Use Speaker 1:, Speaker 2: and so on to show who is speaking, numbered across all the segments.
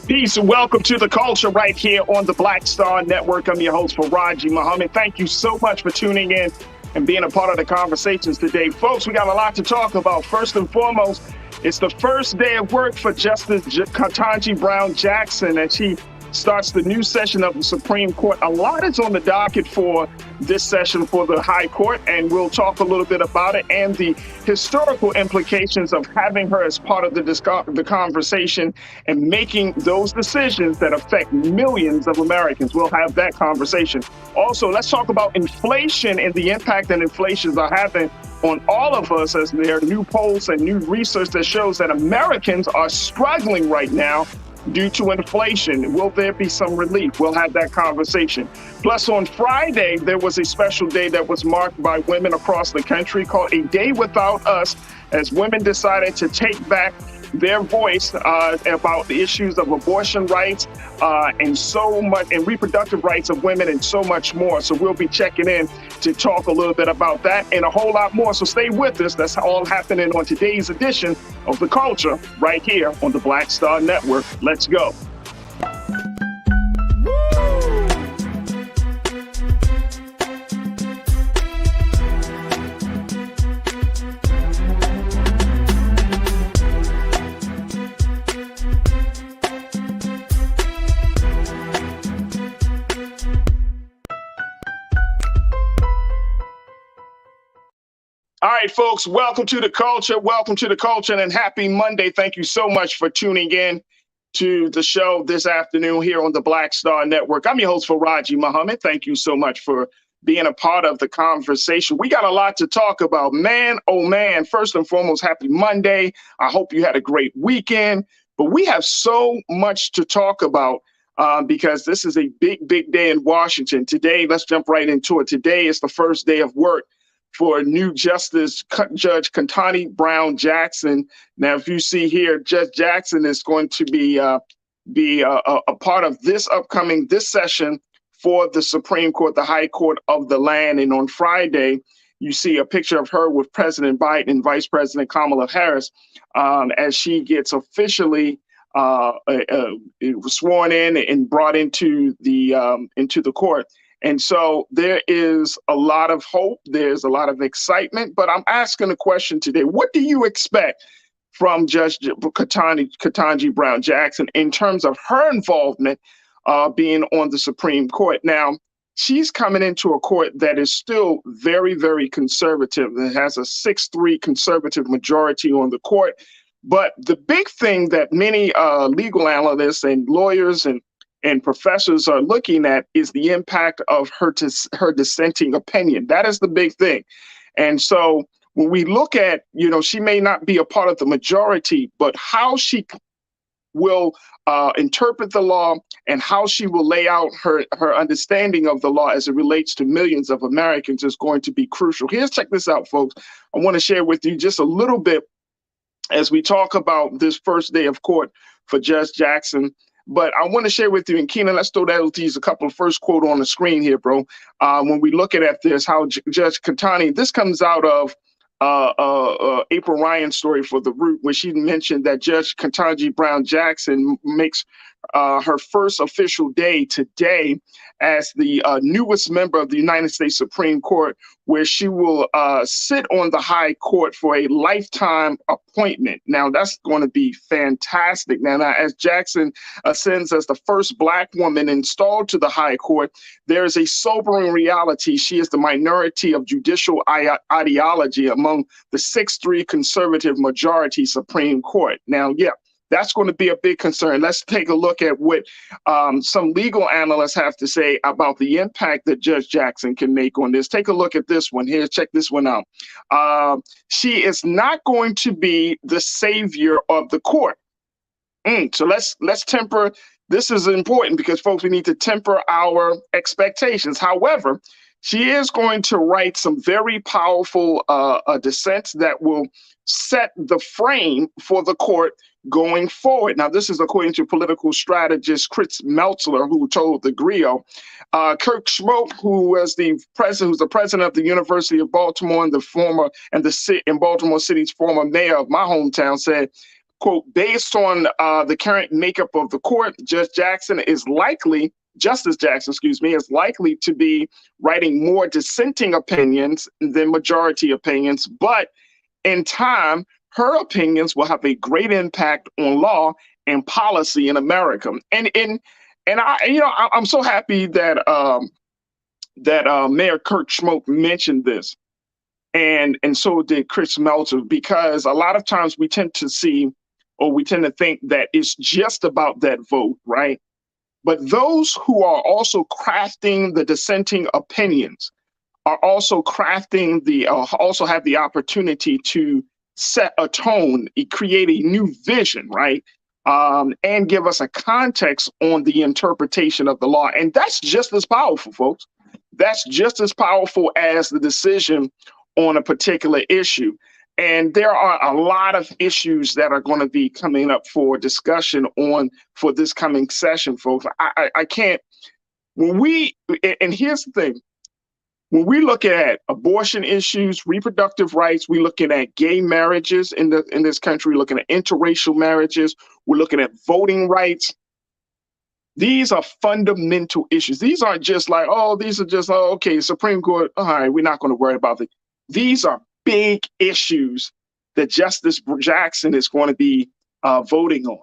Speaker 1: Peace and welcome to The Culture right here on the Black Star Network. I'm your host, Farajii Muhammad. Thank you so much for tuning in and being a part of the conversations today. Folks, we got a lot to talk about. First and foremost, it's the first day of work for Justice Ketanji Brown Jackson as she starts the new session of the Supreme Court. A lot is on the docket for this session for the High Court, and we'll talk a little bit about it and the historical implications of having her as part of the conversation and making those decisions that affect millions of Americans. We'll have that conversation. Also, let's talk about inflation and the impact that inflations are having on all of us, as there are new polls and new research that shows that Americans are struggling right now due to inflation. Will there be some relief? We'll have that conversation. Plus, on Friday, there was a special day that was marked by women across the country called A Day Without Us, as women decided to take back their voice about the issues of abortion rights and so much, and reproductive rights of women and so much more. So we'll be checking in to talk a little bit about that and a whole lot more. So stay with us. That's all happening on today's edition of The Culture right here on the Black Star Network. Let's go. All right, folks, welcome to The Culture. Welcome to The Culture and happy Monday. Thank you so much for tuning in to the show this afternoon here on the Black Star Network. I'm your host, Farajii Muhammad. Thank you so much for being a part of the conversation. We got a lot to talk about. Man, oh man, first and foremost, happy Monday. I hope you had a great weekend. But we have so much to talk about because this is a big, big day in Washington. Today, let's jump right into it. Today is the first day of work for new Judge Ketanji Brown Jackson. Now, if you see here, Judge Jackson is going to be a part of this session for the Supreme Court, the High Court of the land. And on Friday, you see a picture of her with President Biden and Vice President Kamala Harris as she gets officially sworn in and brought into the court. And so there is a lot of hope. There's a lot of excitement. But I'm asking a question today. What do you expect from Judge Ketanji Brown Jackson in terms of her involvement being on the Supreme Court? Now, she's coming into a court that is still very, very conservative. It has a 6-3 conservative majority on the court. But the big thing that many legal analysts and lawyers and professors are looking at is the impact of her dissenting opinion. That is the big thing. And so when we look at, she may not be a part of the majority, but how she will interpret the law and how she will lay out her understanding of the law as it relates to millions of Americans is going to be crucial. Check this out, folks. I want to share with you just a little bit as we talk about this first day of court for Judge Jackson. But I want to share with you, and Keenan, let's throw that to use a couple of first quote on the screen here, bro. When we look at this, how Judge Ketanji, this comes out of April Ryan's story for The Root, where she mentioned that Judge Ketanji Brown Jackson makes her first official day today as the newest member of the United States Supreme Court, where she will sit on the High Court for a lifetime appointment. Now, that's going to be fantastic. Now, as Jackson ascends as the first Black woman installed to the High Court, there is a sobering reality. She is the minority of judicial ideology among the 6-3 conservative majority Supreme Court. Now, that's going to be a big concern. Let's take a look at what some legal analysts have to say about the impact that Judge Jackson can make on this. Take a look at this one here. Check this one out. She is not going to be the savior of the court. So let's temper. This is important because, folks, we need to temper our expectations. However, she is going to write some very powerful dissents that will set the frame for the court going forward. Now, this is according to political strategist Chris Meltzler, who told the Griot. Kirk Schmoke, who's the president of the University of Baltimore and Baltimore City's former mayor of my hometown, said, quote, based on the current makeup of the court, Justice Jackson, is likely to be writing more dissenting opinions than majority opinions, but in time, her opinions will have a great impact on law and policy in America. And I'm so happy that Mayor Kurt Schmoke mentioned this, and so did Chris Meltzer, because a lot of times we tend to think that it's just about that vote, right? But those who are also crafting the dissenting opinions are also also have the opportunity to set a tone, create a new vision, right? And give us a context on the interpretation of the law. And that's just as powerful, folks. That's just as powerful as the decision on a particular issue. And there are a lot of issues that are going to be coming up for discussion for this coming session, folks. I can't, and here's the thing, when we look at abortion issues, reproductive rights, we're looking at gay marriages in this country, we're looking at interracial marriages, we're looking at voting rights. These are fundamental issues. These aren't just like, okay, Supreme Court, all right, we're not going to worry about it. These are big issues that Justice Jackson is going to be voting on.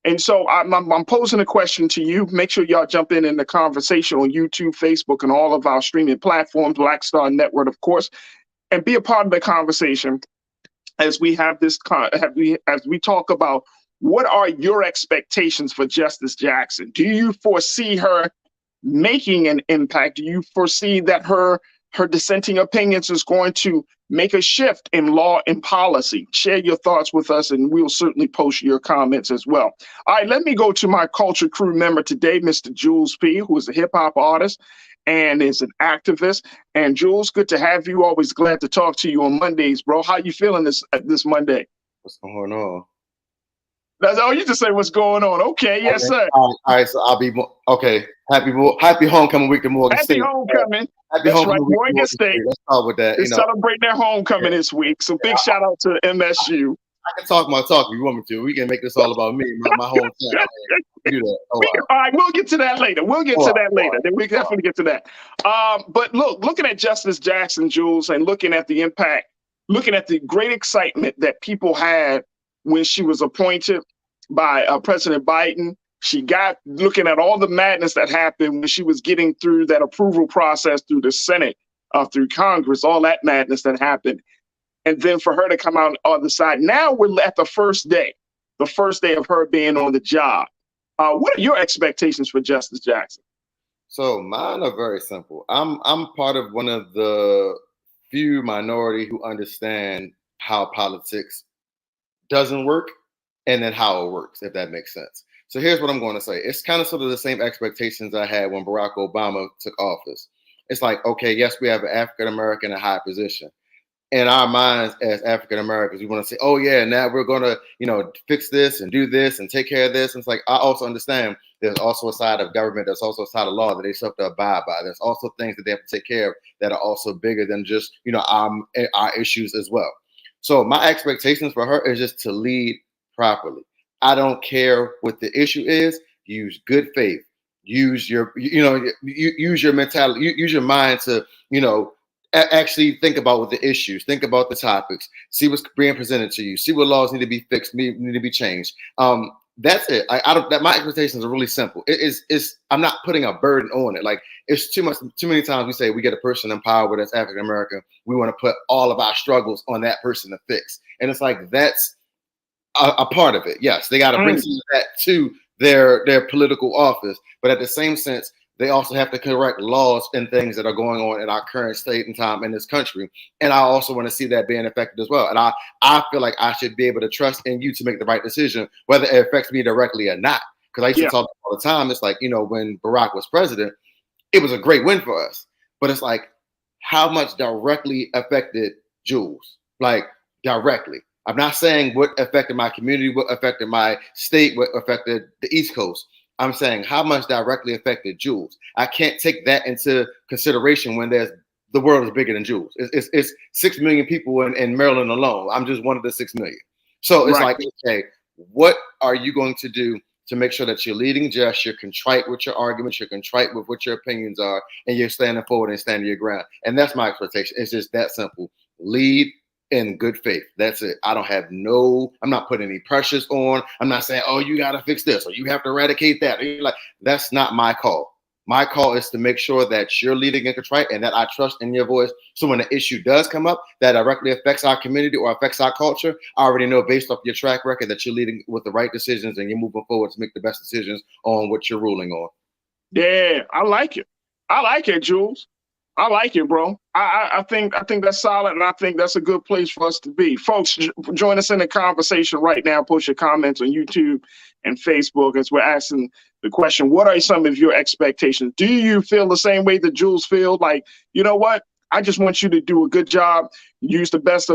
Speaker 1: And so I'm posing a question to you. Make sure y'all jump in the conversation on YouTube, Facebook, and all of our streaming platforms, Black Star Network, of course, and be a part of the conversation as we have this, as we talk about what are your expectations for Justice Jackson? Do you foresee her making an impact? Do you foresee that her dissenting opinions is going to make a shift in law and policy? Share your thoughts with us, and we'll certainly post your comments as well. All right, let me go to my Culture Crew member today, Mr. Jules P., who is a hip-hop artist and is an activist. And Jules, good to have you. Always glad to talk to you on Mondays, bro. How you feeling this Monday?
Speaker 2: What's going on?
Speaker 1: That's all you just say. What's going on? Okay, yes, sir.
Speaker 2: All right, so I'll be okay. Happy homecoming week to Morgan State.
Speaker 1: Happy homecoming.
Speaker 2: Happy homecoming week
Speaker 1: Morgan State.
Speaker 2: Let's start with that.
Speaker 1: They're celebrating their homecoming this week. So big shout out to MSU.
Speaker 2: I can talk my talk if you want me to. We can make this all about me, my hometown. Do that.
Speaker 1: All right, we'll get to that later. Then we definitely get to that. But looking at Justice Jackson, Jules, and looking at the impact, looking at the great excitement that people had when she was appointed by President Biden. She got looking at all the madness that happened when she was getting through that approval process through the Senate, through Congress, all that madness that happened. And then for her to come out on the other side. Now we're at the first day of her being on the job. What are your expectations for Justice Jackson?
Speaker 2: So mine are very simple. I'm part of one of the few minority who understand how politics doesn't work and then how it works, if that makes sense. So here's what I'm going to say. It's kind of sort of the same expectations I had when Barack Obama took office. It's like, okay, yes, we have an African-American in a high position. In our minds as African-Americans, we want to say, oh yeah, now we're going to, fix this and do this and take care of this. And it's like, I also understand there's also a side of government, there's also a side of law that they still have to abide by. There's also things that they have to take care of that are also bigger than just, our issues as well. So my expectations for her is just to lead properly. I don't care what the issue is. Use good faith. Use your, use your mentality. Use your mind to, actually think about what the issues. Think about the topics. See what's being presented to you. See what laws need to be fixed. Need to be changed. That's it. My expectations are really simple. I'm not putting a burden on it. Like it's too many times we say we get a person in power that's African American. We want to put all of our struggles on that person to fix. And it's like, that's a part of it. Yes, they got to bring some of that to their political office, but at the same sense, they also have to correct laws and things that are going on in our current state and time in this country. And I also want to see that being affected as well. And I feel like I should be able to trust in you to make the right decision, whether it affects me directly or not. Because I used to talk all the time. It's like, when Barack was president, it was a great win for us. But it's like, how much directly affected Jules? Like directly. I'm not saying what affected my community, what affected my state, what affected the East Coast. I'm saying how much directly affected Jules. I can't take that into consideration when the world is bigger than Jules. It's 6 million people in Maryland alone. I'm just one of the 6 million. So it's like, okay, What are you going to do to make sure that you're leading just, you're contrite with your arguments, you're contrite with what your opinions are, and you're standing forward and standing your ground? And that's my expectation. It's just that simple. Lead in good faith. That's it. I'm not putting any pressures on. I'm not saying, oh, you got to fix this or you have to eradicate that. Like, that's not my call. My call is to make sure that you're leading in contrite and that I trust in your voice. So when the issue does come up that directly affects our community or affects our culture, I already know based off your track record that you're leading with the right decisions and you're moving forward to make the best decisions on what you're ruling on.
Speaker 1: Yeah, I like it. I like it, Jules. I like it, bro. I think that's solid, and I think that's a good place for us to be. Folks, join us in the conversation right now. Post your comments on YouTube and Facebook as we're asking the question, what are some of your expectations? Do you feel the same way that Jules feels? Like, you know what? I just want you to do a good job, use the best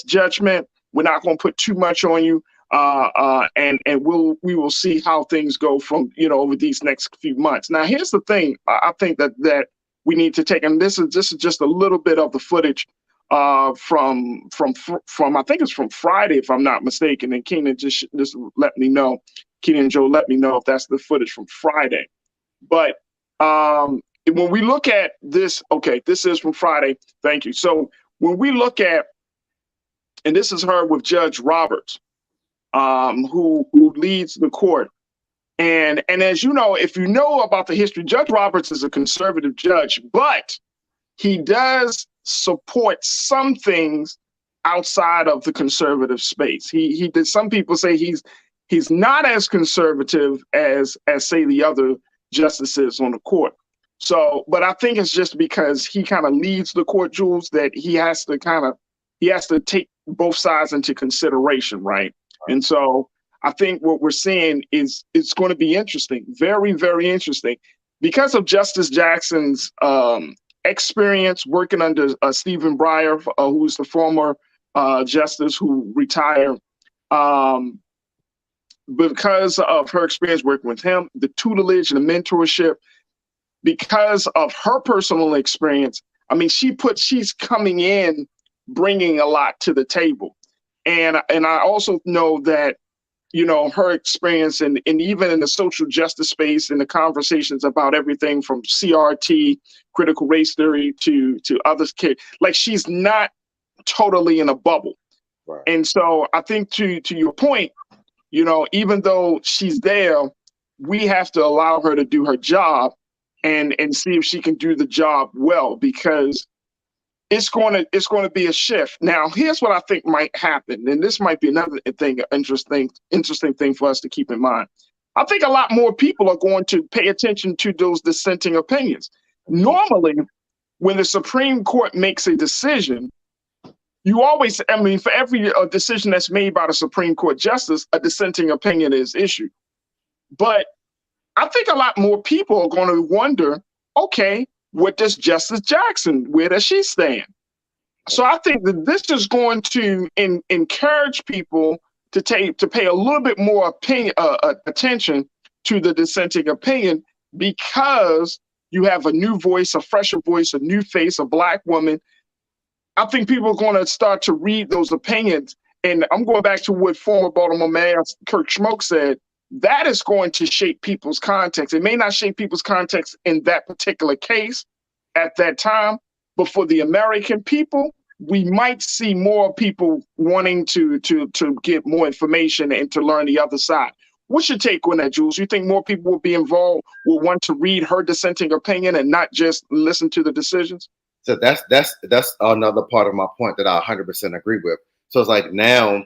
Speaker 1: judgment. We're not going to put too much on you. And we will see how things go from, over these next few months. Now, here's the thing. I think that we need to take, and this is just a little bit of the footage from I think it's from Friday, if I'm not mistaken. And Keenan just let me know. Keenan and Joe let me know if that's the footage from Friday. But when we look at this, okay, this is from Friday. Thank you. So when we look at, and this is her with Judge Roberts, who leads the court. And as you know, if you know about the history, Judge Roberts is a conservative judge, but he does support some things outside of the conservative space. He did. Some people say he's not as conservative as say the other justices on the court. So, but I think it's just because he kind of leads the court, Jules, that he has to take both sides into consideration, right? And so I think what we're seeing is it's going to be interesting, very, very interesting, because of Justice Jackson's experience working under Stephen Breyer, who's the former justice who retired. Because of her experience working with him, the tutelage and the mentorship, because of her personal experience, I mean, she's coming in, bringing a lot to the table. And I also know that, her experience and even in the social justice space and the conversations about everything from CRT, critical race theory to others, like she's not totally in a bubble.
Speaker 2: Right.
Speaker 1: And so I think to your point, even though she's there, we have to allow her to do her job and see if she can do the job well, because it's going to be a shift. Now, here's what I think might happen, and this might be another thing, interesting thing for us to keep in mind. I think a lot more people are going to pay attention to those dissenting opinions. Normally, when the Supreme Court makes a decision, for every decision that's made by the Supreme Court justice, a dissenting opinion is issued. But I think a lot more people are going to wonder, okay, what does Justice Jackson, where does she stand? So I think that this is going to encourage people to pay a little bit more attention to the dissenting opinion, because you have a new voice, a fresher voice, a new face, a Black woman. I think people are going to start to read those opinions. And I'm going back to what former Baltimore Mayor Kirk Schmoke said. That is going to shape people's context. It may not shape people's context in that particular case at that time, but for the American people, we might see more people wanting to get more information and to learn the other side. What's your take on that, Jules? You think more people will be involved, will want to read her dissenting opinion and not just listen to the decisions?
Speaker 2: So that's another part of my point that I 100% agree with. So it's like, now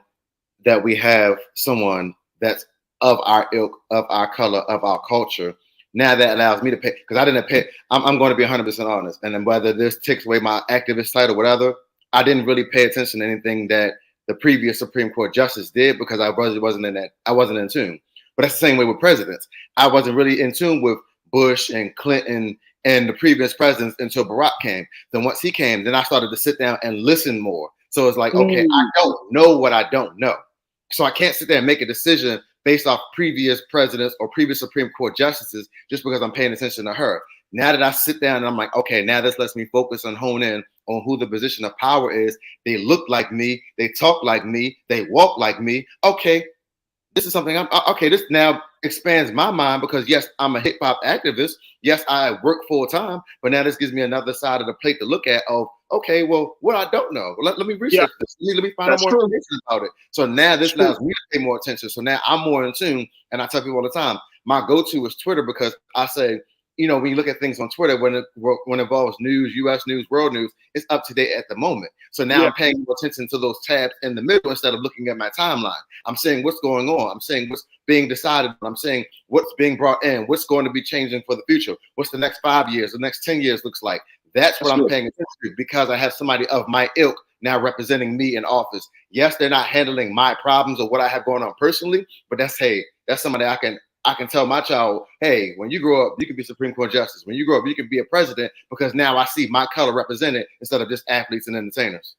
Speaker 2: that we have someone that's of our ilk, of our color, of our culture, now that allows me to pay, because I didn't pay. I'm going to be 100% honest, and then whether this takes away my activist side or whatever, I didn't really pay attention to anything that the previous Supreme Court justice did, because I wasn't in tune. But that's the same way with presidents. I wasn't really in tune with Bush and Clinton and the previous presidents until Barack came. Then once he came, then I started to sit down and listen more. So it's like, okay, I don't know what I don't know. So I can't sit there and make a decision based off previous presidents or previous Supreme Court justices just because I'm paying attention to her. Now that I sit down and I'm like, okay, now this lets me focus and hone in on who the position of power is. They look like me. They talk like me. They walk like me. Okay, this is something okay. This now expands my mind because yes, I'm a hip hop activist. Yes, I work full time, but now this gives me another side of the plate to look at. Of okay, well, what I don't know. Let me research this. Let me find out more information about it. So now this allows me to pay more attention. So now I'm more in tune. And I tell people all the time, my go-to is Twitter because I say, you know, when you look at things on Twitter, when it involves news, U.S. news, world news, it's up to date at the moment. So now I'm paying more attention to those tabs in the middle instead of looking at my timeline. I'm saying what's going on. I'm saying what's being decided. I'm saying what's being brought in, what's going to be changing for the future, what's the next 5 years, the next 10 years looks like. That's what I'm paying attention to because I have somebody of my ilk now representing me in office. Yes, they're not handling my problems or what I have going on personally, but that's somebody I can tell my child, hey, when you grow up, you can be Supreme Court Justice. When you grow up, you can be a president because now I see my color represented instead of just athletes and entertainers.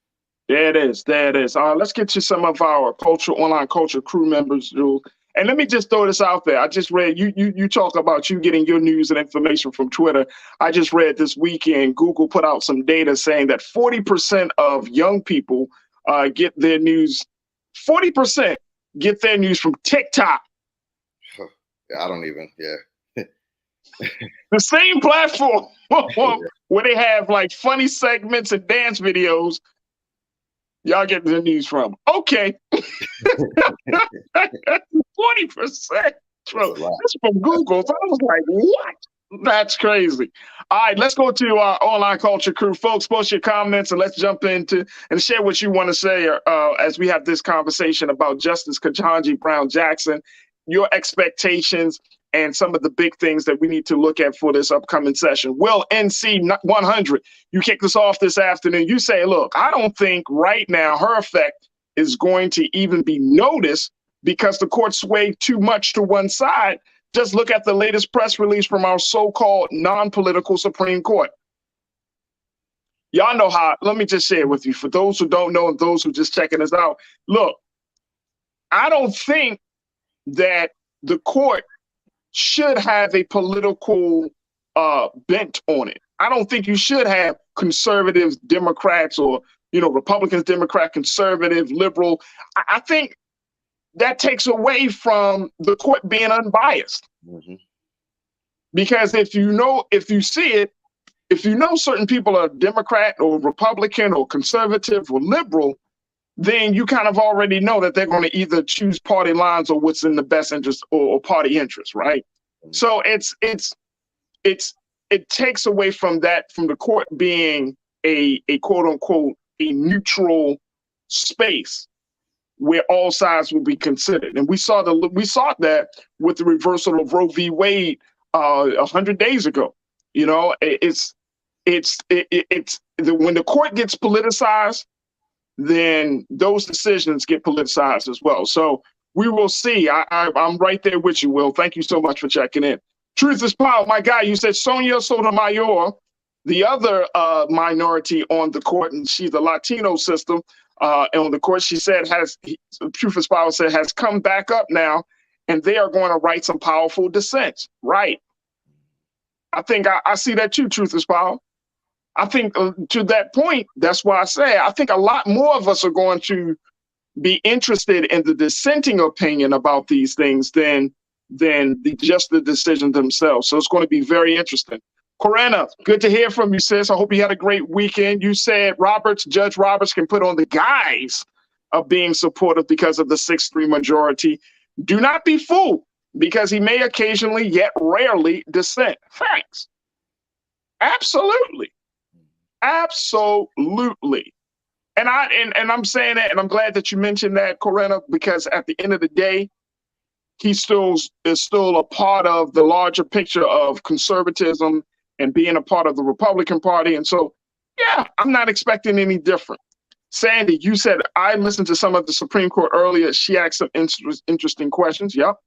Speaker 1: There it is. There it is. Let's get to some of our online culture crew members, Jules. And let me just throw this out there. I just read you talk about you getting your news and information from Twitter. I just read this weekend, Google put out some data saying that 40% of young people get their news, 40% get their news from TikTok.
Speaker 2: I don't even,
Speaker 1: The same platform where they have like funny segments and dance videos. Y'all get the news from. Okay. 40%. That's from Google. So I was like, what? That's crazy. All right, let's go to our online culture crew. Folks, post your comments and let's jump into and share what you want to say as we have this conversation about Justice Ketanji Brown Jackson, your expectations, and some of the big things that we need to look at for this upcoming session. Will NC 100, you kick this off this afternoon. You say, look, I don't think right now her effect is going to even be noticed because the court swayed too much to one side. Just look at the latest press release from our so-called non-political Supreme Court. Y'all know how, let me just share with you, for those who don't know and those who just checking us out. Look, I don't think that the court should have a political bent on it. I don't think you should have conservatives, Democrats, or Republicans, Democrat, conservative, liberal. I think that takes away from the court being unbiased. Mm-hmm. Because if you see it, if you know certain people are Democrat or Republican or conservative or liberal, then you kind of already know that they're going to either choose party lines or what's in the best interest or party interest, right? Mm-hmm. So it takes away from that, from the court being a quote unquote a neutral space where all sides will be considered. And we saw that with the reversal of Roe v. Wade 100 days ago. When the court gets politicized, then those decisions get politicized as well. So we will see. I'm right there with you, Will. Thank you so much for checking in. Truth is power. My guy, you said Sonia Sotomayor, the other minority on the court, and she's the Latino system, and on the court, she said Truth is power said has come back up now, and they are going to write some powerful dissents. Right. I think I see that too, Truth is power. I think to that point, that's why I say I think a lot more of us are going to be interested in the dissenting opinion about these things than just the decision themselves. So it's going to be very interesting. Corinna, good to hear from you, sis. I hope you had a great weekend. You said Judge Roberts can put on the guise of being supportive because of the 6-3 majority. Do not be fooled, because he may occasionally, yet rarely, dissent. Thanks. Absolutely. Absolutely. And I'm saying that, and I'm glad that you mentioned that, Corinna, because at the end of the day, he is still a part of the larger picture of conservatism and being a part of the Republican Party. And so, yeah, I'm not expecting any different. Sandy, you said, I listened to some of the Supreme Court earlier. She asked some interesting questions. Yep,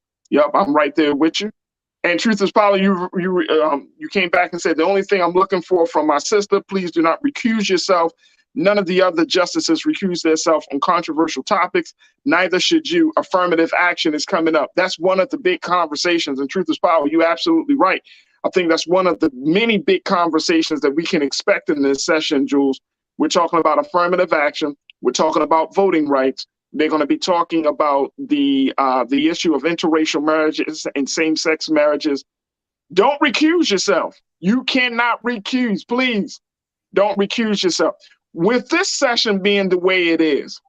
Speaker 1: I'm right there with you. And Truth is power, you came back and said, the only thing I'm looking for from my sister, please do not recuse yourself. None of the other justices recuse themselves on controversial topics. Neither should you. Affirmative action is coming up. That's one of the big conversations. And Truth is power, you're absolutely right. I think that's one of the many big conversations that we can expect in this session, Jules. We're talking about affirmative action. We're talking about voting rights. They're going to be talking about the issue of interracial marriages and same-sex marriages. Don't recuse yourself. You cannot recuse. Please don't recuse yourself. With this session being the way it is,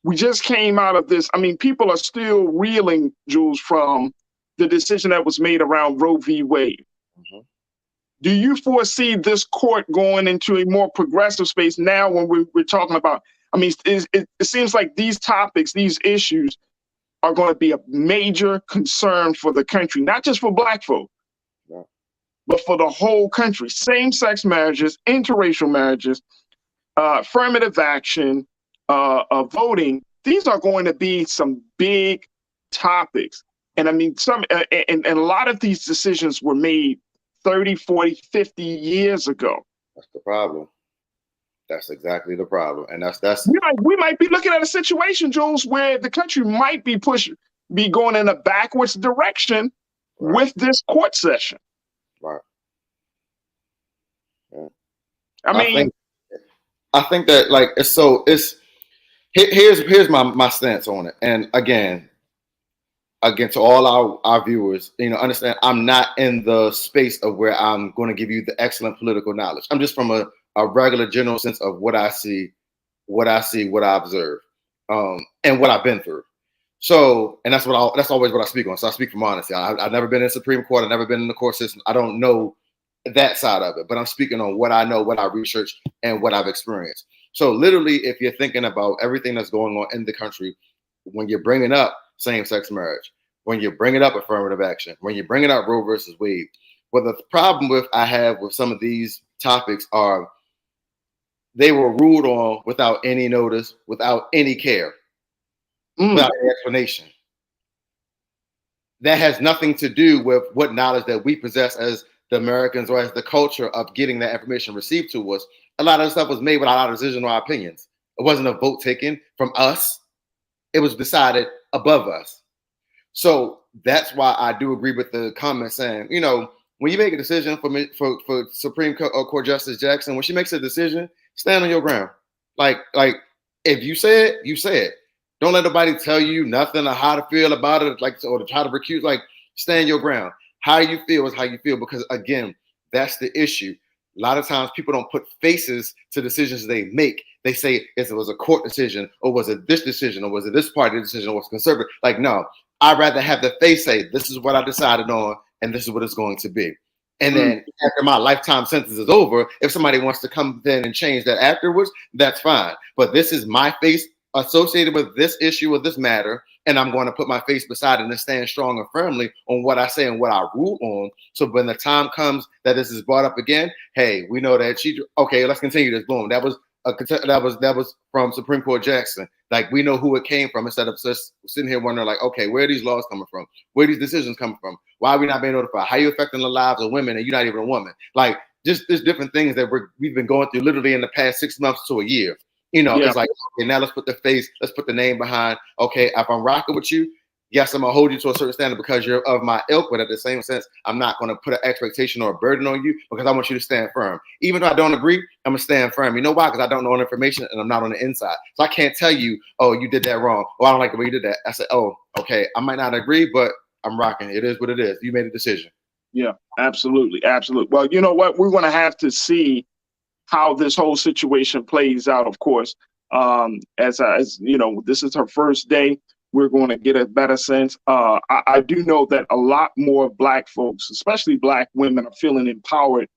Speaker 1: we just came out of this. I mean, people are still reeling, Jules, from the decision that was made around Roe v. Wade.
Speaker 2: Mm-hmm.
Speaker 1: Do you foresee this court going into a more progressive space now when we're talking about, I mean, it seems like these topics, these issues are going to be a major concern for the country, not just for Black folk, but for the whole country. Same-sex marriages, interracial marriages, affirmative action, voting. These are going to be some big topics. And I mean, and a lot of these decisions were made 30, 40, 50 years ago.
Speaker 2: That's the problem. That's exactly the problem. And that's
Speaker 1: we might be looking at a situation, Jules, where the country might be going in a backwards direction with this court session.
Speaker 2: Right. Yeah. I think that like here's my stance on it. And again, to all our viewers, understand I'm not in the space of where I'm going to give you the excellent political knowledge. I'm just from a regular general sense of what I see, what I observe, and what I've been through. So, and that's always what I speak on. So I speak from honesty. I've never been in the Supreme Court. I've never been in the court system. I don't know that side of it, but I'm speaking on what I know, what I researched, and what I've experienced. So literally, if you're thinking about everything that's going on in the country, when you're bringing up same-sex marriage, when you're bringing up affirmative action, when you're bringing up Roe versus Wade, well, the problem I have with some of these topics are they were ruled on without any notice, without any care, without any explanation. That has nothing to do with what knowledge that we possess as the Americans or as the culture of getting that information received to us. A lot of the stuff was made without our decision or our opinions. It wasn't a vote taken from us. It was decided above us. So that's why I do agree with the comment saying, when you make a decision for Supreme Court Justice Jackson, when she makes a decision, stand on your ground. Like if you say it, you say it. Don't let nobody tell you nothing or how to feel about it, or to try to recuse. Stand your ground. How you feel is how you feel, because again, that's the issue. A lot of times people don't put faces to decisions they make. They say if it was a court decision, or was it this decision, or was it this party decision, or was it conservative? No, I'd rather have the face say, this is what I decided on, and this is what it's going to be. And then after my lifetime sentence is over, if somebody wants to come then and change that afterwards, that's fine. But this is my face associated with this issue or this matter, and I'm going to put my face beside it and stand strong and firmly on what I say and what I rule on. So when the time comes that this is brought up again, hey, we know that okay, let's continue this. Boom. That was from Supreme Court Jackson. We know who it came from, instead of just sitting here wondering, okay, where are these laws coming from? Where are these decisions coming from? Why are we not being notified? How are you affecting the lives of women and you're not even a woman? Just there's different things that we've been going through literally in the past 6 months to a year. It's okay, now let's put the face, let's put the name behind. Okay, if I'm rocking with you, yes, I'm gonna hold you to a certain standard because you're of my ilk, but at the same sense, I'm not gonna put an expectation or a burden on you because I want you to stand firm. Even though I don't agree, I'm gonna stand firm. You know why? Because I don't know the information and I'm not on the inside. So I can't tell you, oh, you did that wrong. Oh, I don't like the way you did that. I said, oh, okay, I might not agree, but I'm rocking. It is what it is. You made a decision.
Speaker 1: Yeah, absolutely. Absolutely. Well, you know what? We're gonna have to see how this whole situation plays out, of course. As this is her first day, we're going to get a better sense. I do know that a lot more Black folks, especially Black women, are feeling empowered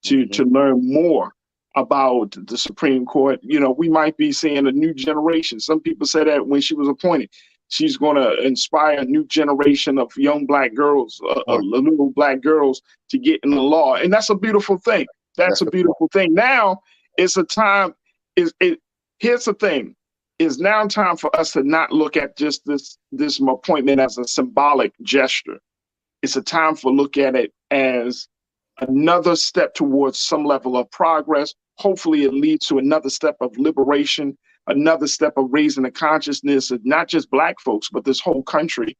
Speaker 1: to learn more about the Supreme Court. We might be seeing a new generation. Some people said that when she was appointed, she's going to inspire a new generation of young Black girls, little Black girls, to get in the law. And that's a beautiful thing. That's a beautiful thing. Now it's a time. Here's the thing. It's now time for us to not look at just this appointment as a symbolic gesture. It's a time for look at it as another step towards some level of progress. Hopefully it leads to another step of liberation, another step of raising the consciousness of not just Black folks, but this whole country.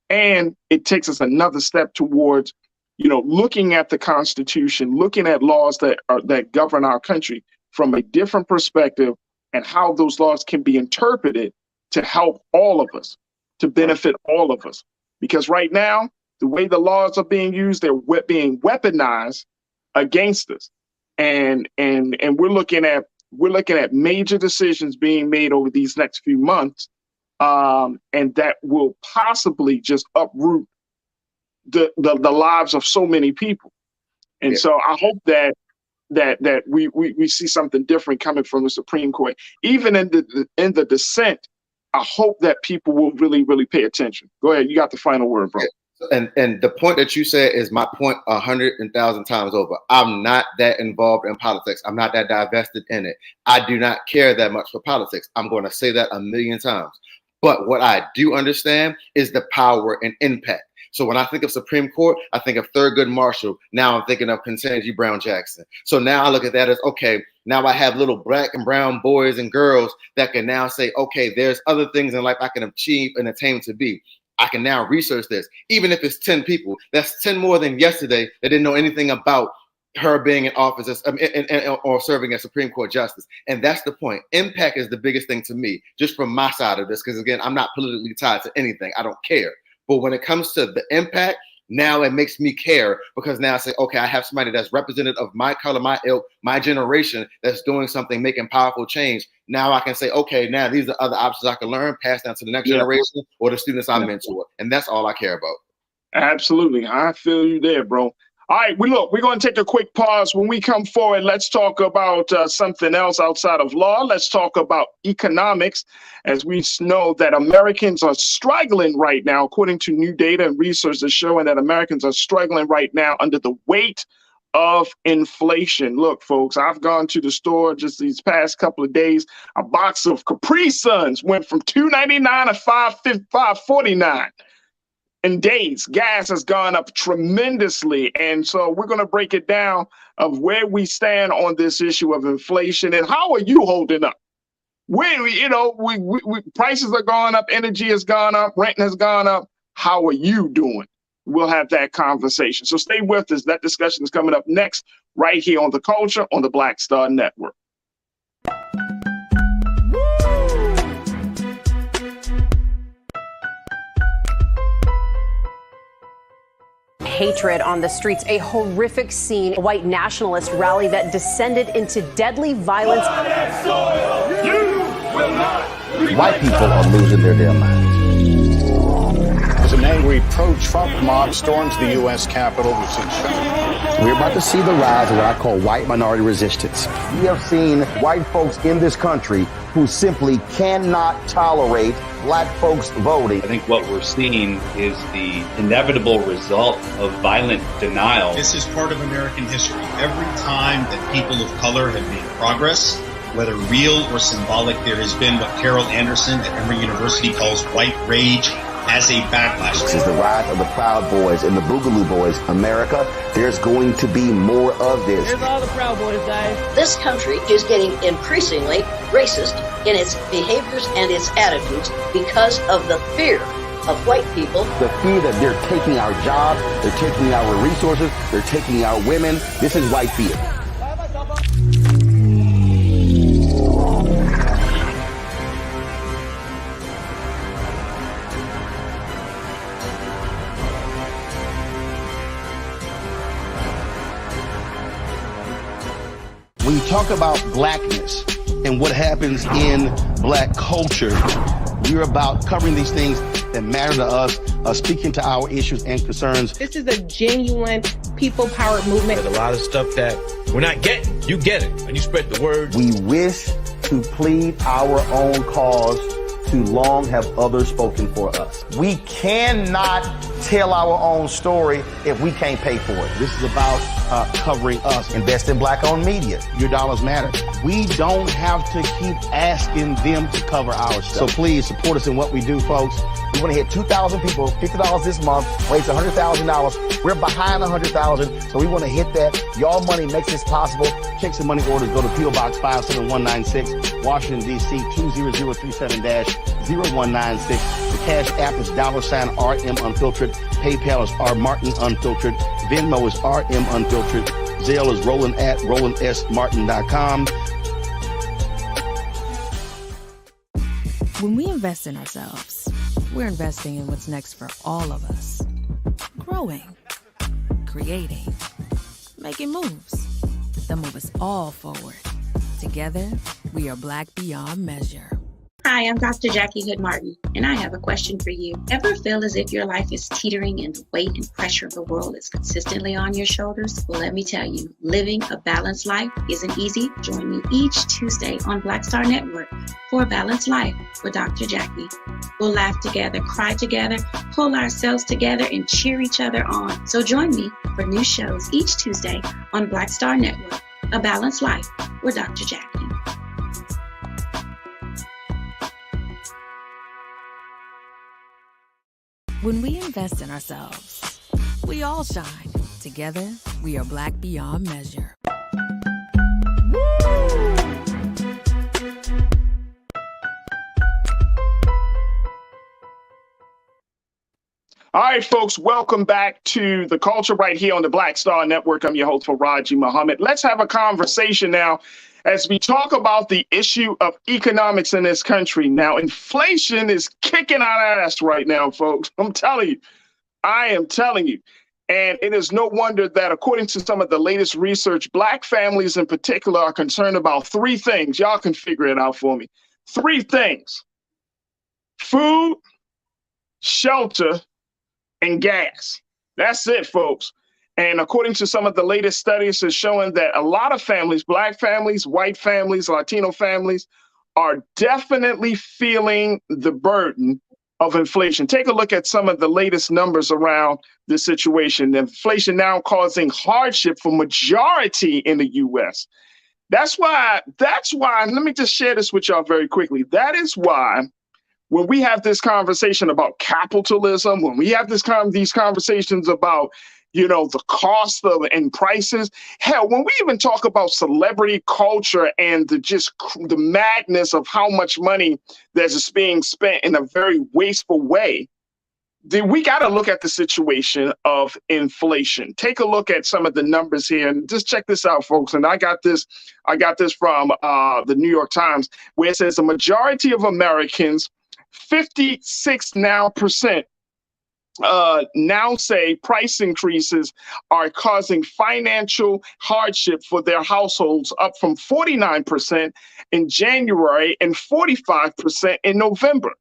Speaker 1: And it takes us another step towards, looking at the Constitution, looking at laws that govern our country from a different perspective, and how those laws can be interpreted to help all of us, to benefit all of us. Because right now, the way the laws are being used, they're being weaponized against us. And we're looking at major decisions being made over these next few months, and that will possibly just uproot the lives of so many people. And so I hope that we see something different coming from the Supreme Court. Even in the dissent, I hope that people will really, really pay attention. Go ahead. You got the final word, bro.
Speaker 2: And the point that you said is my point 100,000 times over. I'm not that involved in politics. I'm not that divested in it. I do not care that much for politics. I'm going to say that a million times. But what I do understand is the power and impact. So when I think of Supreme Court, I think of Thurgood Marshall. Now I'm thinking of Ketanji Brown Jackson. So now I look at that as, okay, now I have little black and brown boys and girls that can now say, okay, there's other things in life I can achieve and attain to be. I can now research this. Even if it's 10 people, that's 10 more than yesterday that didn't know anything about her being in office or serving as Supreme Court justice. And that's the point. Impact is the biggest thing to me, just from my side of this, because again, I'm not politically tied to anything. I don't care. But when it comes to the impact, now it makes me care, because now I say, okay, I have somebody that's representative of my color, my ilk, my generation, that's doing something, making powerful change. Now I can say, okay, now these are other options I can learn, pass down to the next generation or the students I mentor. And that's all I care about. Absolutely.
Speaker 1: I feel you there, bro. All right, we're going to take a quick pause. When we come forward, let's talk about something else outside of law. Let's talk about economics, as we know that Americans are struggling right now, according to new data and research that's showing that Americans are struggling right now under the weight of inflation. Look, folks, I've gone to the store just these past couple of days. A box of Capri Suns went from $2.99 to $5.49. In days. Gas has gone up tremendously. And so we're going to break it down of where we stand on this issue of inflation and how are you holding up? Prices are going up, energy has gone up, rent has gone up. How are you doing? We'll have that conversation. So stay with us. That discussion is coming up next, right here on The Culture on the Black Star Network.
Speaker 3: Hatred on the streets, a horrific scene, a white nationalist rally that descended into deadly violence.
Speaker 4: White people are losing their damn minds.
Speaker 5: As an angry pro-Trump mob storms the U.S. Capitol,
Speaker 4: we're about to see the rise of what I call white minority resistance. We have seen white folks in this country who simply cannot tolerate black folks voting.
Speaker 6: I think what we're seeing is the inevitable result of violent denial.
Speaker 7: This is part of American history. Every time that people of color have made progress, whether real or symbolic, there has been what Carol Anderson at Emory University calls white rage as a backlash.
Speaker 4: This is the rise of the Proud Boys and the Boogaloo Boys. America, there's going to be more of this.
Speaker 8: Here's all the Proud Boys, guys.
Speaker 9: This country is getting increasingly racist in its behaviors and its attitudes because of the fear of white people.
Speaker 4: The fear that they're taking our jobs, they're taking our resources, they're taking our women. This is white fear. When you talk about blackness and what happens in black culture, we're about covering these things that matter to us, speaking to our issues and concerns.
Speaker 8: This is a genuine people-powered movement.
Speaker 10: There's a lot of stuff that we're not getting. You get it, and you spread the word.
Speaker 4: We wish to plead our own cause. Too long have others spoken for us. We cannot tell our own story if we can't pay for it. This is about covering us. Invest in black-owned media. Your dollars matter. We don't have to keep asking them to cover our stuff. So please support us in what we do, folks. We want to hit 2,000 people, $50 this month, raise $100,000. We're behind 100,000, so we want to hit that. Y'all money makes this possible. Check some money orders. Go to P.O. Box 57196, Washington, D.C. 20037-0196. The Cash App is $RM Unfiltered. PayPal is R Martin Unfiltered. Venmo is RM Unfiltered. Zelle is Roland at RolandSMartin.com.
Speaker 11: When we invest in ourselves, we're investing in what's next for all of us. Growing, creating, making moves that move us all forward. Together, we are Black beyond measure.
Speaker 12: Hi, I'm Dr. Jackie Hood Martin, and I have a question for you. Ever feel as if your life is teetering and the weight and pressure of the world is consistently on your shoulders? Well, let me tell you, living a balanced life isn't easy. Join me each Tuesday on Black Star Network for A Balanced Life with Dr. Jackie. We'll laugh together, cry together, pull ourselves together, and cheer each other on. So join me for new shows each Tuesday on Black Star Network, A Balanced Life with Dr. Jackie.
Speaker 11: When we invest in ourselves, we all shine. Together, we are Black beyond measure.
Speaker 1: All right, folks, welcome back to The Culture right here on the Black Star Network. I'm your host, Farajii Muhammad. Let's have a conversation now as we talk about the issue of economics in this country. Now, inflation is kicking our ass right now, folks. I'm telling you. I am telling you. And it is no wonder that, according to some of the latest research, Black families in particular are concerned about three things. Y'all can figure it out for me. Three things: food, shelter, and gas. That's it, folks. And according to some of the latest studies, it's showing that a lot of families, Black families, white families, Latino families, are definitely feeling the burden of inflation. Take a look at some of the latest numbers around this situation. Inflation now causing hardship for majority in the U.S. That's why, let me just share this with y'all very quickly. That is why when we have this conversation about capitalism, when we have these conversations about, the cost of and prices, hell, when we even talk about celebrity culture and the madness of how much money that's just being spent in a very wasteful way, then we got to look at the situation of inflation. Take a look at some of the numbers here and just check this out, folks. And I got this from the New York Times, where it says the majority of Americans, 56% now say price increases are causing financial hardship for their households, up from 49% in January and 45% in November.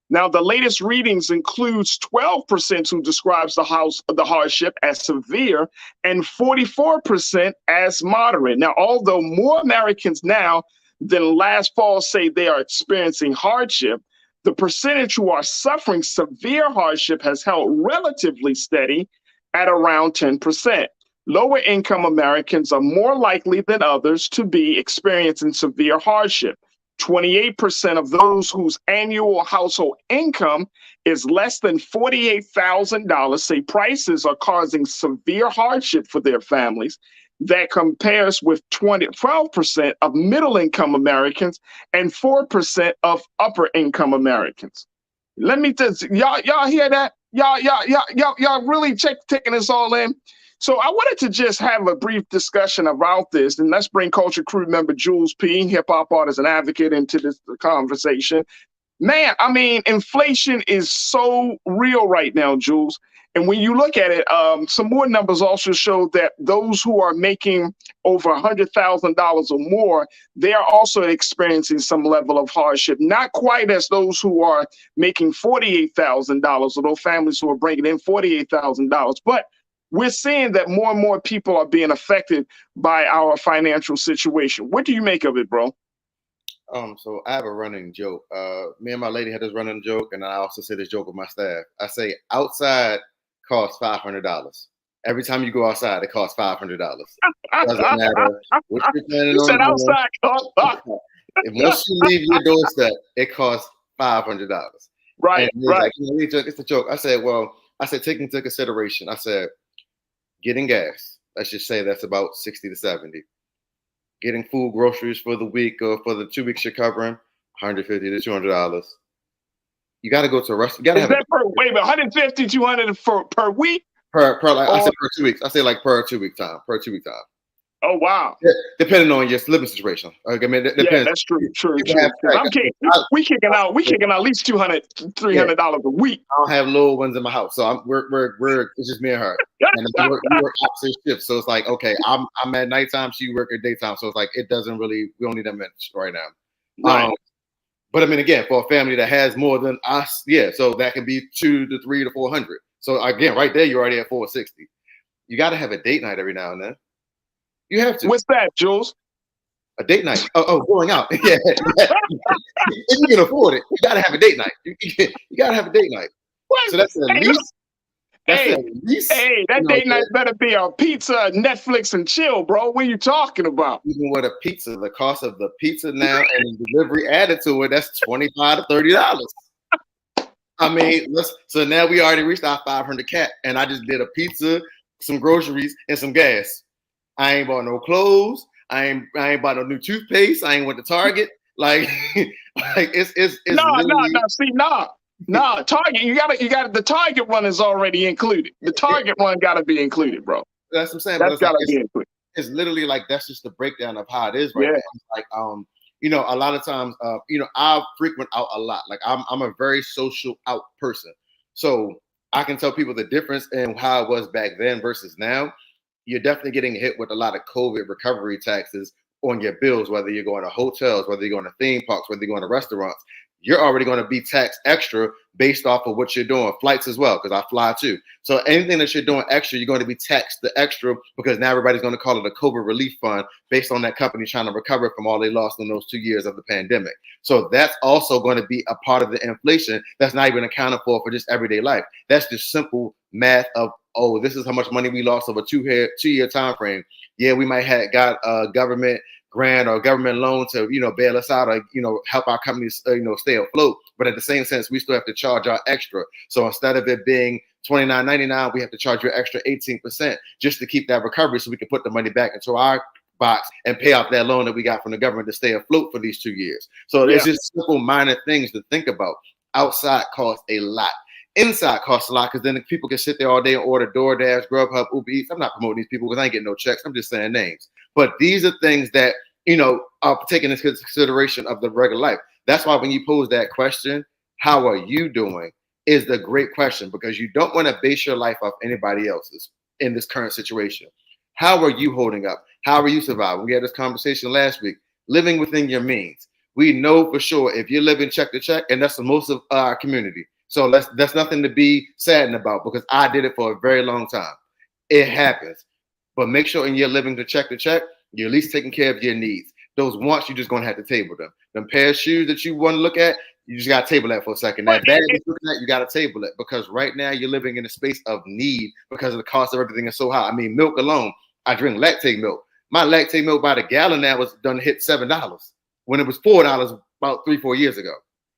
Speaker 1: Now, the latest readings includes 12% who describes the hardship as severe and 44% as moderate. Now, although more Americans now than last fall say they are experiencing hardship, the percentage who are suffering severe hardship has held relatively steady at around 10%. Lower income Americans are more likely than others to be experiencing severe hardship. 28% of those whose annual household income is less than $48,000 say prices are causing severe hardship for their families. That compares with 12% of middle-income Americans and 4% of upper-income Americans. Let me just, y'all hear that? Y'all really taking this all in? So I wanted to just have a brief discussion about this, and let's bring Culture Crew member Jules P., hip-hop artist and advocate, into this conversation. Man, I mean, inflation is so real right now, Jules. And when you look at it, some more numbers also show that those who are making over $100,000 or more, they are also experiencing some level of hardship. Not quite as those who are making $48,000, or those families who are bringing in $48,000. But we're seeing that more and more people are being affected by our financial situation. What do you make of it, bro?
Speaker 2: So I have a running joke. Me and my lady had this running joke, and I also say this joke with my staff. I say outside costs $500. Every time you go outside, it costs $500. Doesn't matter what you're planning on doing.
Speaker 1: Outside costs.
Speaker 2: Once you leave your doorstep, it costs $500.
Speaker 1: Right,
Speaker 2: and
Speaker 1: right.
Speaker 2: Like, it's a joke. I said, take into consideration. I said, getting gas. Let's just say that's about 60 to 70. Getting food, groceries for the week or for the 2 weeks you're covering, $150 to $200. You got to go to a restaurant. You got to have
Speaker 1: wait, 150, 200 per week?
Speaker 2: I said per 2 weeks. I say like per 2 week time.
Speaker 1: Oh wow!
Speaker 2: Yeah, depending on your living situation. Like, I mean, it depends.
Speaker 1: Yeah, that's true. We kicking out at least $200, $300 a week.
Speaker 2: I don't have little ones in my house, so we're it's just me and her, and we work opposite shifts. So it's like, okay, I'm at nighttime, she work at daytime, so it's like we don't need that much right now.
Speaker 1: Right.
Speaker 2: But I mean, again, for a family that has more than us, yeah, so that can be 200 to 300 to 400. So again, right there, you're already at 460. You got to have a date night every now and then. You have to.
Speaker 1: What's that, Jules?
Speaker 2: A date night. Oh, going out. Yeah. If you can afford it, you got to have a date night. You got to have a date night.
Speaker 1: What?
Speaker 2: So that's at least.
Speaker 1: That date night better be a pizza, Netflix, and chill, bro. What are you talking about?
Speaker 2: Even with a pizza, the cost of the pizza now and the delivery added to it, that's $25 to $30. I mean, so now we already reached our 500 cap, and I just did a pizza, some groceries, and some gas. I ain't bought no clothes. I ain't bought no new toothpaste. I ain't went to Target. Like it's
Speaker 1: No, Target, you got the Target one is already included. The Target one gotta be included, bro.
Speaker 2: That's what I'm saying.
Speaker 1: That's gotta be included.
Speaker 2: It's literally like that's just the breakdown of how it is right now. It's like a lot of times I frequent out a lot. Like I'm a very social out person. So I can tell people the difference in how it was back then versus now. You're definitely getting hit with a lot of COVID recovery taxes on your bills, whether you're going to hotels, whether you're going to theme parks, whether you're going to restaurants. You're already going to be taxed extra based off of what you're doing. Flights as well, because I fly too. So anything that you're doing extra, you're going to be taxed the extra because now everybody's going to call it a COVID relief fund based on that company trying to recover from all they lost in those 2 years of the pandemic. So that's also going to be a part of the inflation that's not even accounted for just everyday life. That's just simple math of, oh, this is how much money we lost over a 2-year time frame. Yeah, we might have got a government grant or government loan to bail us out or help our companies stay afloat, but at the same sense we still have to charge our extra. So instead of it being $29.99, we have to charge you an extra 18% just to keep that recovery so we can put the money back into our box and pay off that loan that we got from the government to stay afloat for these 2 years. So it's just simple minor things to think about. Outside costs a lot. Inside costs a lot because then people can sit there all day and order DoorDash, Grubhub, Uber Eats. I'm not promoting these people because I ain't getting no checks. I'm just saying names. But these are things that, are taken into consideration of the regular life. That's why when you pose that question, how are you doing, is the great question, because you don't want to base your life off anybody else's in this current situation. How are you holding up? How are you surviving? We had this conversation last week, living within your means. We know for sure if you're living check to check, and that's the most of our community. So that's nothing to be saddened about because I did it for a very long time. It happens. But make sure in your living to check, you're at least taking care of your needs. Those wants, you're just going to have to table them. Them pair of shoes that you want to look at, you just got to table that for a second. That bag you're looking at, you got to table it because right now you're living in a space of need because of the cost of everything is so high. I mean, milk alone, I drink lactate milk. My lactate milk by the gallon now was done to hit $7 when it was $4 about 3-4 years ago.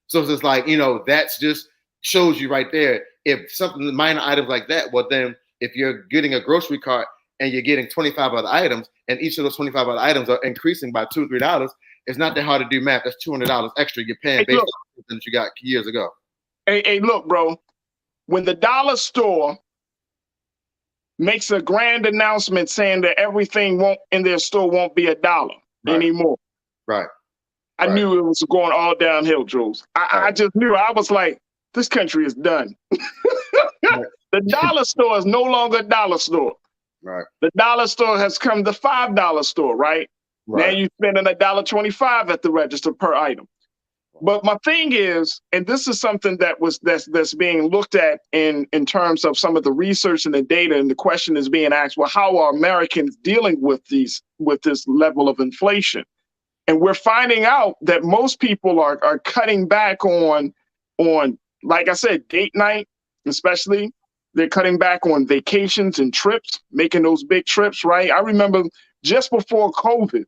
Speaker 2: So it's just like, that's just shows you right there. If something minor items like that, well, then if you're getting a grocery cart and you're getting 25 other items, and each of those 25 other items are increasing by $2 or $3, it's not that hard to do math. That's $200 extra you're paying based on something that you got years ago.
Speaker 1: Hey, look, bro. When the dollar store makes a grand announcement saying that everything in their store won't be $1 anymore.
Speaker 2: Right.
Speaker 1: I knew it was going all downhill, Jules. I just knew. I was like, this country is done. The dollar store is no longer a dollar store.
Speaker 2: Right.
Speaker 1: The dollar store has come the $5 store, right? Now you're spending $1.25 at the register per item. But my thing is, and this is something that's being looked at in terms of some of the research and the data, and the question is being asked, well, how are Americans dealing with this level of inflation? And we're finding out that most people are cutting back on, like I said, date night, especially. They're cutting back on vacations and trips, making those big trips, right? I remember just before COVID,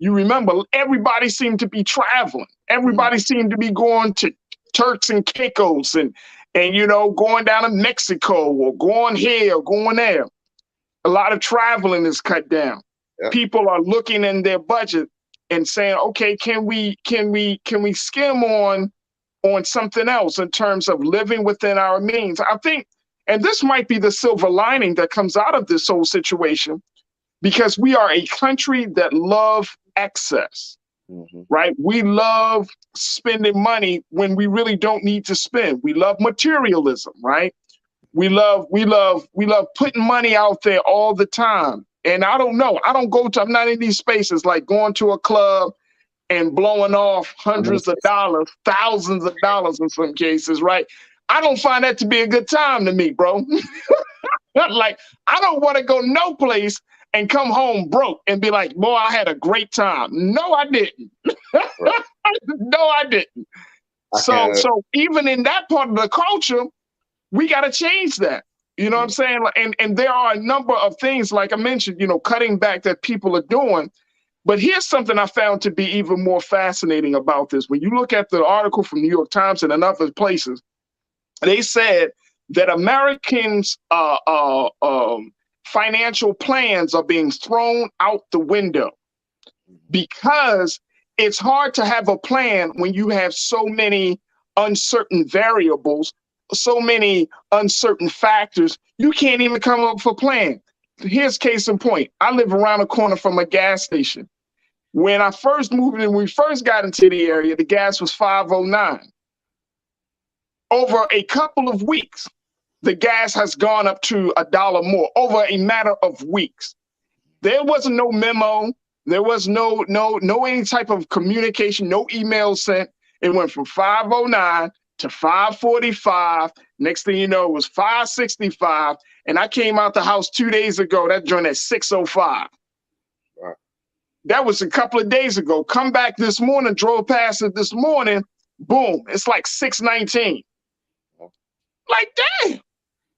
Speaker 1: you remember everybody seemed to be traveling. Everybody seemed to be going to Turks and Caicos and going down to Mexico or going here or going there. A lot of traveling is cut down. Yep. People are looking in their budget and saying, okay, can we skim on something else in terms of living within our means? I think, and this might be the silver lining that comes out of this whole situation. because we are a country that love excess, right? We love spending money when we really don't need to spend. We love materialism, right? We love putting money out there all the time. And I don't know, I'm not in these spaces like going to a club and blowing off hundreds of dollars, thousands of dollars in some cases, right? I don't find that to be a good time to me, bro. Like, I don't want to go no place and come home broke and be like, boy, I had a great time. No, I didn't. No, I didn't. So even in that part of the culture, we got to change that. You know what I'm saying? And there are a number of things, like I mentioned, cutting back that people are doing. But here's something I found to be even more fascinating about this. When you look at the article from New York Times and other places, they said that Americans' financial plans are being thrown out the window because it's hard to have a plan when you have so many uncertain variables, so many uncertain factors. You can't even come up with a plan. Here's case in point. I live around the corner from a gas station. When I first moved in, when we first got into the area, the gas was $5.09. Over a couple of weeks, the gas has gone up to $1 more over a matter of weeks. There wasn't no memo. There was no any type of communication, no email sent. It went from $5.09 to $5.45. Next thing you know, it was $5.65. And I came out the house 2 days ago. That joint at $6.05. Right. That was a couple of days ago. Come back this morning, drove past it this morning. Boom, it's like $6.19. Like, damn.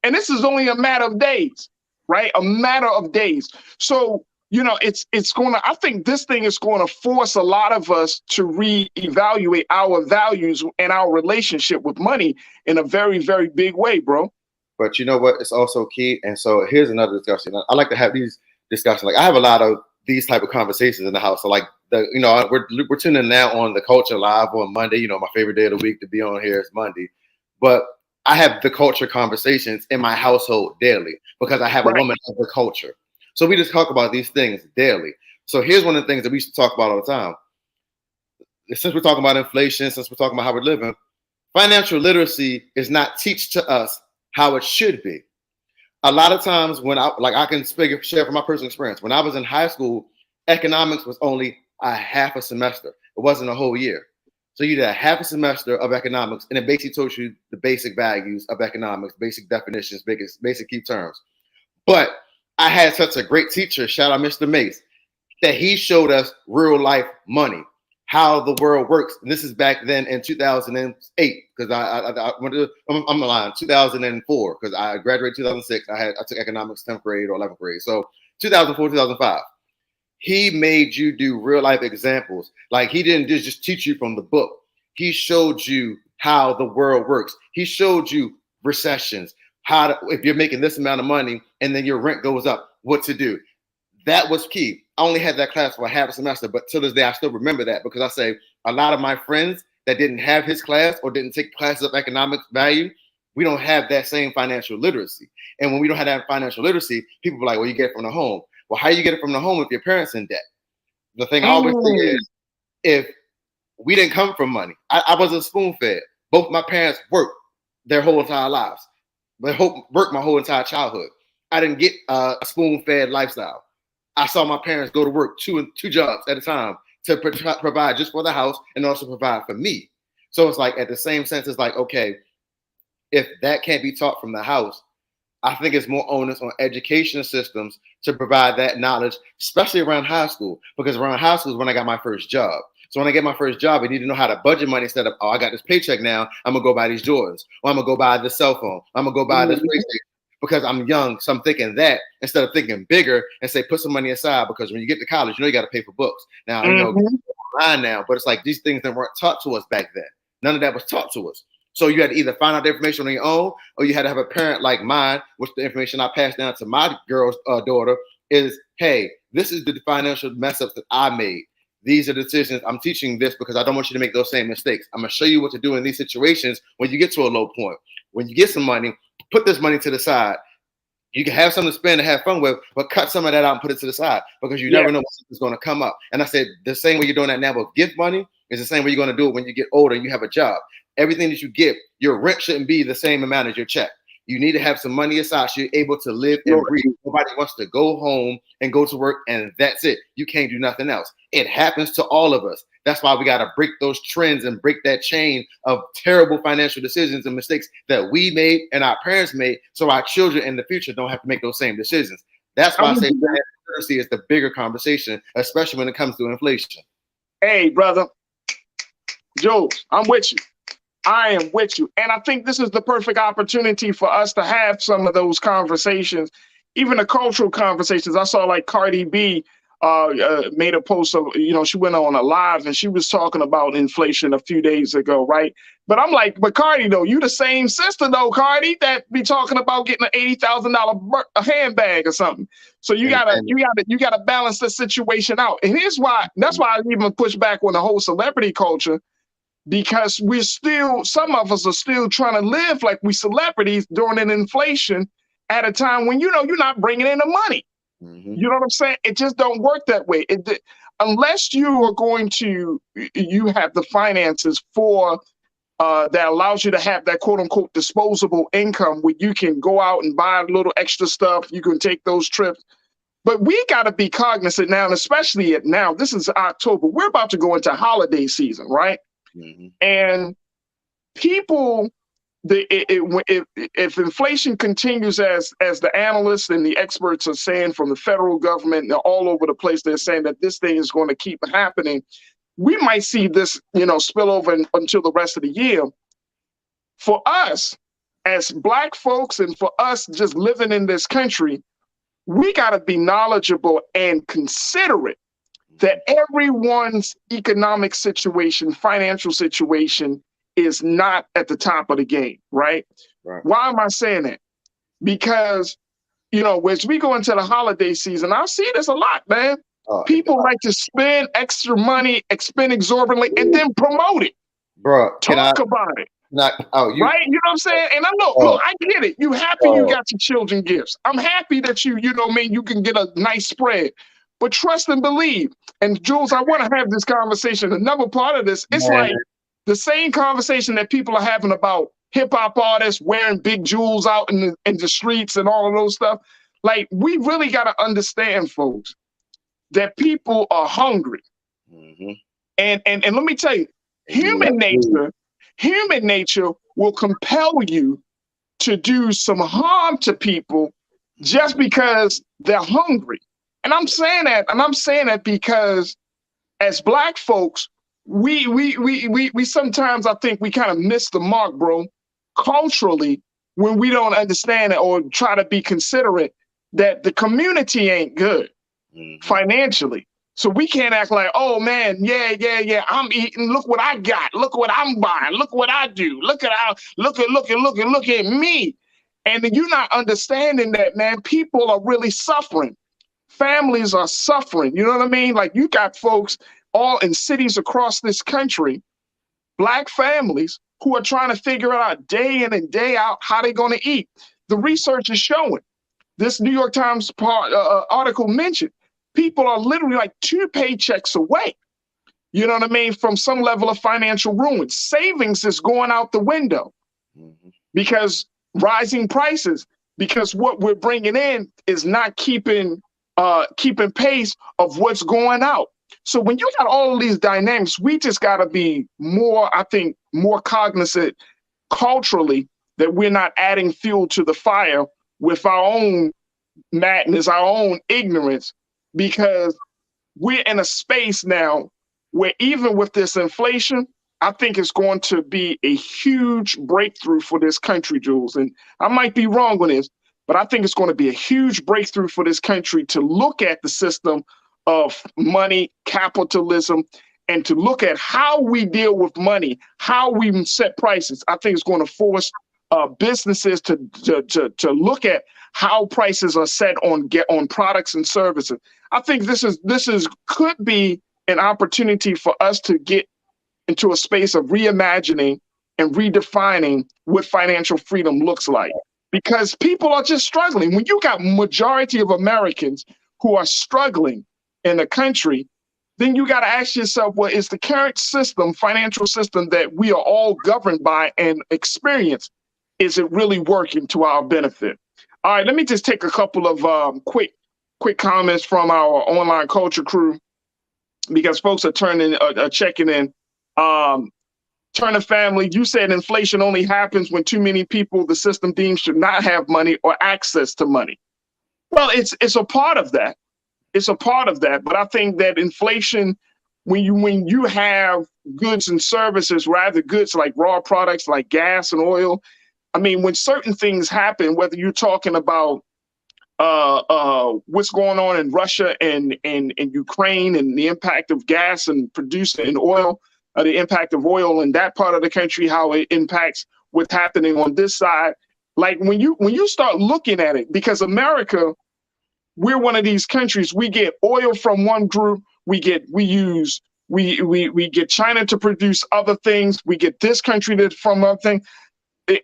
Speaker 1: And this is only a matter of days, right? A matter of days. So, I think this thing is going to force a lot of us to reevaluate our values and our relationship with money in a very, very big way, bro.
Speaker 2: But you know what? It's also key. And so here's another discussion. I like to have these discussions. Like, I have a lot of these type of conversations in the house. So like we're tuning now on the Culture Live on Monday. My favorite day of the week to be on here is Monday. But I have the culture conversations in my household daily because I have a woman of the culture. So we just talk about these things daily. So here's one of the things that we used to talk about all the time. Since we're talking about inflation, since we're talking about how we're living, financial literacy is not taught to us how it should be. A lot of times when I can share from my personal experience. When I was in high school, economics was only a half a semester. It wasn't a whole year. So you did a half a semester of economics, and it basically taught you the basic values of economics, basic definitions, basic key terms. But I had such a great teacher, shout out Mr. Mace, that he showed us real life money, how the world works. And this is back then in 2008, because I'm lying, 2004, because I graduated 2006. I took economics 10th grade or 11th grade. So 2004, 2005. He made you do real life examples. Like, he didn't just teach you from the book. He showed you how the world works. He showed you recessions, if you're making this amount of money and then your rent goes up, what to do. That was key. I only had that class for a half a semester, but to this day, I still remember that because I say a lot of my friends that didn't have his class or didn't take classes of economic value, we don't have that same financial literacy. And when we don't have that financial literacy, people are like, well, you get it from the home. Well, how you get it from the home if your parents in debt? The thing I always say is, if we didn't come from money, I wasn't spoon-fed. Both my parents worked their whole entire lives. Worked my whole entire childhood. I didn't get a spoon-fed lifestyle. I saw my parents go to work two jobs at a time to provide just for the house and also provide for me. So it's like, at the same sense, it's like, okay, if that can't be taught from the house, I think it's more onus on education systems to provide that knowledge, especially around high school, because around high school is when I got my first job. So when I get my first job, I need to know how to budget money instead of, I got this paycheck now, I'm gonna go buy these Jordans, or I'm gonna go buy this cell phone, I'm gonna go buy this PlayStation, because I'm young. So I'm thinking that instead of thinking bigger and say, put some money aside, because when you get to college, you got to pay for books. Now, online now, but it's like these things that weren't taught to us back then. None of that was taught to us. So you had to either find out the information on your own, or you had to have a parent like mine, which the information I passed down to my girl's daughter is, hey, this is the financial mess ups that I made. These are the decisions. I'm teaching this because I don't want you to make those same mistakes. I'm going to show you what to do in these situations when you get to a low point. When you get some money, put this money to the side. You can have something to spend and have fun with, but cut some of that out and put it to the side because you never know what's going to come up. And I said the same way you're doing that now with gift money is the same way you're going to do it when you get older and you have a job. Everything that you give, your rent shouldn't be the same amount as your check. You need to have some money aside so you're able to live and breathe. Nobody wants to go home and go to work and that's it. You can't do nothing else. It happens to all of us. That's why we got to break those trends and break that chain of terrible financial decisions and mistakes that we made and our parents made so our children in the future don't have to make those same decisions. That's why I say financial literacy is the bigger conversation, especially when it comes to inflation.
Speaker 1: Hey, brother, Jules, I'm with you. I am with you. And I think this is the perfect opportunity for us to have some of those conversations, even the cultural conversations. I saw like Cardi B made a post of, she went on a live and she was talking about inflation a few days ago, right? But I'm like, but Cardi, though, you the same sister, though, Cardi, that be talking about getting an $80,000 handbag or something. So you gotta balance the situation out. And here's why. That's why I even push back on the whole celebrity culture. Because some of us are still trying to live like we celebrities during an inflation at a time when, you're not bringing in the money. Mm-hmm. You know what I'm saying? It just don't work that way. Unless you are you have the finances for that allows you to have that quote unquote disposable income where you can go out and buy a little extra stuff. You can take those trips. But we got to be cognizant now, and especially now, this is October. We're about to go into holiday season, right? Mm-hmm. And people, if inflation continues as the analysts and the experts are saying from the federal government, they're all over the place, they're saying that this thing is going to keep happening. We might see this, spill over until the rest of the year. For us as Black folks and for us just living in this country, we got to be knowledgeable and considerate that everyone's economic situation, financial situation is not at the top of the game, right? Why am I saying that? Because, as we go into the holiday season, I see this a lot, man. People like to spend extra money, spend exorbitantly, and then promote it.
Speaker 2: Bro,
Speaker 1: talk about it.
Speaker 2: Right? You know
Speaker 1: what I'm saying? And look, I get it. You happy you got your children gifts. I'm happy that you can get a nice spread. But trust and believe. And Jules, I want to have this conversation. Another part of this, it's like the same conversation that people are having about hip hop artists wearing big jewels out in the streets and all of those stuff. Like, we really got to understand, folks, that people are hungry. Mm-hmm. And let me tell you, human nature will compel you to do some harm to people just because they're hungry. And I'm saying that because as Black folks, we sometimes, I think we kind of miss the mark, bro, culturally, when we don't understand it or try to be considerate that the community ain't good financially. So we can't act like, oh man, yeah, I'm eating. Look what I got. Look what I'm buying. Look what I do. Look at me. And you're not understanding that, man. People are really suffering. Families are suffering. You know what I mean? Like, you got folks all in cities across this country, Black families who are trying to figure out day in and day out how they're going to eat. The research is showing. This New York Times article mentioned people are literally like 2 paychecks away, you know what I mean, from some level of financial ruin. Savings is going out the window because rising prices, because what we're bringing in is not keeping pace of what's going out. So when you got all of these dynamics, we just got to be more cognizant culturally that we're not adding fuel to the fire with our own madness, our own ignorance, because we're in a space now where even with this inflation, I think it's going to be a huge breakthrough for this country, Jules. And I might be wrong on this, but I think it's going to be a huge breakthrough for this country to look at the system of money, capitalism, and to look at how we deal with money, how we set prices. I think it's going to force businesses to look at how prices are set on products and services. I think this could be an opportunity for us to get into a space of reimagining and redefining what financial freedom looks like. because people are just struggling. When you got majority of Americans who are struggling in the country, then you got to ask yourself, well, is the current system, financial system that we are all governed by and experience, is it really working to our benefit? All right, let me just take a couple of quick comments from our online culture crew, because folks are checking in. Turner family, you said inflation only happens when too many people the system deems should not have money or access to money. Well, it's a part of that. It's a part of that. But I think that inflation, when you have goods and services, rather goods like raw products like gas and oil, I mean, when certain things happen, whether you're talking about what's going on in Russia and Ukraine and the impact of gas and producing and oil, the impact of oil in that part of the country, how it impacts what's happening on this side. Like when you start looking at it, because America, we're one of these countries, we get oil from one group, we get China to produce other things, we get this country from other things.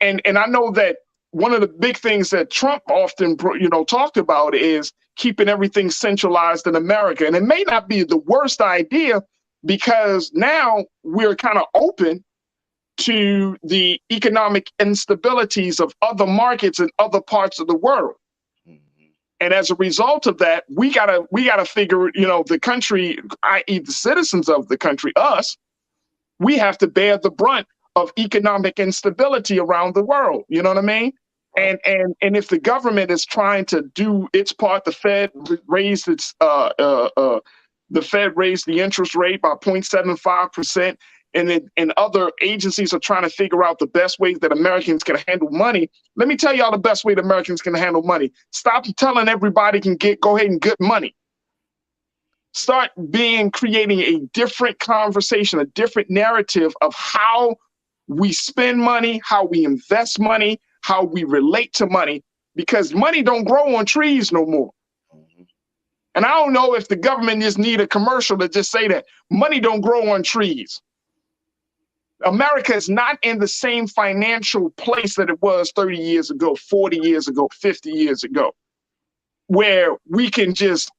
Speaker 1: And I know that one of the big things that Trump often, talked about is keeping everything centralized in America. And it may not be the worst idea, because now we're kind of open to the economic instabilities of other markets in other parts of the world. And as a result of that, we gotta figure, the country, i.e. the citizens of the country, us, we have to bear the brunt of economic instability around the world. You know what I mean? And if the government is trying to do its part, the Fed raised the interest rate by 0.75%, and other agencies are trying to figure out the best ways that Americans can handle money. Let me tell y'all the best way that Americans can handle money. Stop telling everybody can go ahead and get money. Start creating a different conversation, a different narrative of how we spend money, how we invest money, how we relate to money, because money don't grow on trees no more. And I don't know if the government just need a commercial to just say that money don't grow on trees. America is not in the same financial place that it was 30 years ago, 40 years ago, 50 years ago, where we can just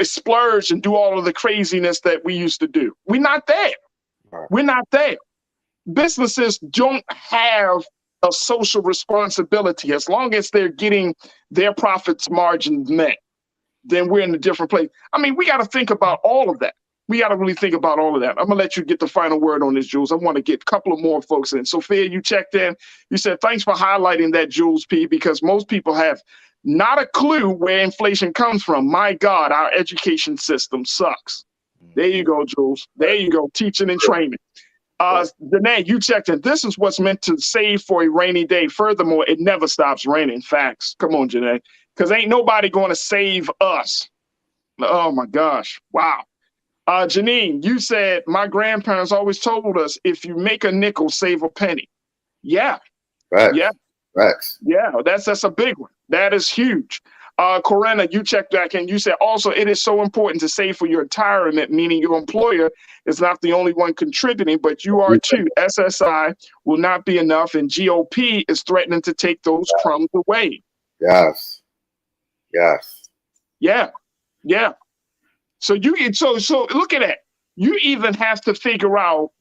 Speaker 1: splurge and do all of the craziness that we used to do. We're not there. We're not there. Businesses don't have a social responsibility. As long as they're getting their profits margins met, then we're in a different place. I mean, we got to think about all of that. We got to really think about all of that. I'm going to let you get the final word on this, Jules. I want to get a couple of more folks in. Sophia, you checked in. You said, thanks for highlighting that, Jules P., because most people have not a clue where inflation comes from. My God, our education system sucks. There you go, Jules. There you go, teaching and training. Danae, you checked in. This is what's meant to save for a rainy day. Furthermore, it never stops raining. Facts. Come on, Janae. Because ain't nobody going to save us. Oh, my gosh. Wow. Janine, you said, my grandparents always told us, if you make a nickel, save a penny. Yeah.
Speaker 2: Right.
Speaker 1: Yeah.
Speaker 2: Facts.
Speaker 1: Yeah, that's a big one. That is huge. Corinna, you checked back and you said, also, it is so important to save for your retirement, meaning your employer is not the only one contributing, but you are too. SSI will not be enough, and GOP is threatening to take those crumbs away.
Speaker 2: Yes. Yes.
Speaker 1: Yeah. Yeah. So so look at that. You even have to figure out,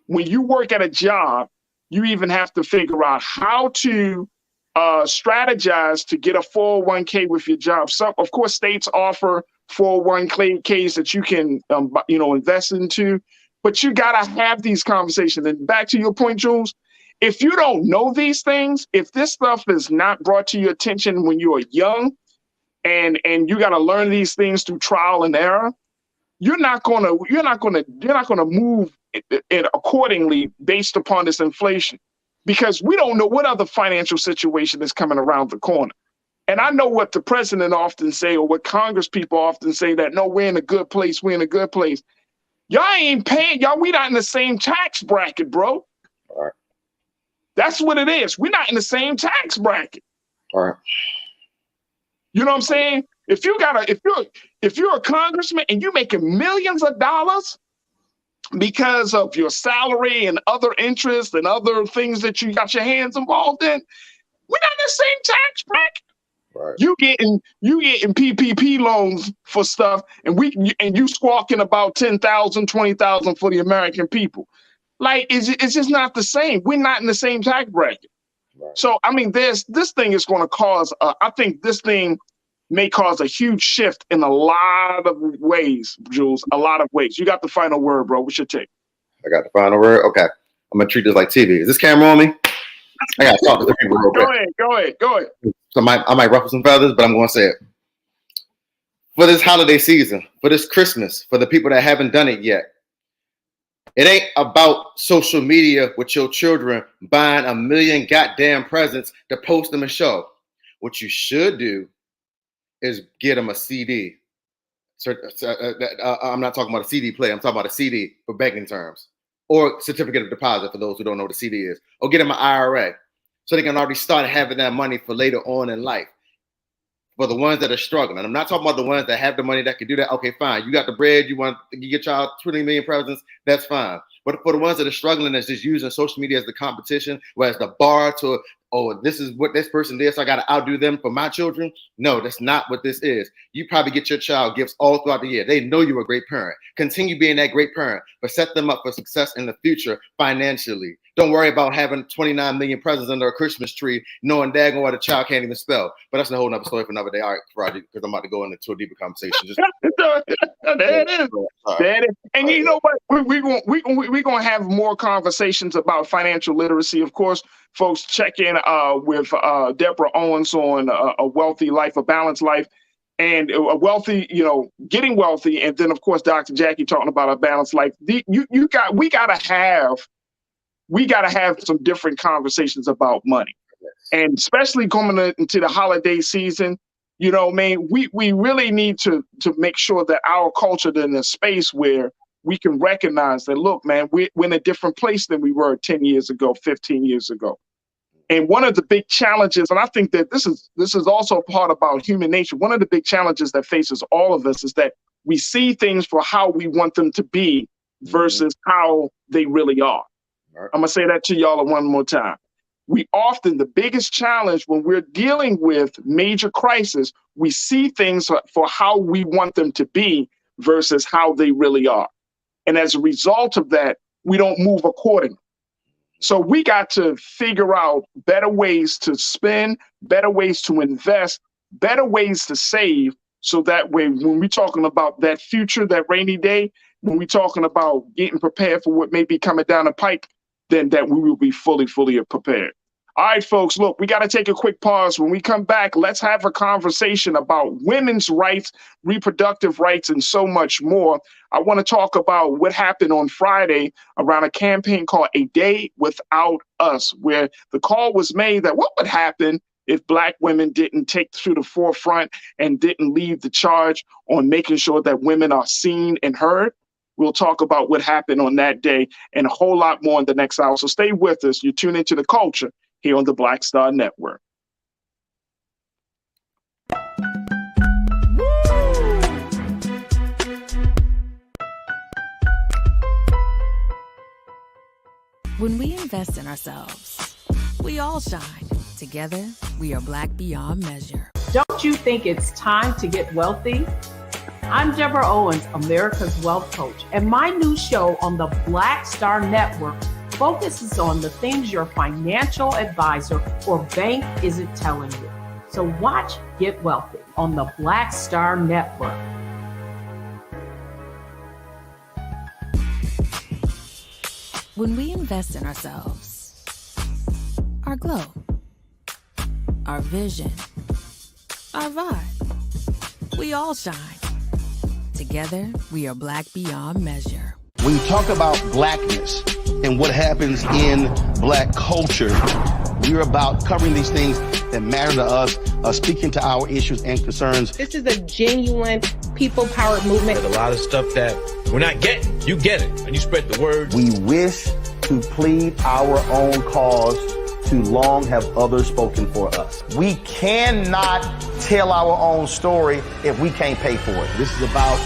Speaker 1: when you work at a job, you even have to figure out how to strategize to get a 401k with your job. Some, of course, states offer 401ks that you can, invest into, but you got to have these conversations. And back to your point, Jules, if you don't know these things, if this stuff is not brought to your attention when you are young, and you got to learn these things through trial and error, you're not gonna move it accordingly based upon this inflation, because we don't know what other financial situation is coming around the corner. And I know what the president often say, or what Congress people often say, that no, we're in a good place. We're in a good place. Y'all ain't paying. We not in the same tax bracket, bro.
Speaker 2: All right.
Speaker 1: That's what it is. We're not in the same tax bracket.
Speaker 2: All right.
Speaker 1: You know what I'm saying? If you're a congressman and you're making millions of dollars because of your salary and other interests and other things that you got your hands involved in, We're not in the same tax bracket.
Speaker 2: Right.
Speaker 1: You getting PPP loans for stuff, and you squawking about 10,000, 20,000 for the American people. Like, it's just not the same. We're not in the same tax bracket.
Speaker 2: Right.
Speaker 1: So, I mean, this thing is going to cause, I think this thing may cause a huge shift in a lot of ways, Jules, a lot of ways. You got the final word, bro. What's your take?
Speaker 2: I got the final word. Okay. I'm going to treat this like TV. Is this camera on me? I got to talk to the people real quick. Go ahead. So I might ruffle some feathers, but I'm going to say it. For this holiday season, for this Christmas, for the people that haven't done it yet, it ain't about social media with your children buying 1 million goddamn presents to post them and show. What you should do is get them a CD. I'm not talking about a CD player. I'm talking about a CD for banking terms, or certificate of deposit for those who don't know what a CD is, or get them an IRA so they can already start having that money for later on in life. For the ones that are struggling, and I'm not talking about the ones that have the money that can do that. Okay, fine. You got the bread. You want to get your child 20 million presents. That's fine. But for the ones that are struggling, that's just using social media as the competition, whereas the bar to, oh, this is what this person did, so I got to outdo them for my children. No, that's not what this is. You probably get your child gifts all throughout the year. They know you're a great parent. Continue being that great parent, but set them up for success in the future financially. Don't worry about having 29 million presents under a Christmas tree, knowing daggone what a child can't even spell. But that's a whole nother story for another day. All right, Farajii, because I'm about to go into a deeper conversation.
Speaker 1: There it is. There it is. And you know what? We're gonna have more conversations about financial literacy. Of course, folks, check in with Deborah Owens on A Wealthy Life, A Balanced Life, and a wealthy, getting wealthy, and then of course Dr. Jackie talking about a balanced life. We gotta have some different conversations about money, and especially coming into the holiday season. We really need to make sure that our culture is in a space where we can recognize that, look, man, we're in a different place than we were 10 years ago, 15 years ago. And one of the big challenges, and I think that this is also part about human nature, one of the big challenges that faces all of us is that we see things for how we want them to be versus how they really are. I'm going to say that to y'all one more time. The biggest challenge when we're dealing with major crisis, we see things for how we want them to be versus how they really are. And as a result of that, we don't move accordingly. So we got to figure out better ways to spend, better ways to invest, better ways to save. So that way, when we're talking about that future, that rainy day, when we're talking about getting prepared for what may be coming down the pike, then that we will be fully prepared. All right, folks, look, we got to take a quick pause. When we come back, let's have a conversation about women's rights, reproductive rights, and so much more. I want to talk about what happened on Friday around a campaign called A Day Without Us, where the call was made that what would happen if Black women didn't take to the forefront and didn't lead the charge on making sure that women are seen and heard. We'll talk about what happened on that day and a whole lot more in the next hour. So stay with us. You tune into The Culture here on the Black Star Network.
Speaker 11: When we invest in ourselves, we all shine. Together, we are Black beyond measure.
Speaker 8: Don't you think it's time to get wealthy? I'm Deborah Owens, America's Wealth Coach, and my new show on the Black Star Network focuses on the things your financial advisor or bank isn't telling you. So watch Get Wealthy on the Black Star Network.
Speaker 11: When we invest in ourselves, our glow, our vision, our vibe, we all shine. Together, we are Black beyond measure.
Speaker 4: When you talk about Blackness and what happens in Black culture, we're about covering these things that matter to us, speaking to our issues and concerns.
Speaker 8: This is a genuine people-powered movement.
Speaker 10: There's a lot of stuff that we're not getting. You get it, and you spread the word.
Speaker 4: We wish to plead our own cause. Too long have others spoken for us. We cannot tell our own story if we can't pay for it. This is about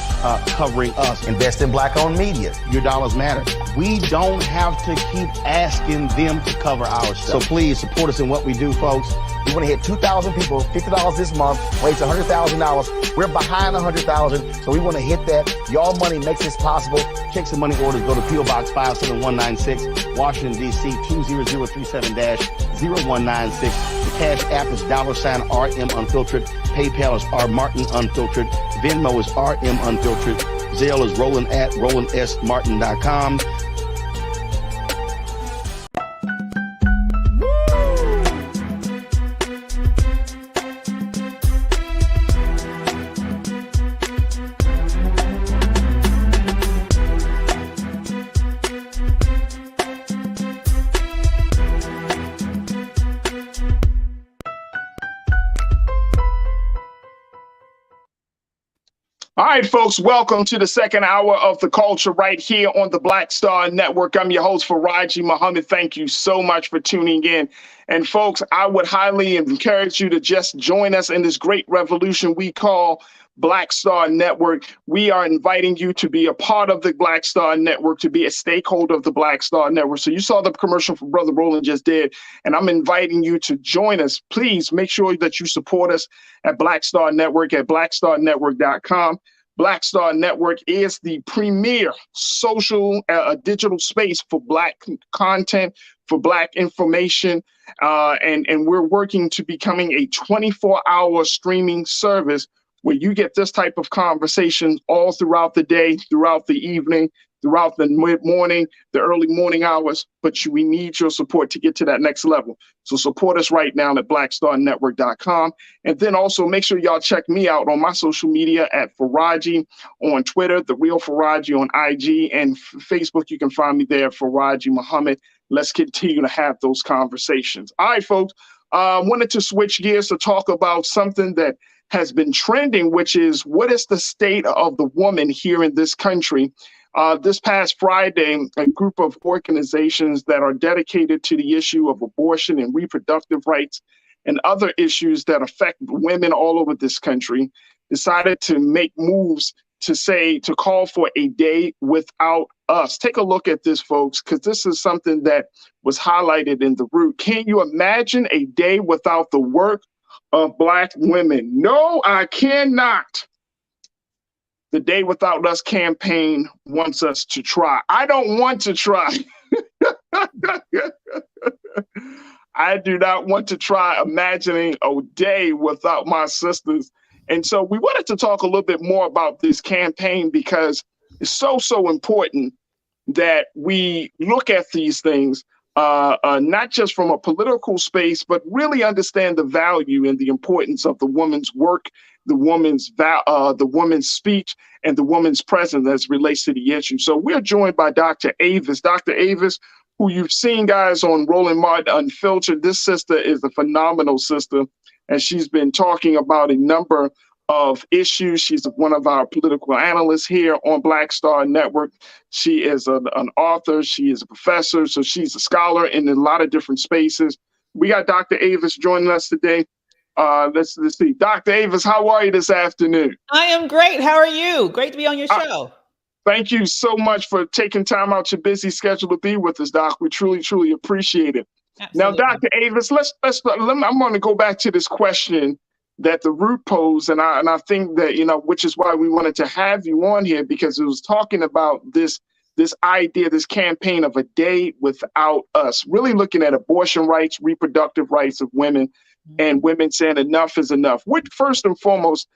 Speaker 4: covering us. Invest in Black-owned media. Your dollars matter. We don't have to keep asking them to cover our stuff. So please support us in what we do, folks. We want to hit 2,000 people, $50 this month, raise $100,000. We're behind 100,000, so we want to hit that. Y'all money makes this possible. Check some money orders. Go to P.O. Box 57196, Washington, D.C. 20037-0196. The Cash App is $RM Unfiltered. PayPal is R Martin Unfiltered. Venmo is RM Unfiltered. Zelle is Roland at RolandSMartin.com.
Speaker 1: All right, folks, welcome to the second hour of The Culture right here on the Black Star Network. I'm your host, Farajii Muhammad. Thank you so much for tuning in. And folks, I would highly encourage you to just join us in this great revolution we call Black Star Network. We are inviting you to be a part of the Black Star Network, to be a stakeholder of the Black Star Network. So you saw the commercial for Brother Roland just did, and I'm inviting you to join us. Please make sure that you support us at Black Star Network at blackstarnetwork.com. Black Star Network is the premier social digital space for Black content, for Black information, and we're working to becoming a 24-hour streaming service where you get this type of conversation all throughout the day, throughout the evening, throughout the mid-morning, the early morning hours, but we need your support to get to that next level. So support us right now at blackstarnetwork.com. And then also make sure y'all check me out on my social media at Farajii on Twitter, The Real Farajii on IG, and Facebook. You can find me there, Farajii Muhammad. Let's continue to have those conversations. All right, folks, wanted to switch gears to talk about something that has been trending, which is what is the state of the woman here in this country. This past Friday, a group of organizations that are dedicated to the issue of abortion and reproductive rights and other issues that affect women all over this country decided to make moves to call for a day without us. Take a look at this, folks, because this is something that was highlighted in the root. Can you imagine a day without the work of Black women? No, I cannot. The Day Without Us campaign wants us to try. I don't want to try. I do not want to try imagining a day without my sisters. And so we wanted to talk a little bit more about this campaign because it's so important that we look at these things, not just from a political space, but really understand the value and the importance of the woman's work, the woman's speech, and the woman's presence as it relates to the issue. So we're joined by Dr. Avis. Dr. Avis, who you've seen, guys, on Roland Martin Unfiltered. This sister is a phenomenal sister, and she's been talking about a number of issues. She's one of our political analysts here on Black Star Network. She is an author. She is a professor. So she's a scholar in a lot of different spaces. We got Dr. Avis joining us today. Let's see. Dr. Avis, how are you this afternoon?
Speaker 13: I am great. How are you? Great to be on your show.
Speaker 1: Thank you so much for taking time out your busy schedule to be with us, Doc. We truly appreciate it. Absolutely. Now, Dr. Avis, I'm going to go back to this question that the root posed, and I think that, which is why we wanted to have you on here, because it was talking about this idea, this campaign of a day without us, really looking at abortion rights, reproductive rights of women, and women saying enough is enough. First and foremost,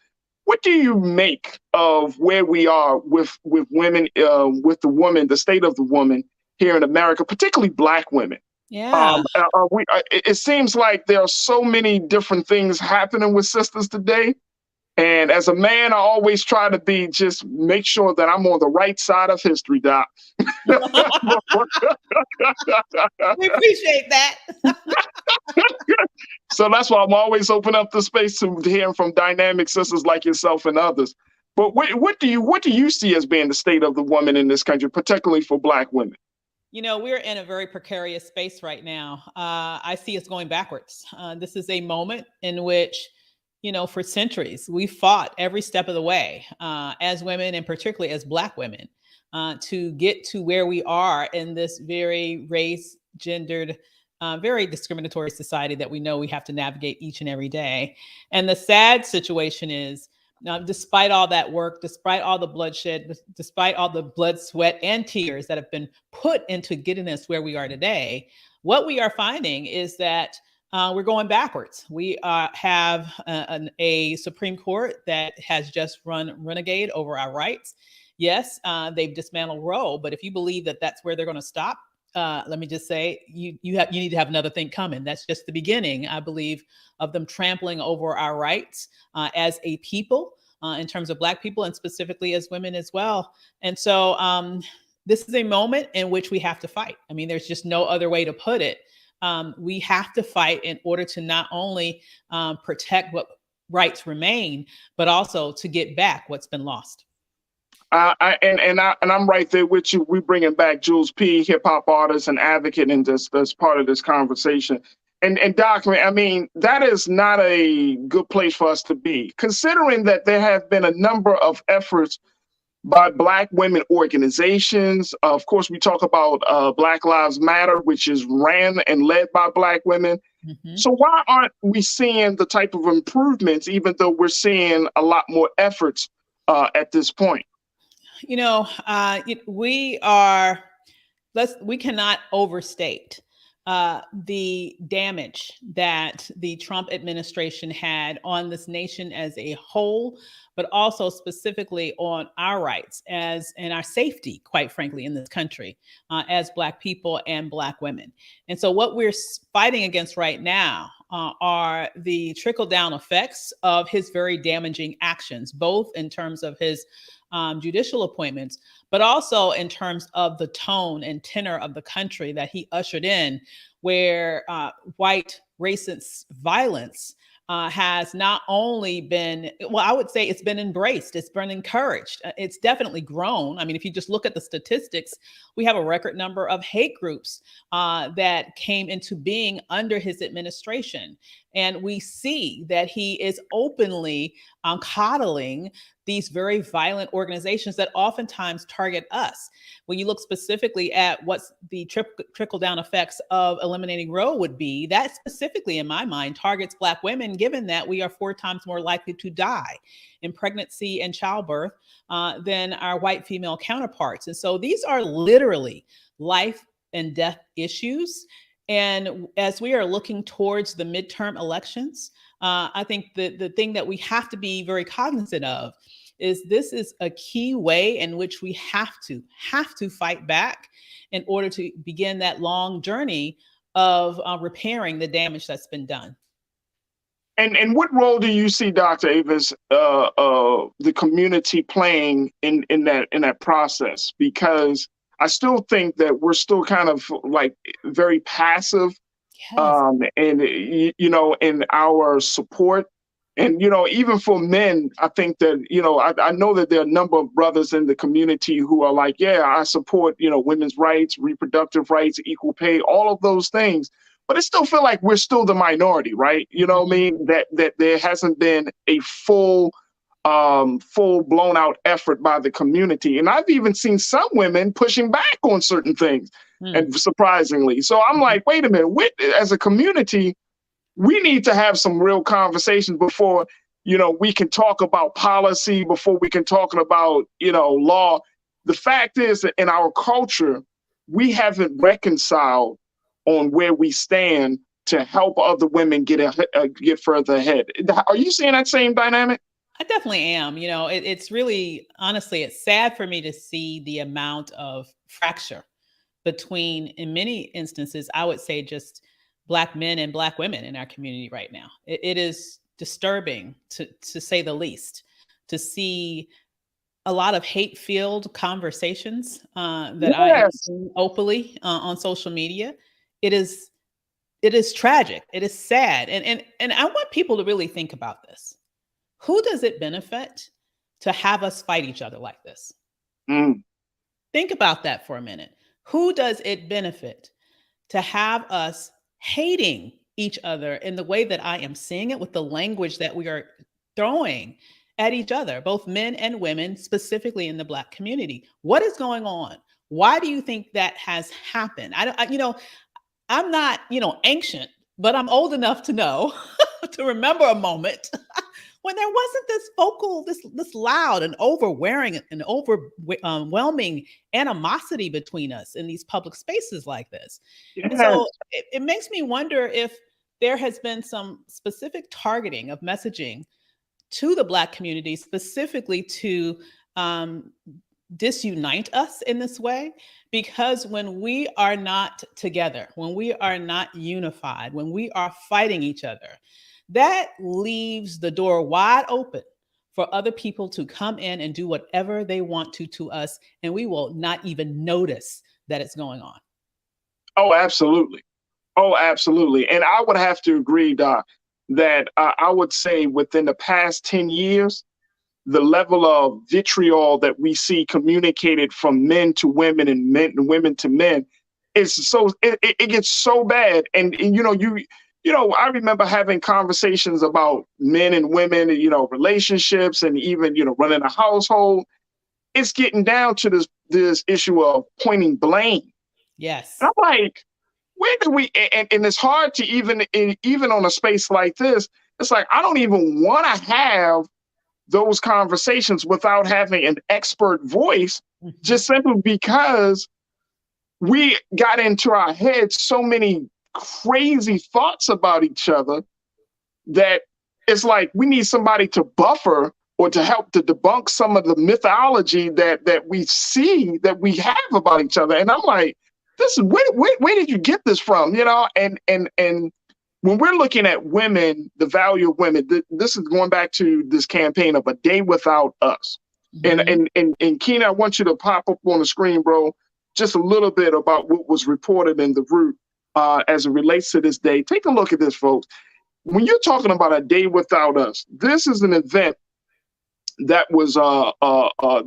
Speaker 1: what do you make of where we are with women, with the woman, the state of the woman here in America, particularly Black women?
Speaker 13: Yeah.
Speaker 1: It seems like there are so many different things happening with sisters today. And as a man, I always try to just make sure that I'm on the right side of history, Doc.
Speaker 13: We appreciate that.
Speaker 1: So that's why I'm always open up the space to hearing from dynamic sisters like yourself and others. But what do you see as being the state of the woman in this country, particularly for Black women?
Speaker 13: We're in a very precarious space right now. I see us going backwards. This is a moment in which, for centuries, we fought every step of the way as women, and particularly as Black women, to get to where we are in this very race, gendered, very discriminatory society that we know we have to navigate each and every day. And the sad situation is, despite all that work, despite all the bloodshed, despite all the blood, sweat, and tears that have been put into getting us where we are today, what we are finding is that we're going backwards. We have a Supreme Court that has just run renegade over our rights. Yes, they've dismantled Roe, but if you believe that that's where they're going to stop, let me just say, you need to have another thing coming. That's just the beginning, I believe, of them trampling over our rights as a people, in terms of Black people, and specifically as women as well. And so this is a moment in which we have to fight. I mean, there's just no other way to put it. We have to fight in order to not only protect what rights remain, but also to get back what's been lost.
Speaker 1: I'm right there with you. We bringing back Jules P., hip hop artist and advocate, in this part of this conversation. And Doc, I mean, that is not a good place for us to be, considering that there have been a number of efforts by Black women organizations. Of course, we talk about Black Lives Matter, which is ran and led by Black women. Mm-hmm. So why aren't we seeing the type of improvements, even though we're seeing a lot more efforts at this point?
Speaker 13: We cannot overstate the damage that the Trump administration had on this nation as a whole, but also specifically on our rights and our safety, quite frankly, in this country, as Black people and Black women. And so what we're fighting against right now are the trickle-down effects of his very damaging actions, both in terms of his judicial appointments, but also in terms of the tone and tenor of the country that he ushered in, where white racist violence has not only been, well, I would say it's been embraced, it's been encouraged. It's definitely grown. I mean, if you just look at the statistics, we have a record number of hate groups that came into being under his administration. And we see that he is openly coddling these very violent organizations that oftentimes target us. When you look specifically at what the trickle-down effects of eliminating Roe would be, that specifically, in my mind, targets Black women, given that we are 4 times more likely to die in pregnancy and childbirth than our white female counterparts. And so these are literally life and death issues. And as we are looking towards the midterm elections, I think the thing that we have to be very cognizant of is this is a key way in which we have to fight back in order to begin that long journey of repairing the damage that's been done.
Speaker 1: And what role do you see, Dr. Avis, the community playing in that process? Because I still think that we're still kind of like very passive, yes. In our support. And, even for men, I think that, I know that there are a number of brothers in the community who are like, yeah, I support, women's rights, reproductive rights, equal pay, all of those things. But I still feel like we're still the minority, right? You know what I mean? That there hasn't been a full blown out effort by the community. And I've even seen some women pushing back on certain things, and surprisingly. So I'm like, wait a minute, as a community, we need to have some real conversations before, we can talk about policy, before we can talk about, law. The fact is that in our culture, we haven't reconciled on where we stand to help other women get further ahead. Are you seeing that same dynamic?
Speaker 13: I definitely am. It's really, honestly, it's sad for me to see the amount of fracture between, in many instances, I would say just Black men and Black women in our community right now. It is disturbing, to say the least, to see a lot of hate-filled conversations that I am seeing openly on social media. It is tragic. It is sad. And I want people to really think about this. Who does it benefit to have us fight each other like this? Think about that for a minute. Who does it benefit to have us hating each other in the way that I am seeing it, with the language that we are throwing at each other, both men and women, specifically in the Black community. What is going on? Why do you think that has happened? I'm not, ancient, but I'm old enough to know, to remember a moment when there wasn't this vocal, this loud and overwhelming animosity between us in these public spaces like this.
Speaker 1: Yes.
Speaker 13: And so it makes me wonder if there has been some specific targeting of messaging to the Black community, specifically to disunite us in this way, because when we are not together, when we are not unified, when we are fighting each other, that leaves the door wide open for other people to come in and do whatever they want to us, and we will not even notice that it's going on.
Speaker 1: Oh, absolutely. Oh, absolutely. And I would have to agree, Doc, that I would say within the past 10 years, the level of vitriol that we see communicated from men to women and women to men is it gets so bad. And I remember having conversations about men and women, relationships, and even, running a household. It's getting down to this issue of pointing blame.
Speaker 13: Yes.
Speaker 1: And I'm like, where do we, and it's hard to even on a space like this, it's like, I don't even want to have those conversations without having an expert voice, just simply because we got into our heads so many crazy thoughts about each other that it's like we need somebody to buffer or to help to debunk some of the mythology that we see that we have about each other. And I'm like, this is where did you get this from? And when we're looking at women, the value of women, this is going back to this campaign of A Day Without Us. Mm-hmm. And Keena, I want you to pop up on the screen, bro, just a little bit about what was reported in the Root as it relates to this day. Take a look at this, folks. When you're talking about A Day Without Us, this is an event that was,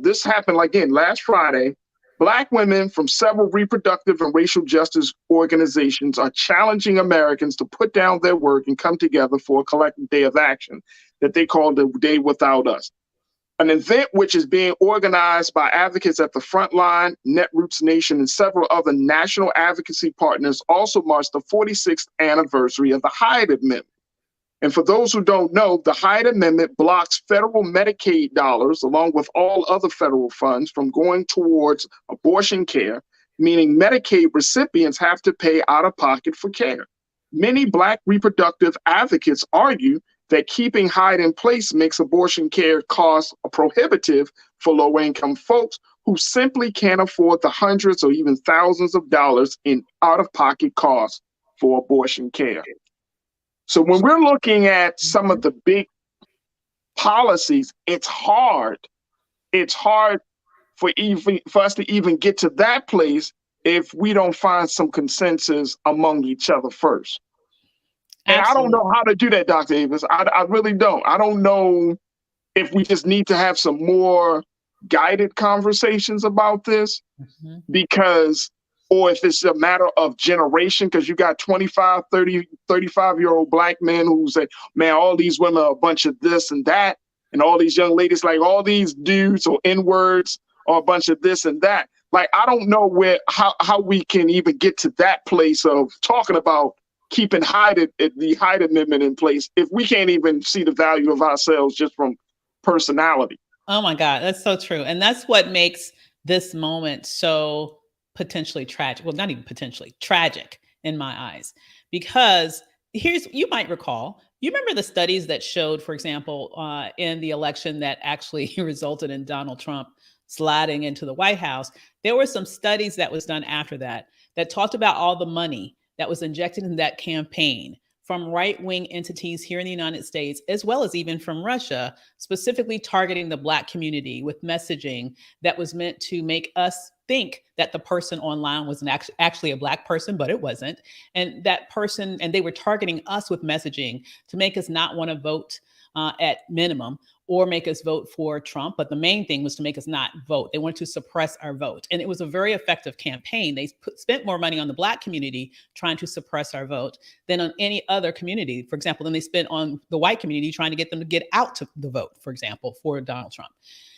Speaker 1: this happened again last Friday. Black women from several reproductive and racial justice organizations are challenging Americans to put down their work and come together for a collective day of action that they call the Day Without Us. An event which is being organized by advocates at the Frontline, Netroots Nation, and several other national advocacy partners also marks the 46th anniversary of the Hyde Amendment. And for those who don't know, the Hyde Amendment blocks federal Medicaid dollars, along with all other federal funds, from going towards abortion care, meaning Medicaid recipients have to pay out of pocket for care. Many Black reproductive advocates argue that keeping Hyde in place makes abortion care costs prohibitive for low-income folks who simply can't afford the hundreds or even thousands of dollars in out-of-pocket costs for abortion care. So when we're looking at some of the big policies, it's hard. It's hard for us to even get to that place if we don't find some consensus among each other first. And absolutely. I don't know how to do that, Dr. Davis. I really don't. I don't know if we just need to have some more guided conversations about this, because, or if it's a matter of generation, because you got 25, 30, 35-year-old Black men who say, man, all these women are a bunch of this and that. And all these young ladies, like all these dudes or N-words are a bunch of this and that. Like, I don't know how we can even get to that place of talking about keeping the Hyde Amendment in place if we can't even see the value of ourselves just from personality.
Speaker 13: Oh my God, that's so true. And that's what makes this moment so potentially tragic. Well, not even potentially, tragic in my eyes. Because you might recall, you remember the studies that showed, for example, in the election that actually resulted in Donald Trump sliding into the White House, there were some studies that was done after that talked about all the money that was injected in that campaign from right-wing entities here in the United States, as well as even from Russia, specifically targeting the Black community with messaging that was meant to make us think that the person online was actually a Black person, but it wasn't. And that person, and they were targeting us with messaging to make us not want to vote at minimum, or make us vote for Trump. But the main thing was to make us not vote. They wanted to suppress our vote. And it was a very effective campaign. They spent more money on the Black community trying to suppress our vote than on any other community. For example, than they spent on the white community trying to get them to get out to the vote, for example, for Donald Trump.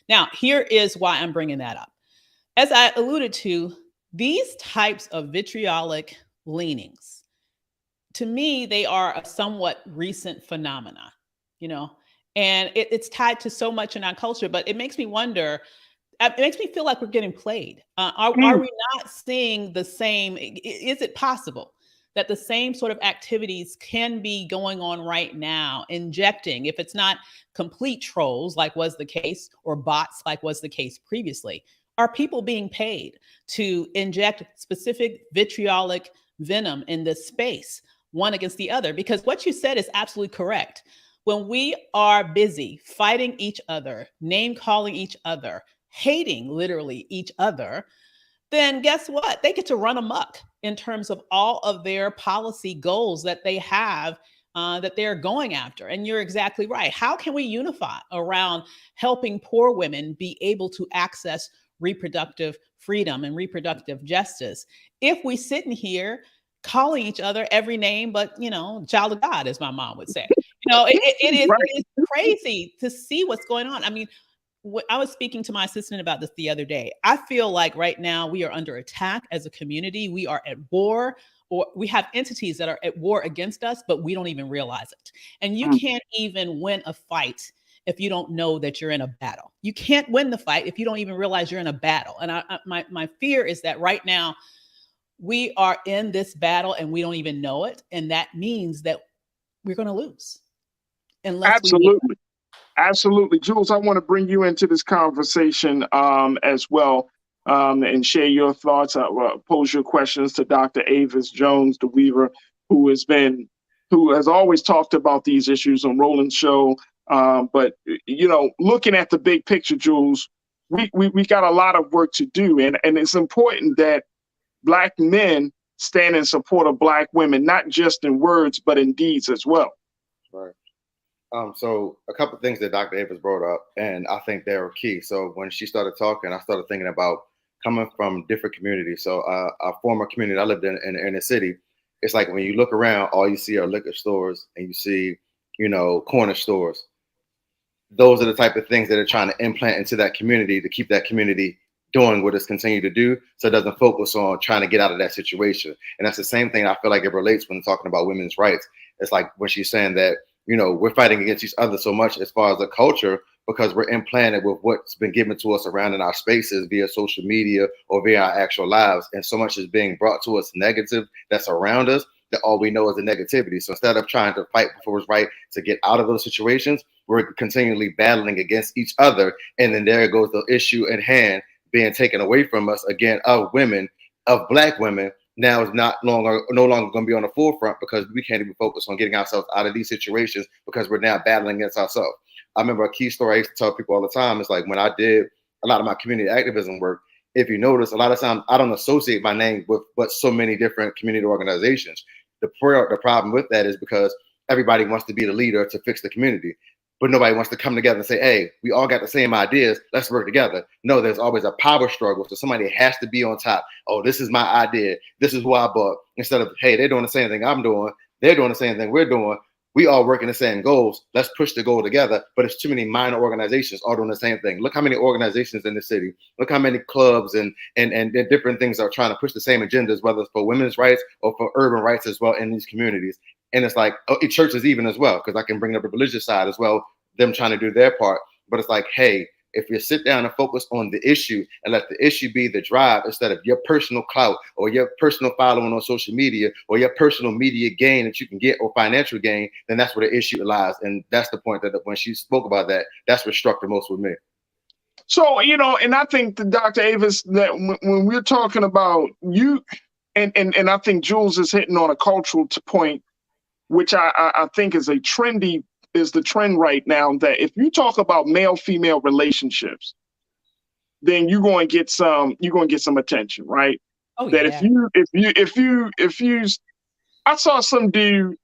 Speaker 13: Now, here is why I'm bringing that up. As I alluded to, these types of vitriolic leanings, to me, they are a somewhat recent phenomena, and it's tied to so much in our culture, but it makes me wonder, it makes me feel like we're getting played. Are we not seeing the same? Is it possible that the same sort of activities can be going on right now, injecting, if it's not complete trolls like was the case, or bots like was the case previously, are people being paid to inject specific vitriolic venom in this space, one against the other? Because what you said is absolutely correct. When we are busy fighting each other, name calling each other, hating literally each other, then guess what? They get to run amok in terms of all of their policy goals that they have, that they're going after. And you're exactly right. How can we unify around helping poor women be able to access reproductive freedom and reproductive justice if we sit in here calling each other every name but, child of God, as my mom would say? It is crazy to see what's going on. I mean, I was speaking to my assistant about this the other day. I feel like right now we are under attack as a community. We are at war, or we have entities that are at war against us, but we don't even realize it. And you can't even win a fight if you don't know that you're in a battle. You can't win the fight if you don't even realize you're in a battle. And my fear is that right now we are in this battle and we don't even know it. And that means that we're going to lose.
Speaker 1: Absolutely. Jules, I want to bring you into this conversation as well, and share your thoughts. Pose your questions to Dr. Avis Jones, the Weaver, who has always talked about these issues on Roland's show. But looking at the big picture, Jules, we got a lot of work to do, and it's important that Black men stand in support of Black women, not just in words but in deeds as well.
Speaker 2: Right. So a couple of things that Dr. Avis brought up, and I think they were key. So when she started talking, I started thinking about coming from different communities. So our former community I lived in the city, it's like when you look around, all you see are liquor stores and you see, corner stores. Those are the type of things that are trying to implant into that community to keep that community doing what it's continued to do, so it doesn't focus on trying to get out of that situation. And that's the same thing I feel like it relates when talking about women's rights. It's like when she's saying that, we're fighting against each other so much as far as the culture because we're implanted with what's been given to us around in our spaces via social media or via our actual lives. And so much is being brought to us negative that's around us that all we know is the negativity. So instead of trying to fight for what's right to get out of those situations, we're continually battling against each other. And then there goes the issue at hand being taken away from us again, of women, of Black women. Now is no longer going to be on the forefront because we can't even focus on getting ourselves out of these situations because we're now battling against ourselves. I remember a key story I used to tell people all the time. It's like when I did a lot of my community activism work, if you notice, a lot of times I don't associate my name with but so many different community organizations. The problem with that is because everybody wants to be the leader to fix the community, but nobody wants to come together and say, hey, we all got the same ideas, let's work together. No, there's always a power struggle. So somebody has to be on top. Oh, this is my idea. This is who I bought. Instead of, hey, they're doing the same thing I'm doing. They're doing the same thing we're doing. We all working the same goals. Let's push the goal together. But it's too many minor organizations all doing the same thing. Look how many organizations in the city. Look how many clubs and different things are trying to push the same agendas, whether it's for women's rights or for urban rights as well in these communities. And it's like, churches even as well, because I can bring up the religious side as well, them trying to do their part. But it's like, hey, if you sit down and focus on the issue and let the issue be the drive instead of your personal clout or your personal following on social media or your personal media gain that you can get or financial gain, then that's where the issue lies. And that's the point that when she spoke about that, that's what struck the most with me.
Speaker 1: So, and I think that Dr. Avis, that when we're talking about you, and I think Jules is hitting on a cultural point, which I think is the trend right now, that if you talk about male-female relationships, then you're going to get some attention, right?
Speaker 13: Oh,
Speaker 1: that
Speaker 13: yeah.
Speaker 1: if you I saw some dude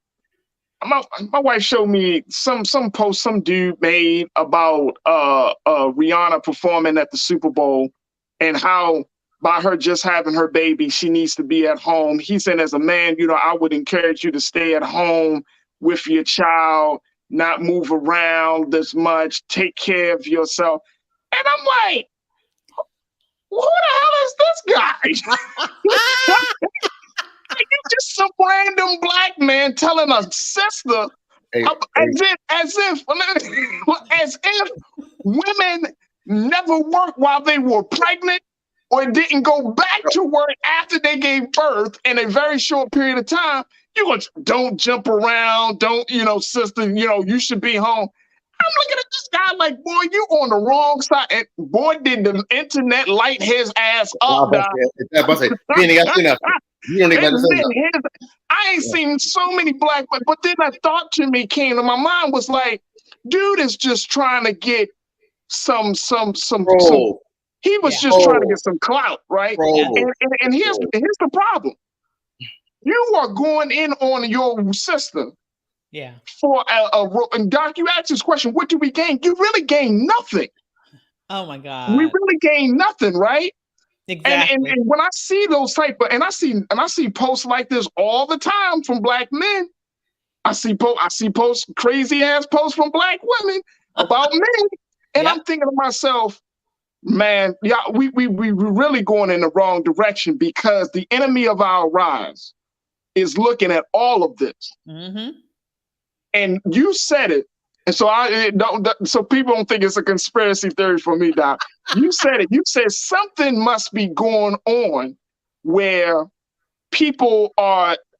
Speaker 1: my wife showed me some post some dude made about Rihanna performing at the Super Bowl and how by her just having her baby, she needs to be at home. He said, as a man, I would encourage you to stay at home with your child, not move around as much, take care of yourself. And I'm like, who the hell is this guy? You just some random black man telling a sister as if women never worked while they were pregnant or didn't go back to work after they gave birth in a very short period of time. Don't jump around, don't, sister, you should be home. I'm looking at this guy like, boy, you on the wrong side. And boy, did the internet light his ass up. I ain't seen so many black men, but then a thought came to my mind was like, dude is just trying to get some he was just trying to get some clout, right? And here's the problem. You are going in on your sister.
Speaker 13: Yeah.
Speaker 1: For and Doc, you asked this question, what do we gain? You really gain nothing.
Speaker 13: Oh my God.
Speaker 1: We really gain nothing, right?
Speaker 13: Exactly.
Speaker 1: And when I see those and I see posts like this all the time from black men. I see posts, crazy ass posts from black women about men. And I'm thinking to myself, man, we really going in the wrong direction because the enemy of our rise is looking at all of this.
Speaker 13: Mm-hmm.
Speaker 1: And you said it. And so so people don't think it's a conspiracy theory for me, Doc. You said it. You said something must be going on where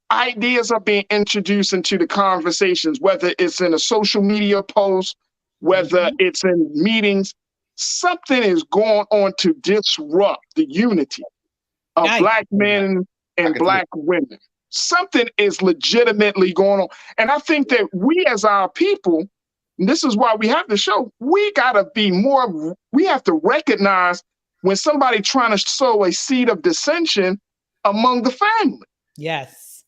Speaker 1: ideas are being introduced into the conversations, whether it's in a social media post, whether it's in meetings. Something is going on to disrupt the unity of black men and black women. Something is legitimately going on. And I think that we as our people, and this is why we have the show, we have to recognize when somebody trying to sow a seed of dissension among the family.
Speaker 13: Yes.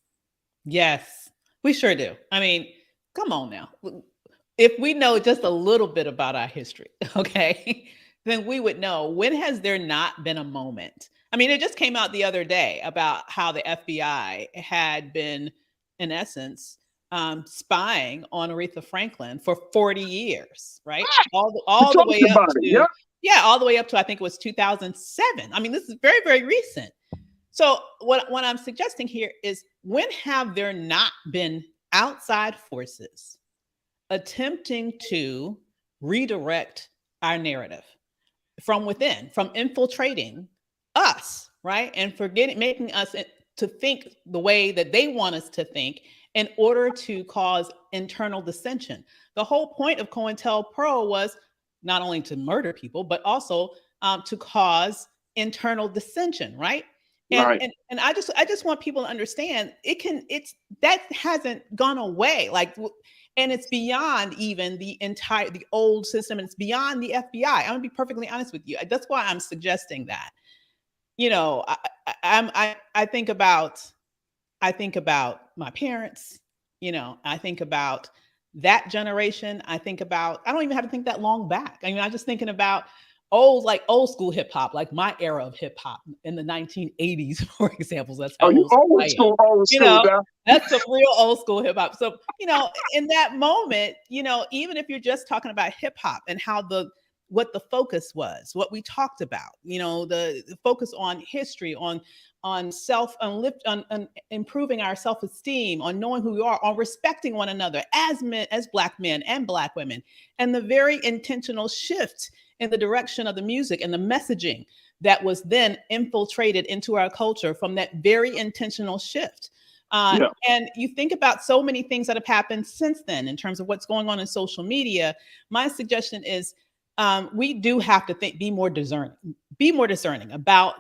Speaker 13: Yes, we sure do. I mean, come on now. If we know just a little bit about our history, okay, then we would know, when has there not been a moment? I mean, it just came out the other day about how the FBI had been, in essence, spying on Aretha Franklin for 40 years, right? All the way up to, all the way up to, I think it was 2007. I mean, this is very, very recent. So what I'm suggesting here is, when have there not been outside forces attempting to redirect our narrative from within, from infiltrating us, right? And making us to think the way that they want us to think in order to cause internal dissension. The whole point of COINTELPRO was not only to murder people, but also to cause internal dissension, right? And I just want people to understand that hasn't gone away. And it's beyond even the old system, and it's beyond the FBI. I'm gonna be perfectly honest with you. That's why I'm suggesting that. I think about my parents. I think about that generation. I don't even have to think that long back. I mean, I'm just thinking about old school hip hop, like my era of hip hop in the 1980s, for example. That's how old school. That's some real old school hip hop. So, in that moment, even if you're just talking about hip hop and how what the focus was, what we talked about, the focus on history, on improving our self-esteem, on knowing who we are, on respecting one another as men, as black men and black women, and the very intentional shift in the direction of the music and the messaging that was then infiltrated into our culture from that very intentional shift. And you think about so many things that have happened since then in terms of what's going on in social media. My suggestion is, we do have to be more discerning about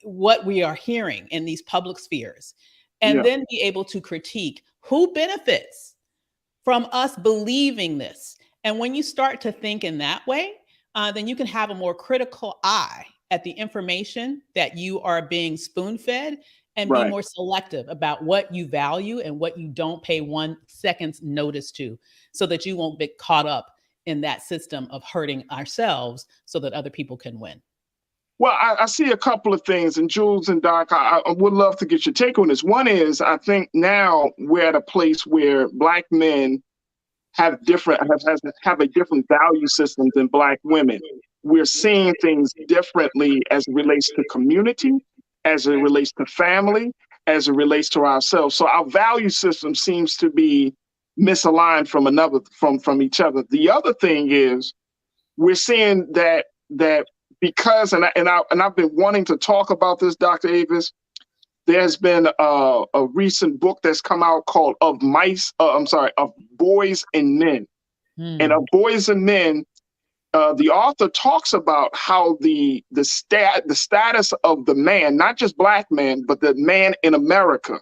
Speaker 13: what we are hearing in these public spheres, and then be able to critique who benefits from us believing this. And when you start to think in that way, then you can have a more critical eye at the information that you are being spoon-fed, and be more selective about what you value and what you don't pay 1 second's notice to, so that you won't get caught up in that system of hurting ourselves so that other people can win.
Speaker 1: Well, I see a couple of things, and Jules and Doc, I would love to get your take on this. One is, I think now we're at a place where Black men have a different value system than Black women. We're seeing things differently as it relates to community, as it relates to family, as it relates to ourselves. So our value system seems to be misaligned from each other. The other thing is, we're seeing that because, and I've been wanting to talk about this, Dr. Avis. There's been a recent book that's come out called Of Boys and Men. And Of Boys and Men, the author talks about how the status of the man, not just Black man, but the man in America,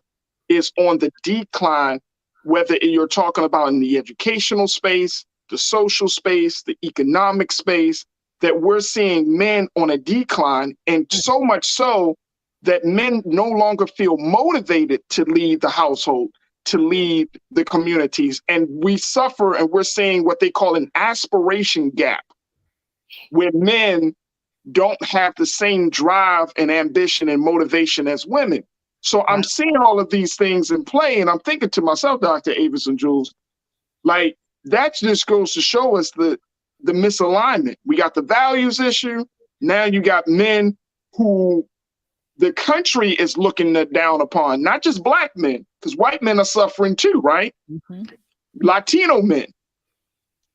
Speaker 1: is on the decline, whether you're talking about in the educational space, the social space, the economic space, that we're seeing men on a decline, and so much so that men no longer feel motivated to lead the household, to lead the communities. And we suffer, and we're seeing what they call an aspiration gap, where men don't have the same drive and ambition and motivation as women. So I'm seeing all of these things in play, and I'm thinking to myself, Dr. Avis and Jules, like, that just goes to show us the misalignment. We got the values issue. Now you got men who the country is looking down upon, not just Black men, because white men are suffering too, right? Latino men.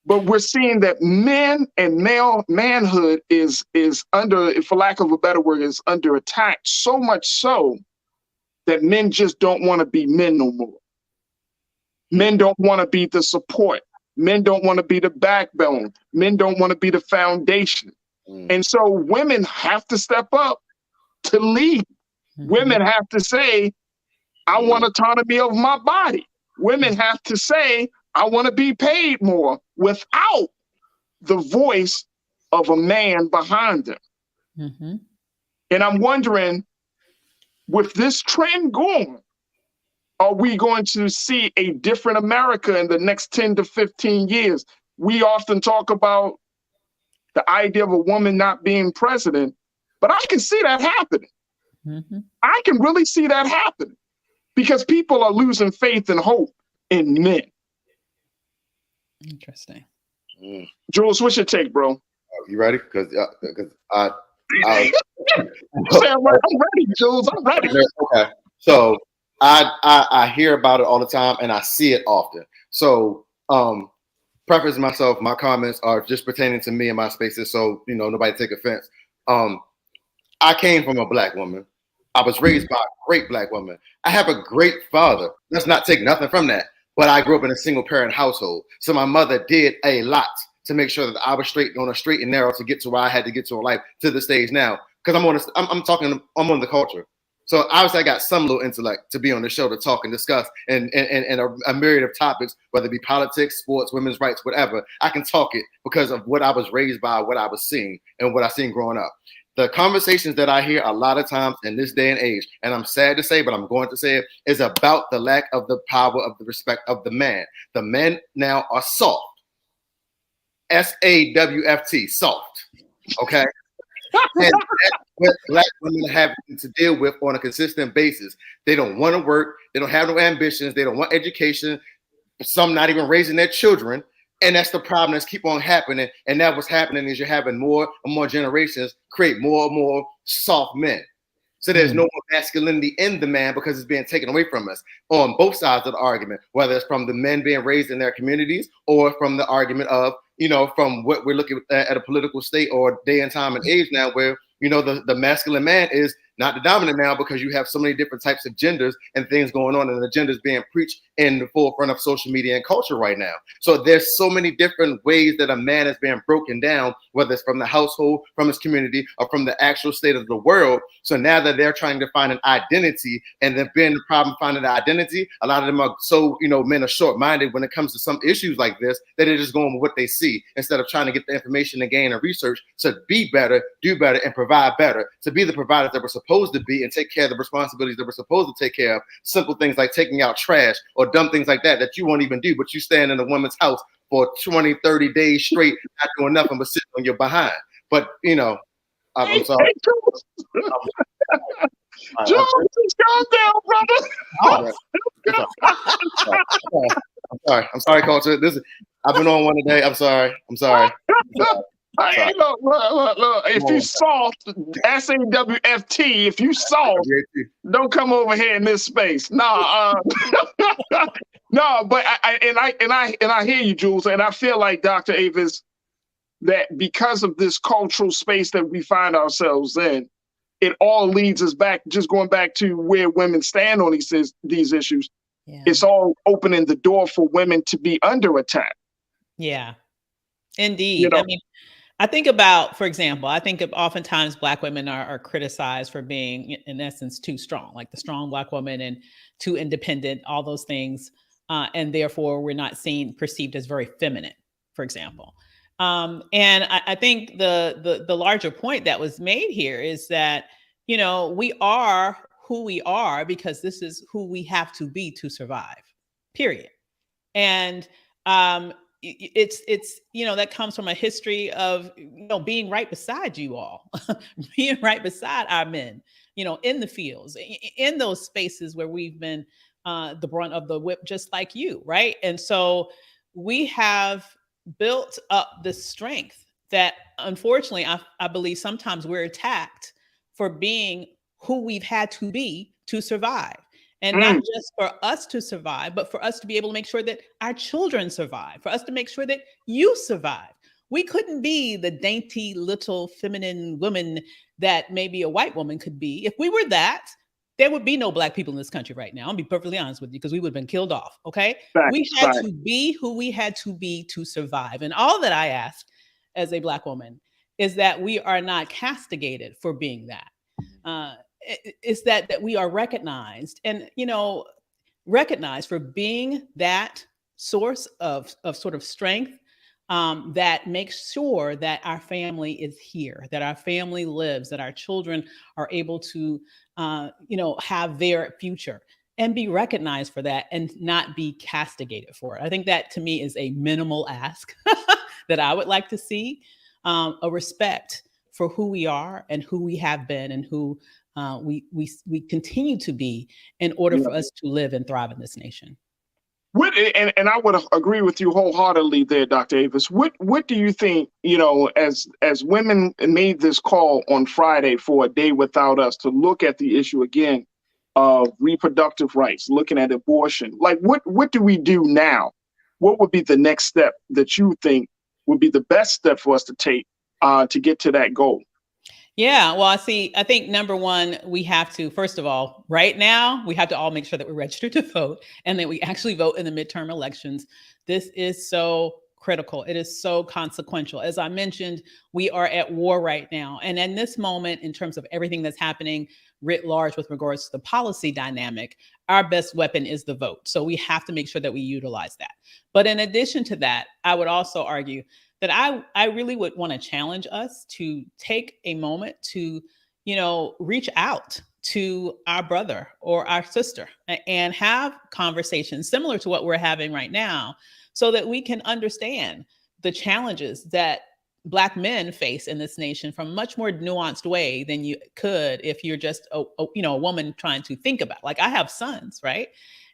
Speaker 1: But we're seeing that men and manhood is under, for lack of a better word, is under attack, so much so that men just don't want to be men no more. Men don't want to be the support. Men don't want to be the backbone. Men don't want to be the foundation. And so women have to step up to lead. Women have to say, I want autonomy of my body. Women have to say, I want to be paid more, without the voice of a man behind them. And I'm wondering, with this trend going, are we going to see a different America in the next 10 to 15 years? We often talk about the idea of a woman not being president, but I can see that happening. I can really see that happening, because people are losing faith and hope in men.
Speaker 13: Interesting.
Speaker 1: Jules, what's your take, bro?
Speaker 2: You ready? Because I'm
Speaker 1: ready, Jules. I'm ready.
Speaker 2: Okay. So I hear about it all the time, and I see it often. So preface myself, my comments are just pertaining to me and my spaces, so nobody take offense. I came from a Black woman. I was raised by a great Black woman. I have a great father. Let's not take nothing from that. But I grew up in a single parent household. So my mother did a lot to make sure that I was on a straight and narrow to get to where I had to get to in life, to the stage now. Because I'm on the culture. So obviously I got some little intellect to be on the show to talk and discuss and a myriad of topics, whether it be politics, sports, women's rights, whatever. I can talk it because of what I was raised by, what I was seeing, and what I seen growing up. The conversations that I hear a lot of times in this day and age, and I'm sad to say, but I'm going to say it, is about the lack of the power of the respect of the man. The men now are soft. SAWFT, soft. Okay? And that's what Black women have to deal with on a consistent basis. They don't want to work. They don't have no ambitions. They don't want education. Some not even raising their children. And that's the problem that's keep on happening. And that what's happening is you're having more and more generations create more and more soft men. So there's no more masculinity in the man because it's being taken away from us on both sides of the argument, whether it's from the men being raised in their communities or from the argument of, from what we're looking at a political state or day and time and age now where, the masculine man is not the dominant now because you have so many different types of genders and things going on and the genders being preached in the forefront of social media and culture right now. So there's so many different ways that a man is being broken down, whether it's from the household, from his community, or from the actual state of the world. So now that they're trying to find an identity, and they've been the problem finding the identity, a lot of them are so, men are short-minded when it comes to some issues like this, that they're just going with what they see instead of trying to get the information and gain and research to be better, do better, and provide better, to be the providers that we're supposed to be and take care of the responsibilities that we're supposed to take care of. Simple things like taking out trash or dumb things like that you won't even do, but you stand in a woman's house for 20, 30 days straight, not doing nothing but sitting on your behind. But, I'm sorry.
Speaker 1: Jules, calm down, brother.
Speaker 2: I'm sorry, culture. I've been on one today. I'm sorry.
Speaker 1: Hey, look. If you soft, SAWFT, if you soft, don't come over here in this space. No, but I hear you, Jules, and I feel like Dr. Avis, that because of this cultural space that we find ourselves in, it all leads us back, just going back to where women stand on these issues. Yeah. It's all opening the door for women to be under attack.
Speaker 13: Yeah, indeed. I mean, I think about, for example, oftentimes Black women are criticized for being, in essence, too strong, like the strong Black woman, and too independent, all those things. And therefore, we're not perceived as very feminine, for example. And I think the larger point that was made here is that, we are who we are because this is who we have to be to survive, period. And it's that comes from a history of, being right beside you all, being right beside our men, in the fields, in those spaces where we've been the brunt of the whip, just like you, right? And so we have built up this strength that, unfortunately, I believe sometimes we're attacked for being who we've had to be to survive. And not just for us to survive, but for us to be able to make sure that our children survive, for us to make sure that you survive. We couldn't be the dainty little feminine woman that maybe a white woman could be. If we were that, there would be no Black people in this country right now. I'll be perfectly honest with you, because we would have been killed off. Okay. We had to be who we had to be to survive. And all that I ask as a Black woman is that we are not castigated for being that. It's that we are recognized and, recognized for being that source of sort of strength that makes sure that our family is here, that our family lives, that our children are able to, have their future and be recognized for that and not be castigated for it. I think that, to me, is a minimal ask that I would like to see, a respect for who we are and who we have been and who we continue to be in order for us to live and thrive in this nation.
Speaker 1: And I would agree with you wholeheartedly there, Dr. Avis. What do you think, as women made this call on Friday for a day without us to look at the issue again of reproductive rights, looking at abortion, like what do we do now? What would be the next step that you think would be the best step for us to take to get to that goal?
Speaker 13: Yeah, well, I think number one, we have to, first of all, right now, we have to all make sure that we're registered to vote and that we actually vote in the midterm elections. This is so critical. It is so consequential. As I mentioned, we are at war right now. And in this moment, in terms of everything that's happening writ large with regards to the policy dynamic, our best weapon is the vote. So we have to make sure that we utilize that. But in addition to that, I would also argue that I really would want to challenge us to take a moment to, reach out to our brother or our sister and have conversations similar to what we're having right now, so that we can understand the challenges that Black men face in this nation from a much more nuanced way than you could if you're just a woman trying to think about. Like, I have sons, right?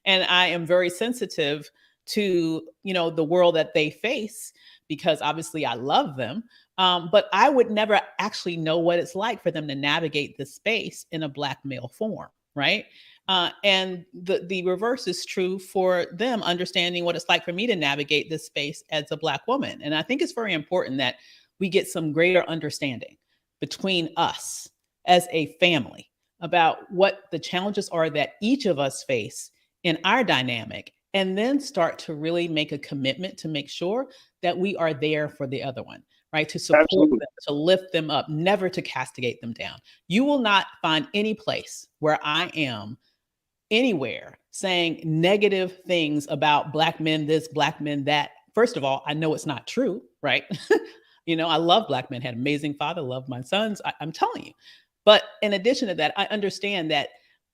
Speaker 13: And I am very sensitive to, the world that they face, because obviously I love them. But I would never actually know what it's like for them to navigate the space in a Black male form, right? And the reverse is true for them, understanding what it's like for me to navigate this space as a Black woman. And I think it's very important that we get some greater understanding between us as a family about what the challenges are that each of us face in our dynamic, and then start to really make a commitment to make sure that we are there for the other one, right? To support
Speaker 1: Absolutely.
Speaker 13: them, to lift them up, never to castigate them down. You will not find any place where I am anywhere saying negative things about Black men, this, Black men, that. First of all, I know it's not true, right? I love Black men, had amazing father, love my sons. I'm telling you. But in addition to that, I understand that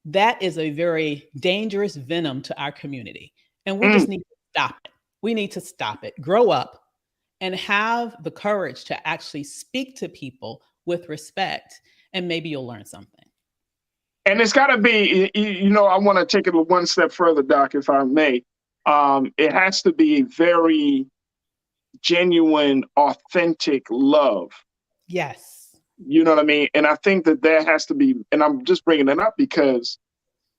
Speaker 13: that is a very dangerous venom to our community. And we just need to stop it. We need to stop it, grow up, and have the courage to actually speak to people with respect, and maybe you'll learn something.
Speaker 1: And it's got to be, I want to take it one step further, Doc, if I may. It has to be very genuine, authentic love.
Speaker 13: Yes.
Speaker 1: You know what I mean? And I think that there has to be, and I'm just bringing it up because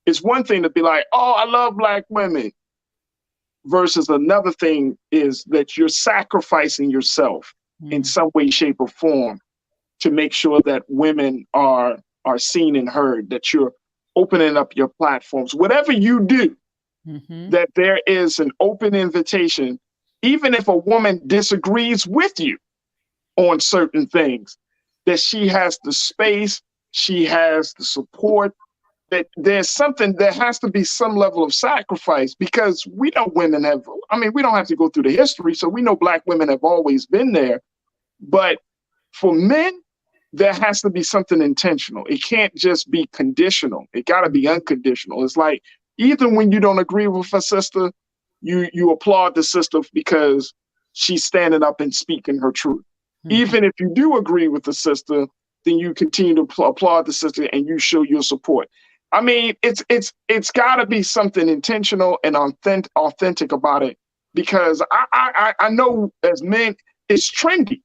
Speaker 1: it's one thing to be like, oh, I love Black women, versus another thing is that you're sacrificing yourself in some way, shape, or form to make sure that women are seen and heard, that you're opening up your platforms. Whatever you do, that there is an open invitation, even if a woman disagrees with you on certain things, that she has the space, she has the support, that there has to be some level of sacrifice, because we know women have, we don't have to go through the history, so we know Black women have always been there. But for men, there has to be something intentional. It can't just be conditional. It got to be unconditional. It's like, even when you don't agree with a sister, you applaud the sister because she's standing up and speaking her truth. Even if you do agree with the sister, then you continue to applaud the sister and you show your support. It's got to be something intentional and authentic about it, because I know as men, it's trendy.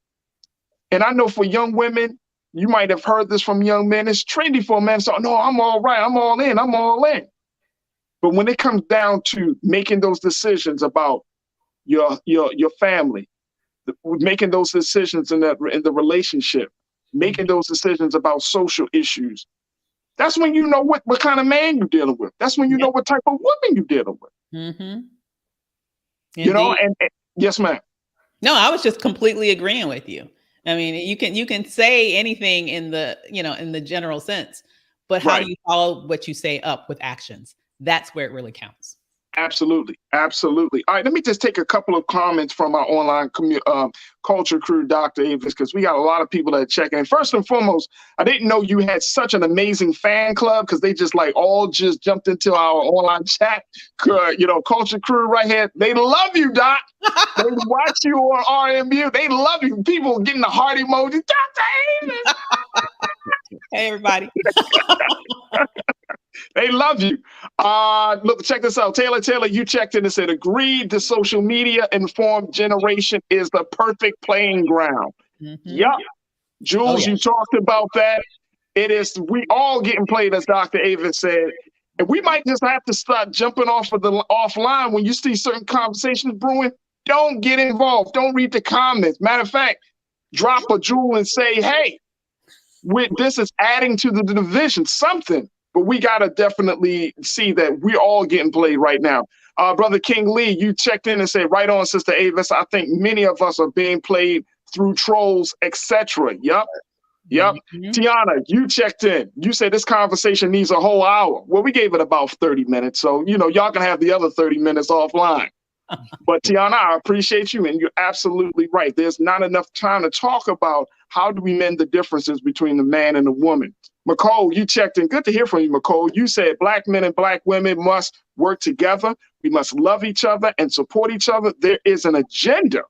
Speaker 1: And I know for young women, you might have heard this from young men, it's trendy for a man to say, no, I'm all right, I'm all in. But when it comes down to making those decisions about your family, making those decisions in the relationship, making those decisions about social issues, that's when you know what kind of man you're dealing with. That's when you know what type of woman you're dealing with.
Speaker 13: And
Speaker 1: yes, ma'am.
Speaker 13: No, I was just completely agreeing with you. I mean, you can say anything in the general sense, but how do you follow what you say up with actions? That's where it really counts.
Speaker 1: Absolutely. Absolutely. All right, let me just take a couple of comments from our online culture crew, Dr. Avis, because we got a lot of people that are checking in. First and foremost, I didn't know you had such an amazing fan club, because they just all jumped into our online chat. Culture crew right here. They love you, Doc. They watch you on RMU. They love you. People getting the heart emoji. Dr. Avis.
Speaker 13: Hey, everybody.
Speaker 1: They love you. Look, check this out. Taylor, you checked in and said, agreed, the social media informed generation is the perfect playing ground. Yup. Jules, you talked about that. We all getting played, as Dr. Avis said. And we might just have to start jumping off of the offline when you see certain conversations brewing. Don't get involved. Don't read the comments. Matter of fact, drop a jewel and say, hey, this is adding to the division, something. But we got to definitely see that we're all getting played right now. Brother King Lee, you checked in and said, right on, Sister Avis. I think many of us are being played through trolls, etc. Yep. Tiana, you checked in. You said this conversation needs a whole hour. Well, we gave it about 30 minutes. So, y'all can have the other 30 minutes offline. But Tiana, I appreciate you. And you're absolutely right. There's not enough time to talk about how do we mend the differences between the man and the woman. McCole, you checked in. Good to hear from you, McCole. You said Black men and Black women must work together. We must love each other and support each other. There is an agenda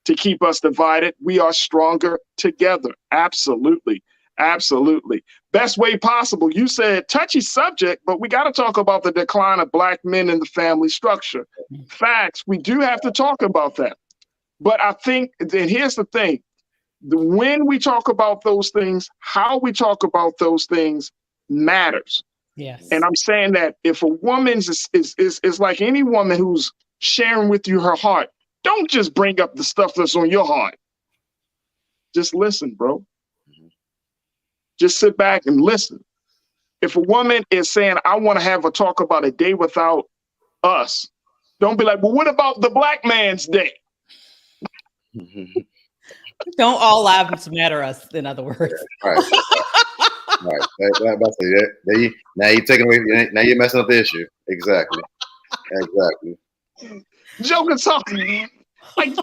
Speaker 1: to keep us divided. We are stronger together. Absolutely. Absolutely. Best way possible. You said touchy subject, but we got to talk about the decline of Black men in the family structure. Facts. We do have to talk about that. But I think, and here's the thing, when we talk about those things, how we talk about those things matters.
Speaker 13: Yes.
Speaker 1: And I'm saying that if a woman is like any woman who's sharing with you her heart, don't just bring up the stuff that's on your heart. Just listen, bro. Just sit back and listen. If a woman is saying, I want to have a talk about a day without us, Don't be like, well, what about the Black Man's Day?
Speaker 13: Don't all lives matter us, in other words.
Speaker 2: Right. Right. Now you're taking away. Now you're messing up the issue. Exactly.
Speaker 1: Joking something like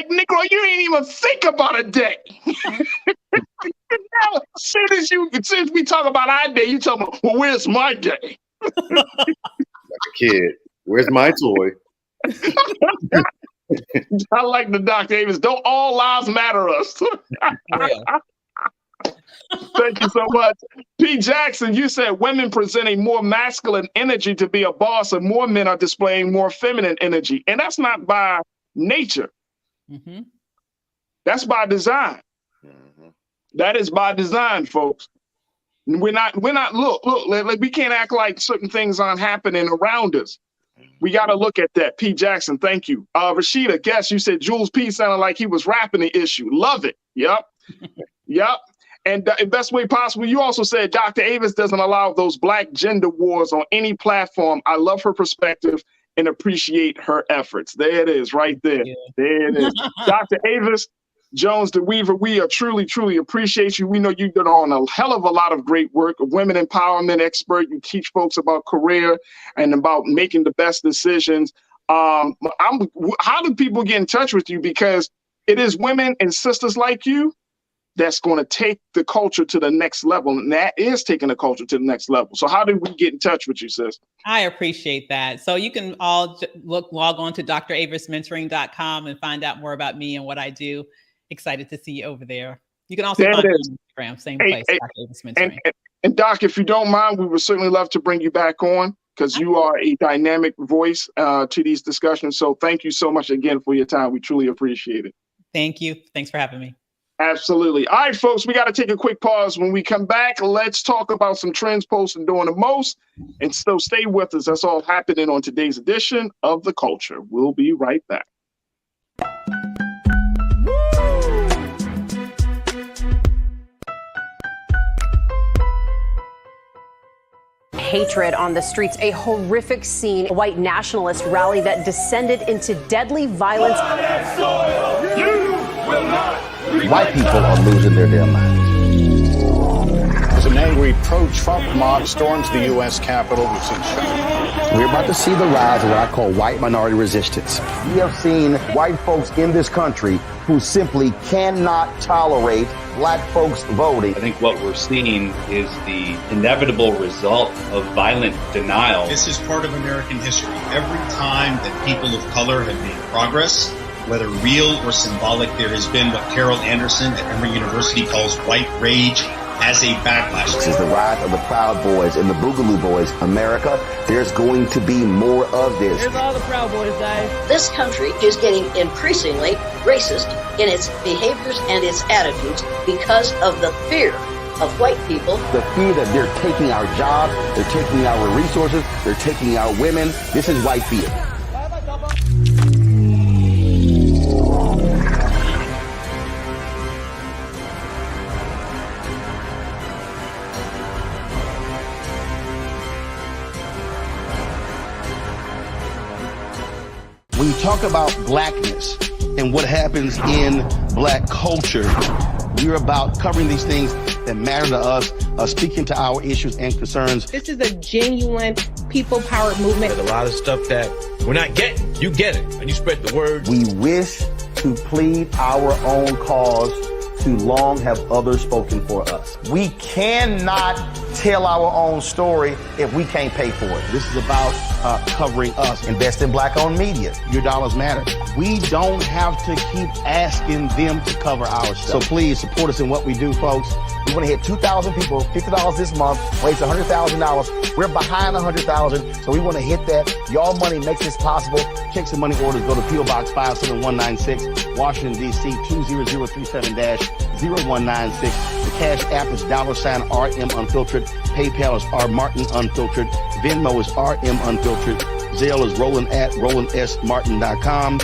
Speaker 1: Negro, you ain't even think about a day. Now, as soon as we talk about our day, you talk about, well, where's my day?
Speaker 2: Like a kid, where's my toy?
Speaker 1: I like the Dr. Davis. Don't all lives matter us. Thank you so much. P. Jackson, you said women present a more masculine energy to be a boss, and more men are displaying more feminine energy. And that's not by nature. Mm-hmm. That's by design. Mm-hmm. That is by design, folks. We're not, look, we can't act like certain things aren't happening around us. We got to look at that. P. Jackson, thank you. Rashida, guess you said Jules P. sounded like he was rapping the issue. Love it. Yep. Yep. And the best way possible, you also said Dr. Avis doesn't allow those black gender wars on any platform. I love her perspective and appreciate her efforts. There it is, right there. There it is. Dr. Avis Jones the Weaver, we are truly, truly appreciate you. We know you've done on a hell of a lot of great work. A women empowerment expert. You teach folks about career and about making the best decisions. How do people get in touch with you? Because it is women and sisters like you that's going to take the culture to the next level. And that is taking the culture to the next level. So how do we get in touch with you, sis?
Speaker 13: I appreciate that. So you can all log on to dravismentoring.com and find out more about me and what I do. Excited to see you over there. You can also find me on Instagram, same place, Dr. Avis Mentoring.
Speaker 1: And Doc, if you don't mind, we would certainly love to bring you back on because you are a dynamic voice to these discussions. So thank you so much again for your time. We truly appreciate it.
Speaker 13: Thank you. Thanks for having me.
Speaker 1: Absolutely. All right, folks, we got to take a quick pause. When we come back, let's talk about some trends, posts, and doing the most. And so stay with us. That's all happening on today's edition of The Culture. We'll be right back.
Speaker 3: Hatred on the streets, a horrific scene, a white nationalist rally that descended into deadly violence.
Speaker 4: White people are losing their damn minds.
Speaker 5: As an angry pro-Trump mob storms the U.S. Capitol, we've seen shootings.
Speaker 4: We're about to see the rise of what I call white minority resistance. We have seen white folks in this country who simply cannot tolerate black folks voting.
Speaker 6: I think what we're seeing is the inevitable result of violent denial.
Speaker 7: This is part of American history. Every time that people of color have made progress, whether real or symbolic, there has been what Carol Anderson at Emory University calls white rage as a backlash.
Speaker 4: This is the rise of the Proud Boys and the Boogaloo Boys. America, there's going to be more of this.
Speaker 14: Here's all the Proud Boys, guys.
Speaker 9: This country is getting increasingly racist in its behaviors and its attitudes because of the fear of white people.
Speaker 4: The fear that they're taking our jobs, they're taking our resources, they're taking our women. This is white fear. When you talk about blackness and what happens in black culture, we're about covering these things that matter to us, speaking to our issues and concerns.
Speaker 14: This is a genuine people-powered movement.
Speaker 10: There's a lot of stuff that we're not getting. You get it, and you spread the word.
Speaker 4: We wish to plead our own cause. Too long have others spoken for us. We cannot tell our own story if we can't pay for it. This is about covering us. Invest in black-owned media. Your dollars matter. We don't have to keep asking them to cover our stuff. So please support us in what we do, folks. We want to hit 2,000 people, $50 this month, raise $100,000. We're behind 100,000, so we want to hit that. Y'all money makes this possible. Checks and money orders go to P.O. Box 57196, Washington, D.C. 20037-0196. The Cash App is $RM Unfiltered. PayPal is R Martin Unfiltered. Venmo is RM Unfiltered. Zelle is Roland at RolandSMartin.com.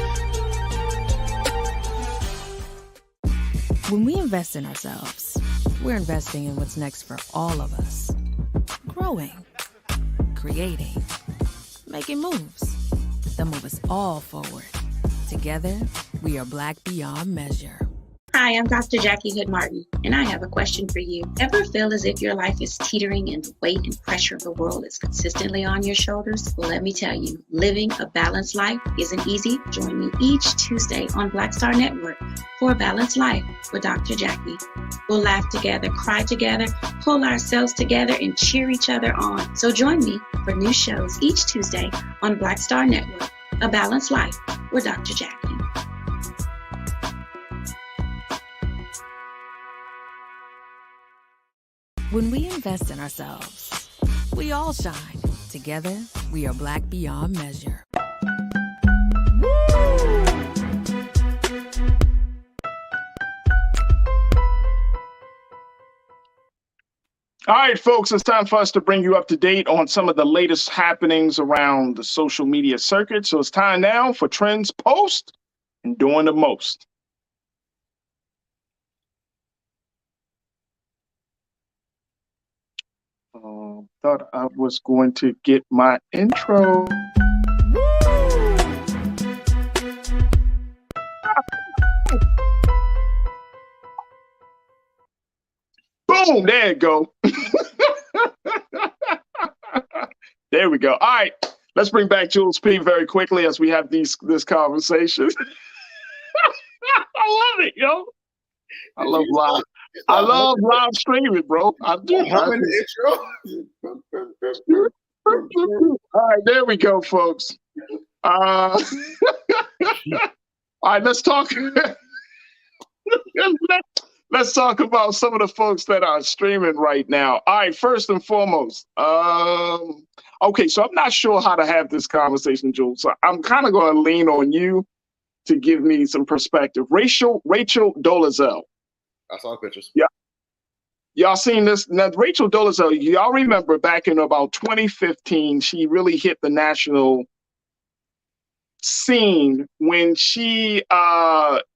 Speaker 11: When we invest in ourselves, we're investing in what's next for all of us. Growing, creating, making moves. that move us all forward. Together, we are Black beyond measure.
Speaker 12: Hi, I'm Dr. Jackie Hood Martin, and I have a question for you. Ever feel as if your life is teetering and the weight and pressure of the world is consistently on your shoulders? Well, let me tell you, living a balanced life isn't easy. Join me each Tuesday on Black Star Network for a Balanced Life with Dr. Jackie. We'll laugh together, cry together, pull ourselves together, and cheer each other on. So join me for new shows each Tuesday on Black Star Network, A Balanced Life with Dr. Jackie.
Speaker 11: When we invest in ourselves, we all shine. Together, we are Black beyond measure.
Speaker 1: All right, folks, it's time for us to bring you up to date on some of the latest happenings around the social media circuit. So it's time now for Trends Post and Doing the Most. Thought I was going to get my intro. Boom, there you go. There we go. All right, let's bring back Jules P very quickly as we have this conversation. I love it, yo. I love live. I love live streaming, bro. I do. All right, there we go, folks. All right, let's talk. Let's talk about some of the folks that are streaming right now. All right, first and foremost, okay, so I'm not sure how to have this conversation, Jules. So I'm kind of going to lean on you to give me some perspective. Rachel Dolezal.
Speaker 2: I saw the pictures.
Speaker 1: Yeah. Y'all seen this? Now, Rachel Dolezal, y'all remember back in about 2015, she really hit the national scene when she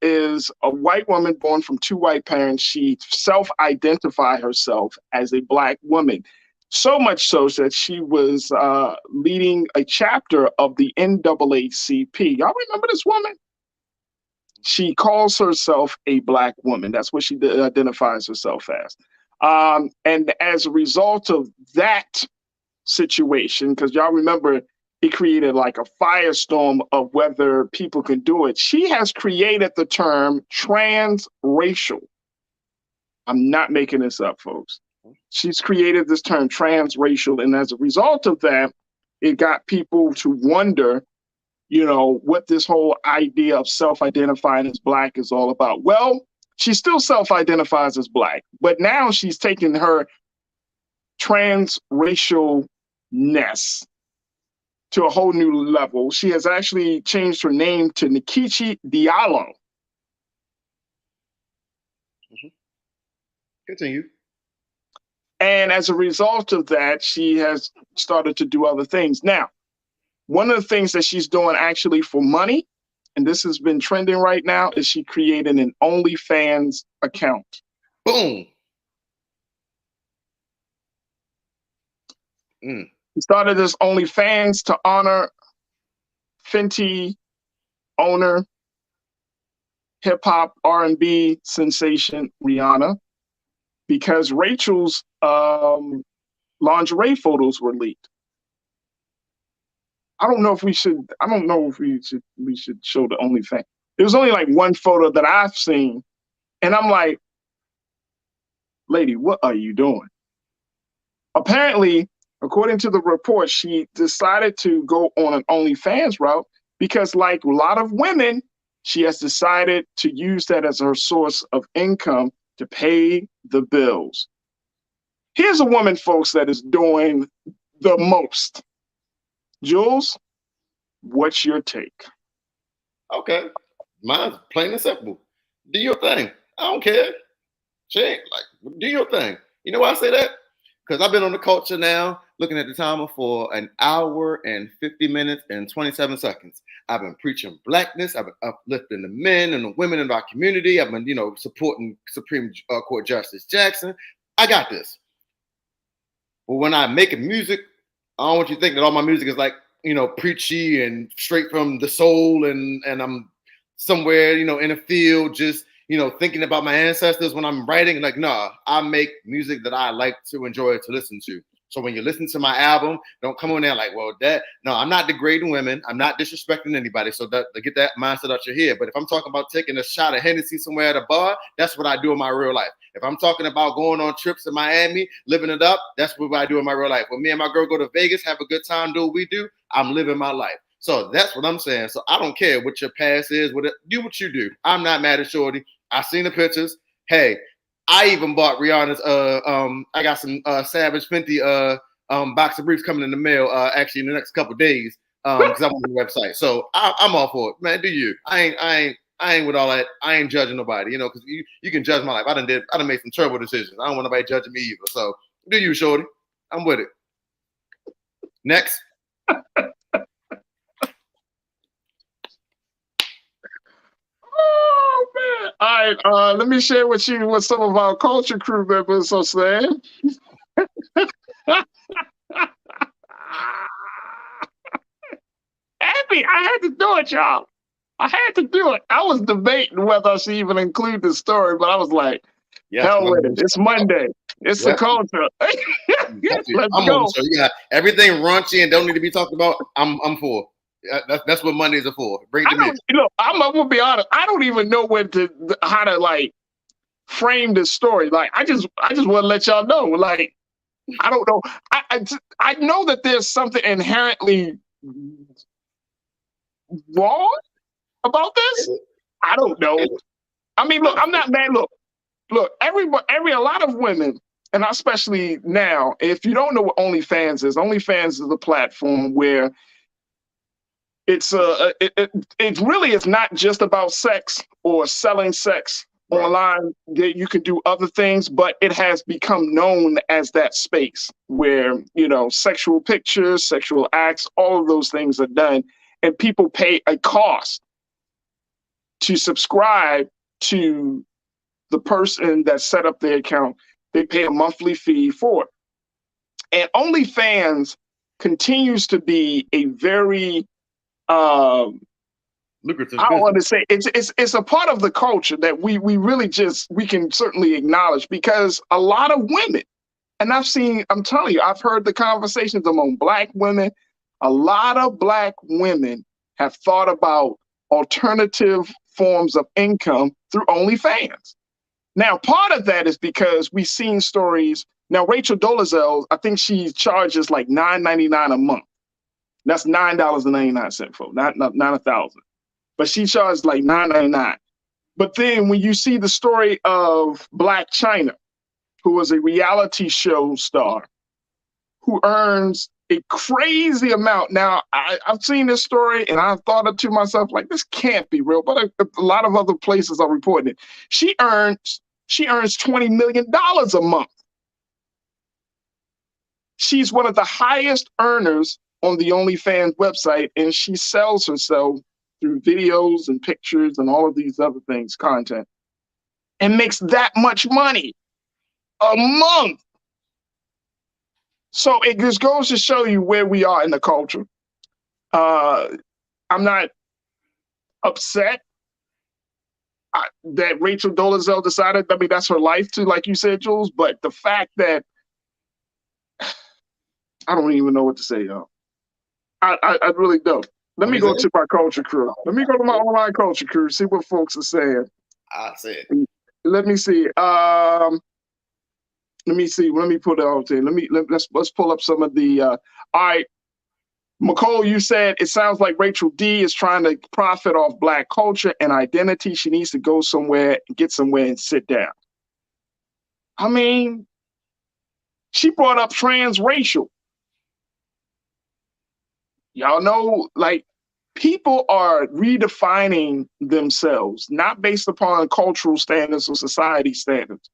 Speaker 1: is a white woman born from two white parents. She self-identified herself as a Black woman. So much so that she was leading a chapter of the NAACP. Y'all remember this woman? She calls herself a Black woman. That's what she identifies herself as. And as a result of that situation, because y'all remember it created like a firestorm of whether people can do it, she has created the term transracial. I'm not making this up, folks. She's created this term transracial. And as a result of that, it got people to wonder, you know, what this whole idea of self-identifying as Black is all about. Well, she still self-identifies as Black, but now she's taken her transracialness to a whole new level. She has actually changed her name to Nkechi Diallo.
Speaker 2: Continue.
Speaker 1: And as a result of that, she has started to do other things. Now, one of the things that she's doing actually for money, and this has been trending right now, is she created an OnlyFans account.
Speaker 2: Boom.
Speaker 1: She started this OnlyFans to honor Fenty owner, hip hop R&B sensation Rihanna, because Rachel's lingerie photos were leaked. I don't know if we should show the OnlyFans. There was only like one photo that I've seen, and I'm like, lady, what are you doing? Apparently, according to the report, she decided to go on an OnlyFans route because, like a lot of women, she has decided to use that as her source of income to pay the bills. Here's a woman, folks, that is doing the most. Jules, what's your take?
Speaker 2: Okay. Mine's plain and simple. Do your thing. I don't care. She ain't like, do your thing. You know why I say that? Because I've been on the culture now, looking at the timer for an hour and 50 minutes and 27 seconds. I've been preaching Blackness. I've been uplifting the men and the women in our community. I've been, supporting Supreme Court Justice Jackson. I got this. But when I'm making music, I don't want you to think that all my music is like, preachy and straight from the soul, and I'm somewhere, in a field, just, thinking about my ancestors when I'm writing. Like, nah, I make music that I like to enjoy to listen to. So when you listen to my album, don't come on there like, well, no, I'm not degrading women. I'm not disrespecting anybody. So to get that mindset out your head. But if I'm talking about taking a shot of Hennessy somewhere at a bar, that's what I do in my real life. If I'm talking about going on trips in Miami, living it up, that's what I do in my real life. When me and my girl go to Vegas, have a good time, do what we do, I'm living my life. So that's what I'm saying. So I don't care what your past is. Do what you do. I'm not mad at Shorty. I seen the pictures. Hey, I even bought Rihanna's. I got some Savage Fenty box of briefs coming in the mail. Actually, in the next couple of days, because I'm on the website. So I'm all for it, man. Do you? I ain't with all that. I ain't judging nobody, because you can judge my life. I done made some terrible decisions. I don't want nobody judging me either. So do you, Shorty? I'm with it. Next.
Speaker 1: Oh man! All right, let me share with you what some of our culture crew members are saying. Happy, I had to do it, y'all. I had to do it. I was debating whether I should even include this story, but I was like, hell with it. It's Monday. It's the culture. Let's go.
Speaker 2: So you got everything raunchy and don't need to be talked about. I'm for. That's what Mondays are for. Bring it to me.
Speaker 1: I'm gonna be honest. I don't even know how to like frame this story. Like I just want to let y'all know. Like I don't know. I know that there's something inherently wrong about this. I don't know. I mean, look, I'm not mad. Look. A lot of women, and especially now, if you don't know what OnlyFans is a platform where it really is not just about sex or selling sex online. You can do other things, but it has become known as that space where, sexual pictures, sexual acts, all of those things are done. And people pay a cost to subscribe to the person that set up their account. They pay a monthly fee for it. And OnlyFans continues to be a very
Speaker 2: lucrative.
Speaker 1: I want to say it's a part of the culture that we really we can certainly acknowledge, because a lot of women, and I'm telling you, I've heard the conversations among Black women. A lot of Black women have thought about alternative forms of income through OnlyFans. Now, part of that is because we've seen stories. Now, Rachel Dolezal, I think she charges like $9.99 a month. That's $9.99 for not 1,000, but she charged like $9.99. But then when you see the story of Black China, who was a reality show star, who earns a crazy amount. Now I've seen this story and I've thought it to myself like, this can't be real. But a lot of other places are reporting it. She earns $20 million a month. She's one of the highest earners on the OnlyFans website, and she sells herself through videos and pictures and all of these other things, content, and makes that much money a month. So it just goes to show you where we are in the culture. I'm not upset that Rachel Dolezal decided, I mean, that's her life too, like you said, Jules, but the fact that I don't even know what to say, y'all. I really don't. Let me go to my culture crew. Let me go to my online culture crew, see what folks are saying.
Speaker 2: I see it.
Speaker 1: Let me see. Let me put it out there. Let's pull up some of the all right. McCole, you said it sounds like Rachel D is trying to profit off Black culture and identity. She needs to go somewhere, get somewhere and sit down. I mean, she brought up transracial. Y'all know, like, people are redefining themselves, not based upon cultural standards or society standards,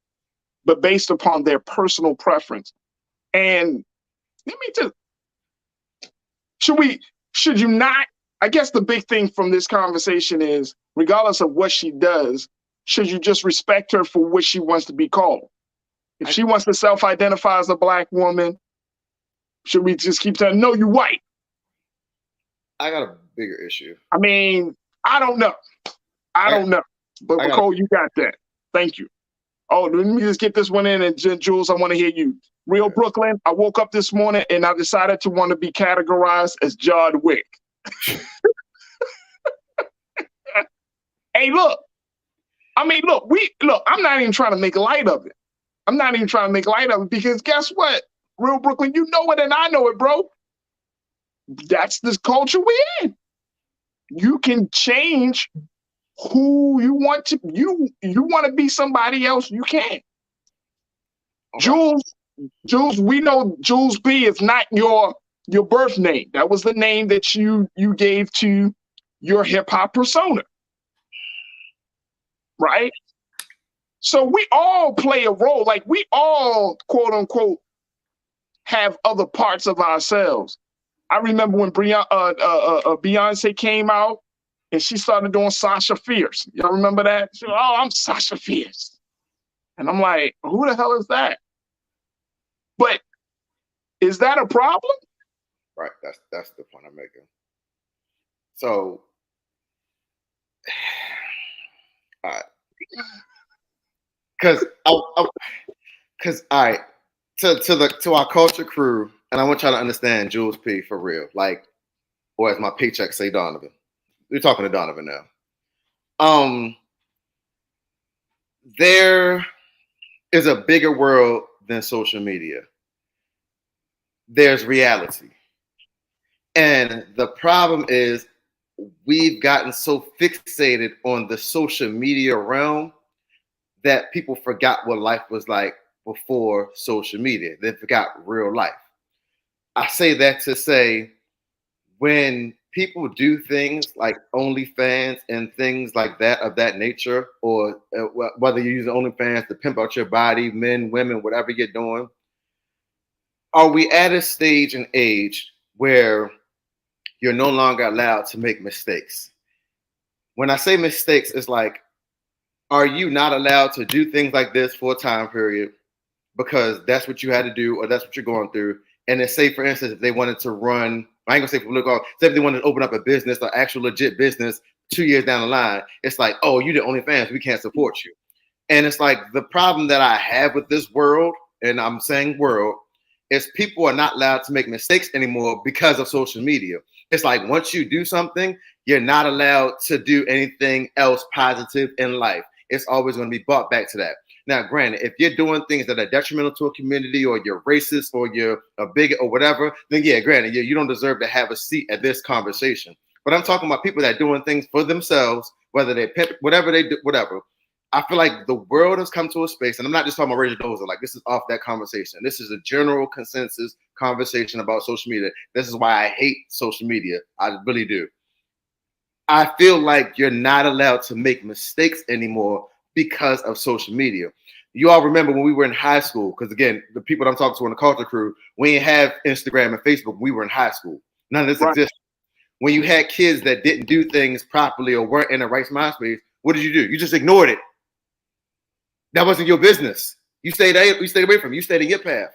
Speaker 1: but based upon their personal preference. And let me just, should you not, I guess the big thing from this conversation is, regardless of what she does, should you just respect her for what she wants to be called? If she wants to self-identify as a Black woman, should we just keep telling, no, you're white?
Speaker 2: I got a bigger issue.
Speaker 1: I mean, I don't know. I don't know. But Nicole, you got that. Thank you. Oh, let me just get this one in, and Jules, I want to hear you. Real Brooklyn, I woke up this morning and I decided to want to be categorized as John Wick. Hey, look. I mean, look, I'm not even trying to make light of it. I'm not even trying to make light of it because guess what? Real Brooklyn, you know it and I know it, bro. That's the culture we're in. You can change who you want to. You want to be somebody else, you can. Okay. Jules, we know Jules P is not your birth name. That was the name that you gave to your hip hop persona. Right? So we all play a role. Like we all, quote unquote, have other parts of ourselves. I remember when Beyonce came out and she started doing Sasha Fierce. Y'all remember that? She was, oh, I'm Sasha Fierce. And I'm like, who the hell is that? But is that a problem?
Speaker 2: Right. That's the point I'm making. So, all right. Because all right, to our culture crew, and I want y'all to understand Jules P for real, like, or as my paycheck say, Donovan. We're talking to Donovan now. There is a bigger world than social media. There's reality. And the problem is we've gotten so fixated on the social media realm that people forgot what life was like before social media. They forgot real life. I say that to say when people do things like OnlyFans and things like that of that nature, or whether you use OnlyFans to pimp out your body, men, women, whatever you're doing, are we at a stage and age where you're no longer allowed to make mistakes? When I say mistakes, it's like, are you not allowed to do things like this for a time period because that's what you had to do or that's what you're going through? And then say, for instance, if they wanted to run, I ain't gonna say political, say if they wanted to open up a business, or actual legit business 2 years down the line, it's like, oh, you the OnlyFans, we can't support you. And it's like the problem that I have with this world, and I'm saying world, is people are not allowed to make mistakes anymore because of social media. It's like once you do something, you're not allowed to do anything else positive in life. It's always going to be brought back to that. Now, granted, if you're doing things that are detrimental to a community, or you're racist, or you're a bigot, or whatever, then yeah, granted, you don't deserve to have a seat at this conversation. But I'm talking about people that are doing things for themselves, whether they pimp, whatever they do, whatever. I feel like the world has come to a space, and I'm not just talking about Rachel Dolezal, like this is off that conversation. This is a general consensus conversation about social media. This is why I hate social media. I really do. I feel like you're not allowed to make mistakes anymore because of social media. You all remember when we were in high school, because again, the people that I'm talking to in the culture crew, we didn't have Instagram and Facebook. We were in high school. None of this existed. When you had kids that didn't do things properly or weren't in the right mind space, what did you do? You just ignored it. That wasn't your business. You stayed away from it. You stayed in your path.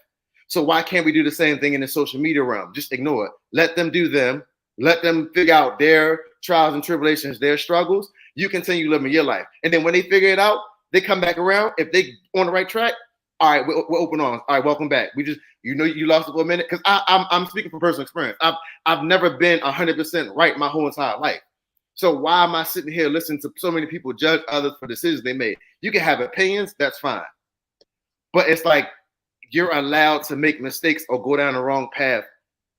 Speaker 2: So why can't we do the same thing in the social media realm? Just ignore it. Let them do them. Let them figure out their trials and tribulations, their struggles. You continue living your life. And then when they figure it out, they come back around. If they on the right track, all right, we're open arms. All right, welcome back. We just, you lost it for a minute. Because I'm speaking from personal experience. I've never been 100% right my whole entire life. So why am I sitting here listening to so many people judge others for decisions they made? You can have opinions, that's fine. But it's like you're allowed to make mistakes or go down the wrong path.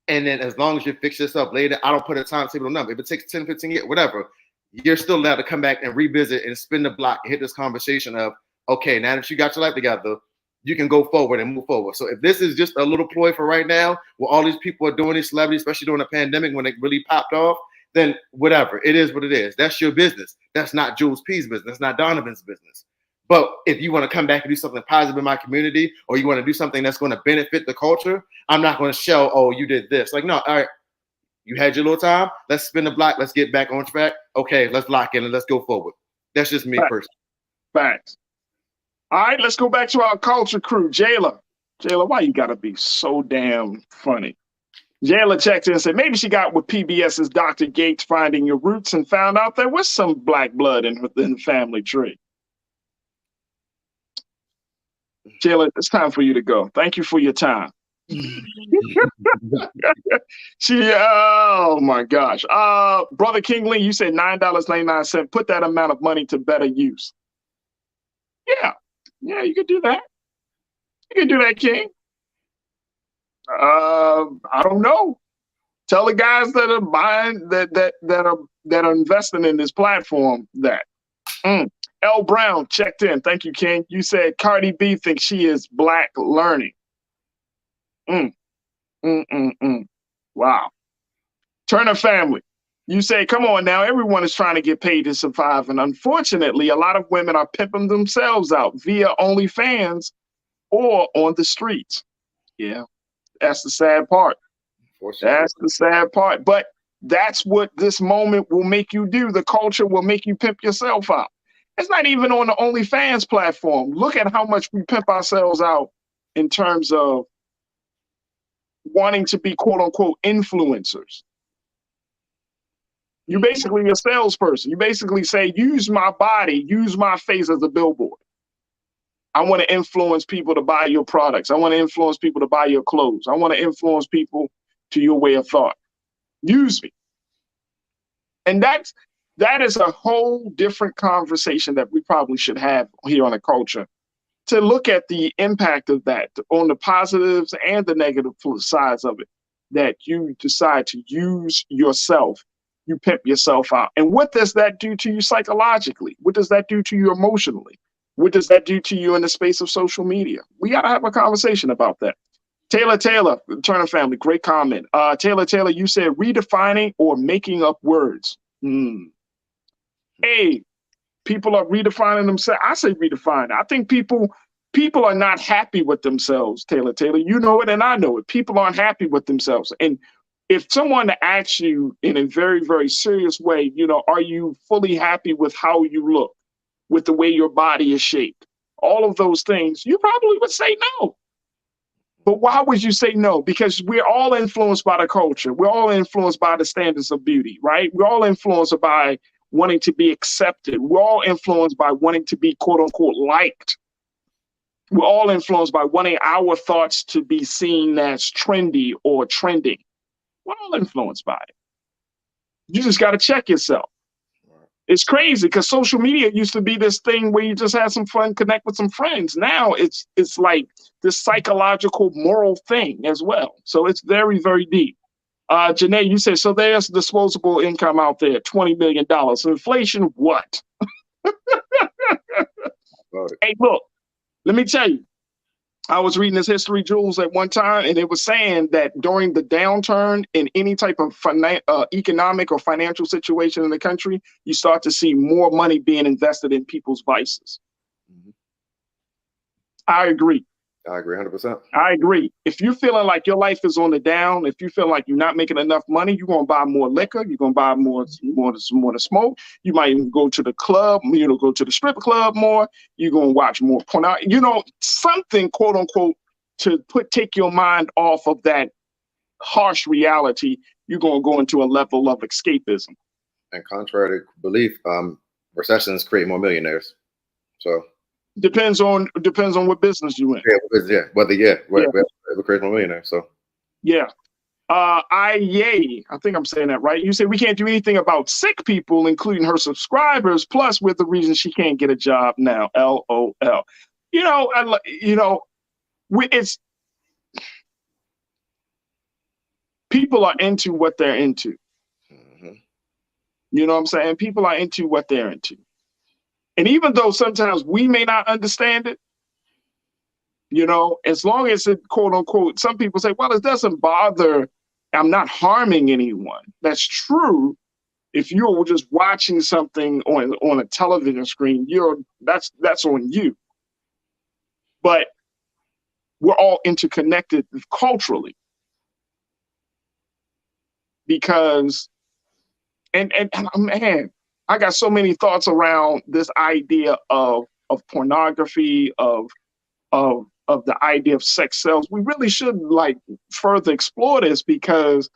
Speaker 2: And then as long as you fix yourself later, I don't put a timetable number. If it takes 10, 15 years, whatever, you're still allowed to come back and revisit and spin the block and hit this conversation of, okay, now that you got your life together, you can go forward and move forward. So if this is just a little ploy for right now, where all these people are doing, these celebrities, especially during the pandemic when it really popped off, then whatever, it is what it is. That's your business. That's not Jules P's business. That's not Donovan's business. But if you want to come back and do something positive in my community, or you want to do something that's going to benefit the culture, I'm not going to show, oh, you did this. Like, no, all right, you had your little time. Let's spin the block. Let's get back on track. Okay, let's lock in and let's go forward. That's just me personally.
Speaker 1: Facts. All right, let's go back to our culture crew. Jayla, why you got to be so damn funny? Jayla checked in and said maybe she got with PBS's Dr. Gates Finding Your Roots and found out there was some black blood in the family tree. Jayla, it's time for you to go. Thank you for your time. Oh my gosh. Brother Kingley, you said $9.99. Put that amount of money to better use. Yeah, you could do that. You can do that, King. I don't know. Tell the guys that are buying that are investing in this platform that. L. Brown checked in. Thank you, King. You said Cardi B thinks she is black learning. Wow. Turner family. You say, come on now, everyone is trying to get paid to survive. And unfortunately, a lot of women are pimping themselves out via OnlyFans or on the streets. Yeah, that's the sad part. That's the sad part. But that's what this moment will make you do. The culture will make you pimp yourself out. It's not even on the OnlyFans platform. Look at how much we pimp ourselves out in terms of wanting to be quote unquote influencers. You're basically a salesperson. You basically say, use my body, use my face as a billboard. I want to influence people to buy your products. I want to influence people to buy your clothes. I want to influence people to your way of thought. Use me. And that is a whole different conversation that we probably should have here on the culture, to look at the impact of that on the positives and the negative sides of it, that you decide to use yourself, you pimp yourself out. And what does that do to you psychologically? What does that do to you emotionally? What does that do to you in the space of social media? We got to have a conversation about that. Taylor, Turner family, great comment. Taylor, you said redefining or making up words. Hey, people are redefining themselves. I say redefine. I think people are not happy with themselves, Taylor. You know it and I know it. People aren't happy with themselves. And if someone asks you in a very, very serious way, are you fully happy with how you look, with the way your body is shaped, all of those things, you probably would say no. But why would you say no? Because we're all influenced by the culture. We're all influenced by the standards of beauty, right? We're all influenced by wanting to be accepted. We're all influenced by wanting to be quote unquote liked. We're all influenced by wanting our thoughts to be seen as trendy or trending. We're all influenced by it. You just got to check yourself. It's crazy because social media used to be this thing where you just have some fun, connect with some friends. Now it's like this psychological, moral thing as well. So it's very, very deep. Janae, you said, so there's disposable income out there, $20 million. Inflation, what? Hey, look, let me tell you, I was reading this History Jewels at one time, and it was saying that during the downturn in any type of economic or financial situation in the country, you start to see more money being invested in people's vices. I agree.
Speaker 2: I agree 100%.
Speaker 1: I agree. If you're feeling like your life is on the down, if you feel like you're not making enough money, you're going to buy more liquor. You're going to buy more to smoke. You might even go to the club, go to the strip club more. You're going to watch more porn. Something, quote unquote, to take your mind off of that harsh reality. You're going to go into a level of escapism.
Speaker 2: And contrary to belief, recessions create more millionaires. So.
Speaker 1: Depends on what business you in.
Speaker 2: We're creating a millionaire. So
Speaker 1: yeah. I think I'm saying that right. You say we can't do anything about sick people, including her subscribers. Plus, we're the reason she can't get a job now. LOL. It's people are into what they're into. You know what I'm saying? People are into what they're into. And even though sometimes we may not understand it, as long as it, quote unquote, some people say, well, it doesn't bother. I'm not harming anyone. That's true. If you're just watching something on a television screen, that's on you. But we're all interconnected culturally because, and man, I got so many thoughts around this idea of pornography, of of the idea of sex sells, we really should like further explore this, because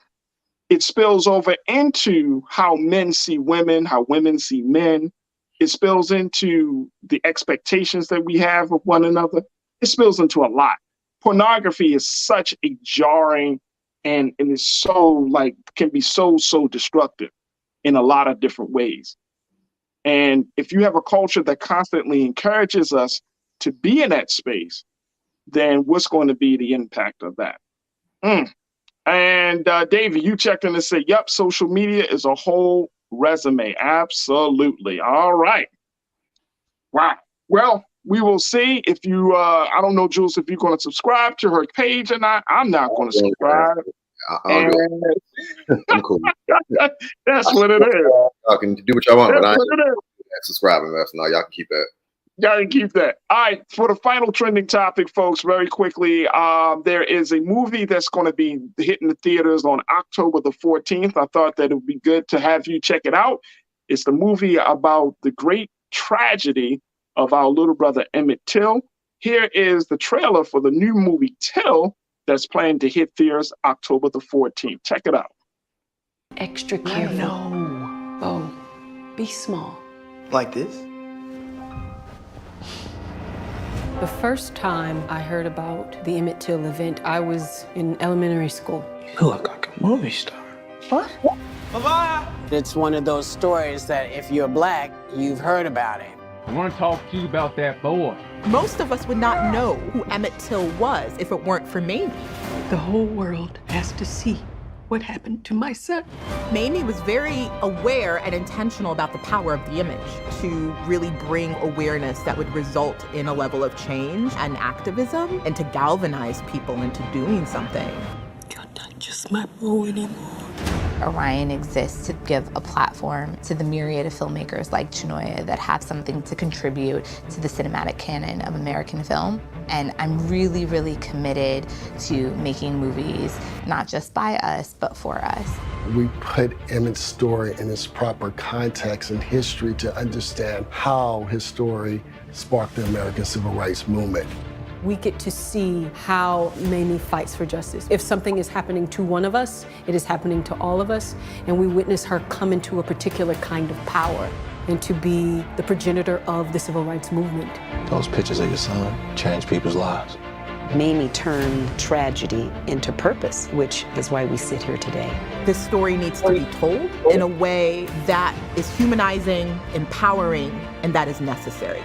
Speaker 1: it spills over into how men see women, how women see men. It spills into the expectations that we have of one another. It spills into a lot. Pornography is such a jarring and is so like, can be so destructive in a lot of different ways. And if you have a culture that constantly encourages us to be in that space, then what's going to be the impact of that? And David, you checked in and said, yep, social media is a whole resume. Absolutely. All right. Wow. Well, we will see if you, I don't know, Jules, if you're going to subscribe to her page or not. I'm not going to subscribe.
Speaker 2: I'm cool.
Speaker 1: That's what it is.
Speaker 2: Y'all can do what y'all want,
Speaker 1: That's
Speaker 2: but I
Speaker 1: what it is.
Speaker 2: ain't subscribing. That's no, y'all can keep that.
Speaker 1: Yeah, you keep that. All right, for the final trending topic, folks, very quickly, there is a movie that's going to be hitting the theaters on October the 14th. I thought that it would be good to have you check it out. It's the movie about the great tragedy of our little brother Emmett Till. Here is the trailer for the new movie Till that's planned to hit theaters October the 14th. Check it out.
Speaker 15: Extra careful. No. Oh, be small.
Speaker 16: Like this?
Speaker 15: The first time I heard about the Emmett Till event, I was in elementary school.
Speaker 16: You look like a movie star.
Speaker 15: What?
Speaker 16: Bye-bye.
Speaker 17: It's one of those stories that if you're black, you've heard about it.
Speaker 18: I want to talk to you about that boy.
Speaker 19: Most of us would not know who Emmett Till was if it weren't for Mamie.
Speaker 15: The whole world has to see what happened to my son.
Speaker 19: Mamie was very aware and intentional about the power of the image to really bring awareness that would result in a level of change and activism and to galvanize people into doing something.
Speaker 15: You're not just my bro anymore.
Speaker 20: Orion exists to give a platform to the myriad of filmmakers like Chinoya that have something to contribute to the cinematic canon of American film. And I'm really, really committed to making movies, not just by us, but for us.
Speaker 21: We put Emmett's story in its proper context and history to understand how his story sparked the American Civil Rights Movement.
Speaker 15: We get to see how Mamie fights for justice. If something is happening to one of us, it is happening to all of us, and we witness her come into a particular kind of power and to be the progenitor of the civil rights movement.
Speaker 16: Those pictures of your son changed people's lives.
Speaker 15: Mamie turned tragedy into purpose, which is why we sit here today.
Speaker 19: This story needs to be told in a way that is humanizing, empowering, and that is necessary.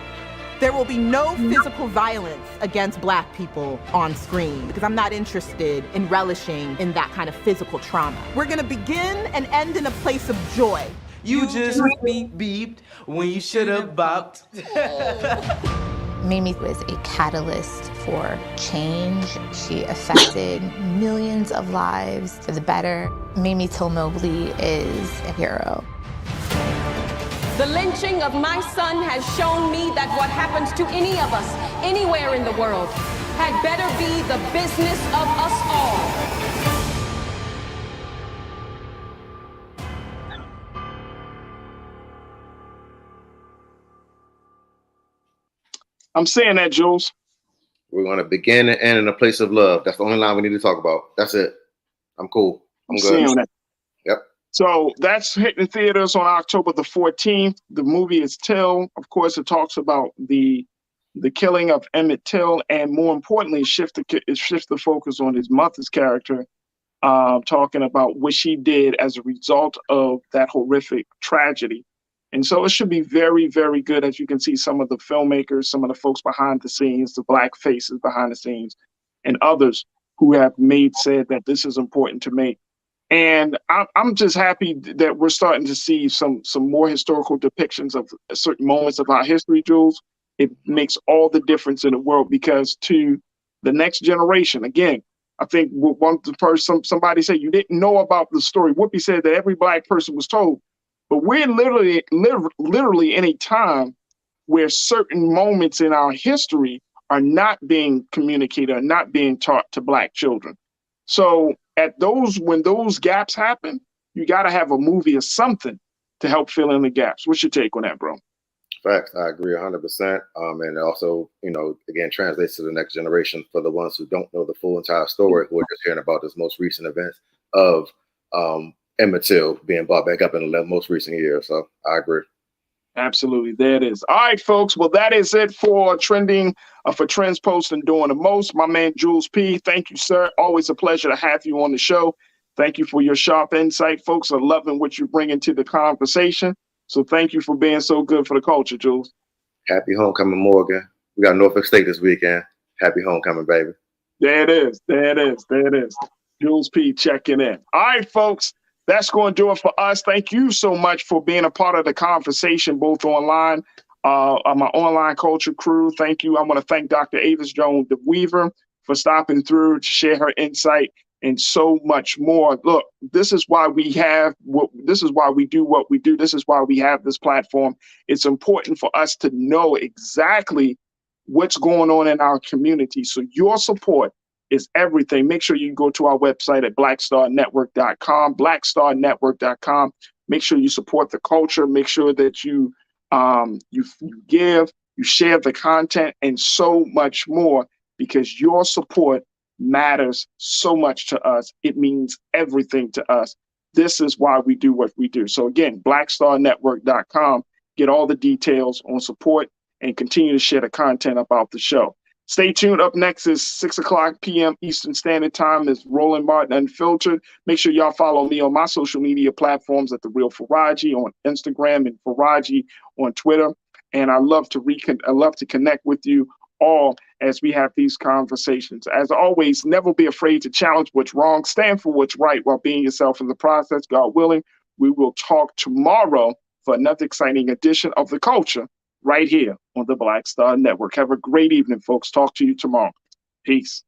Speaker 19: There will be no physical violence against Black people on screen because I'm not interested in relishing in that kind of physical trauma. We're gonna begin and end in a place of joy.
Speaker 16: You just beeped when you should have bopped.
Speaker 20: Mamie was a catalyst for change. She affected millions of lives for the better. Mamie Till Mobley is a hero.
Speaker 22: The lynching of my son has shown me that what happens to any of us, anywhere in the world, had better be the business of us all.
Speaker 1: I'm saying that, Jules.
Speaker 2: We're going to begin and end in a place of love. That's the only line we need to talk about. That's it. I'm cool. I'm good.
Speaker 1: That.
Speaker 2: Yep.
Speaker 1: So that's hitting theaters on October the 14th. The movie is Till. Of course, it talks about the killing of Emmett Till, and more importantly, shift the focus on his mother's character, talking about what she did as a result of that horrific tragedy. And so it should be very, very good. As you can see, some of the filmmakers, some of the folks behind the scenes, the Black faces behind the scenes, and others who have said that this is important to make. And I'm just happy that we're starting to see some more historical depictions of certain moments of our history, Jules. It makes all the difference in the world, because to the next generation, again, I think somebody said you didn't know about the story. Whoopi said that every Black person was told. But we're literally in a time where certain moments in our history are not being communicated, are not being taught to Black children. So when those gaps happen, you got to have a movie or something to help fill in the gaps. What's your take on that, bro?
Speaker 2: Facts. I agree 100%. And also, you know, again, translates to the next generation for the ones who don't know the full entire story, who are just hearing about this most recent events of Emmett Till being brought back up in the most recent year. So I agree.
Speaker 1: Absolutely. There it is. All right, folks. Well, that is it for trending, for Trends Post and Doing the Most. My man, Jules P. Thank you, sir. Always a pleasure to have you on the show. Thank you for your sharp insight. Folks are loving what you bring into the conversation. So thank you for being so good for the culture, Jules.
Speaker 2: Happy homecoming, Morgan. We got Norfolk State this weekend. Happy homecoming, baby.
Speaker 1: There it is. There it is. There it is. Jules P. checking in. All right, folks. That's going to do it for us. Thank you so much for being a part of the conversation, both online, my online culture crew. Thank you. I want to thank Dr. Avis Jones Weaver for stopping through to share her insight and so much more. Look, this is why we have this is why we do what we do. This is why we have this platform. It's important for us to know exactly what's going on in our community. So your support is everything. Make sure you go to our website at blackstarnetwork.com, blackstarnetwork.com. Make sure you support the culture. Make sure that you give, you share the content, and so much more, because your support matters so much to us. It means everything to us. This is why we do what we do. So again, blackstarnetwork.com. Get all the details on support and continue to share the content about the show. Stay tuned. Up next is 6:00 p.m. Eastern Standard Time is Roland Martin Unfiltered. Make sure y'all follow me on my social media platforms at The Real Farajii on Instagram and Farajii on Twitter. And I love to connect with you all as we have these conversations. As always, never be afraid to challenge what's wrong. Stand for what's right while being yourself in the process. God willing, we will talk tomorrow for another exciting edition of The Culture, right here on the Black Star Network. Have a great evening, folks. Talk to you tomorrow. Peace.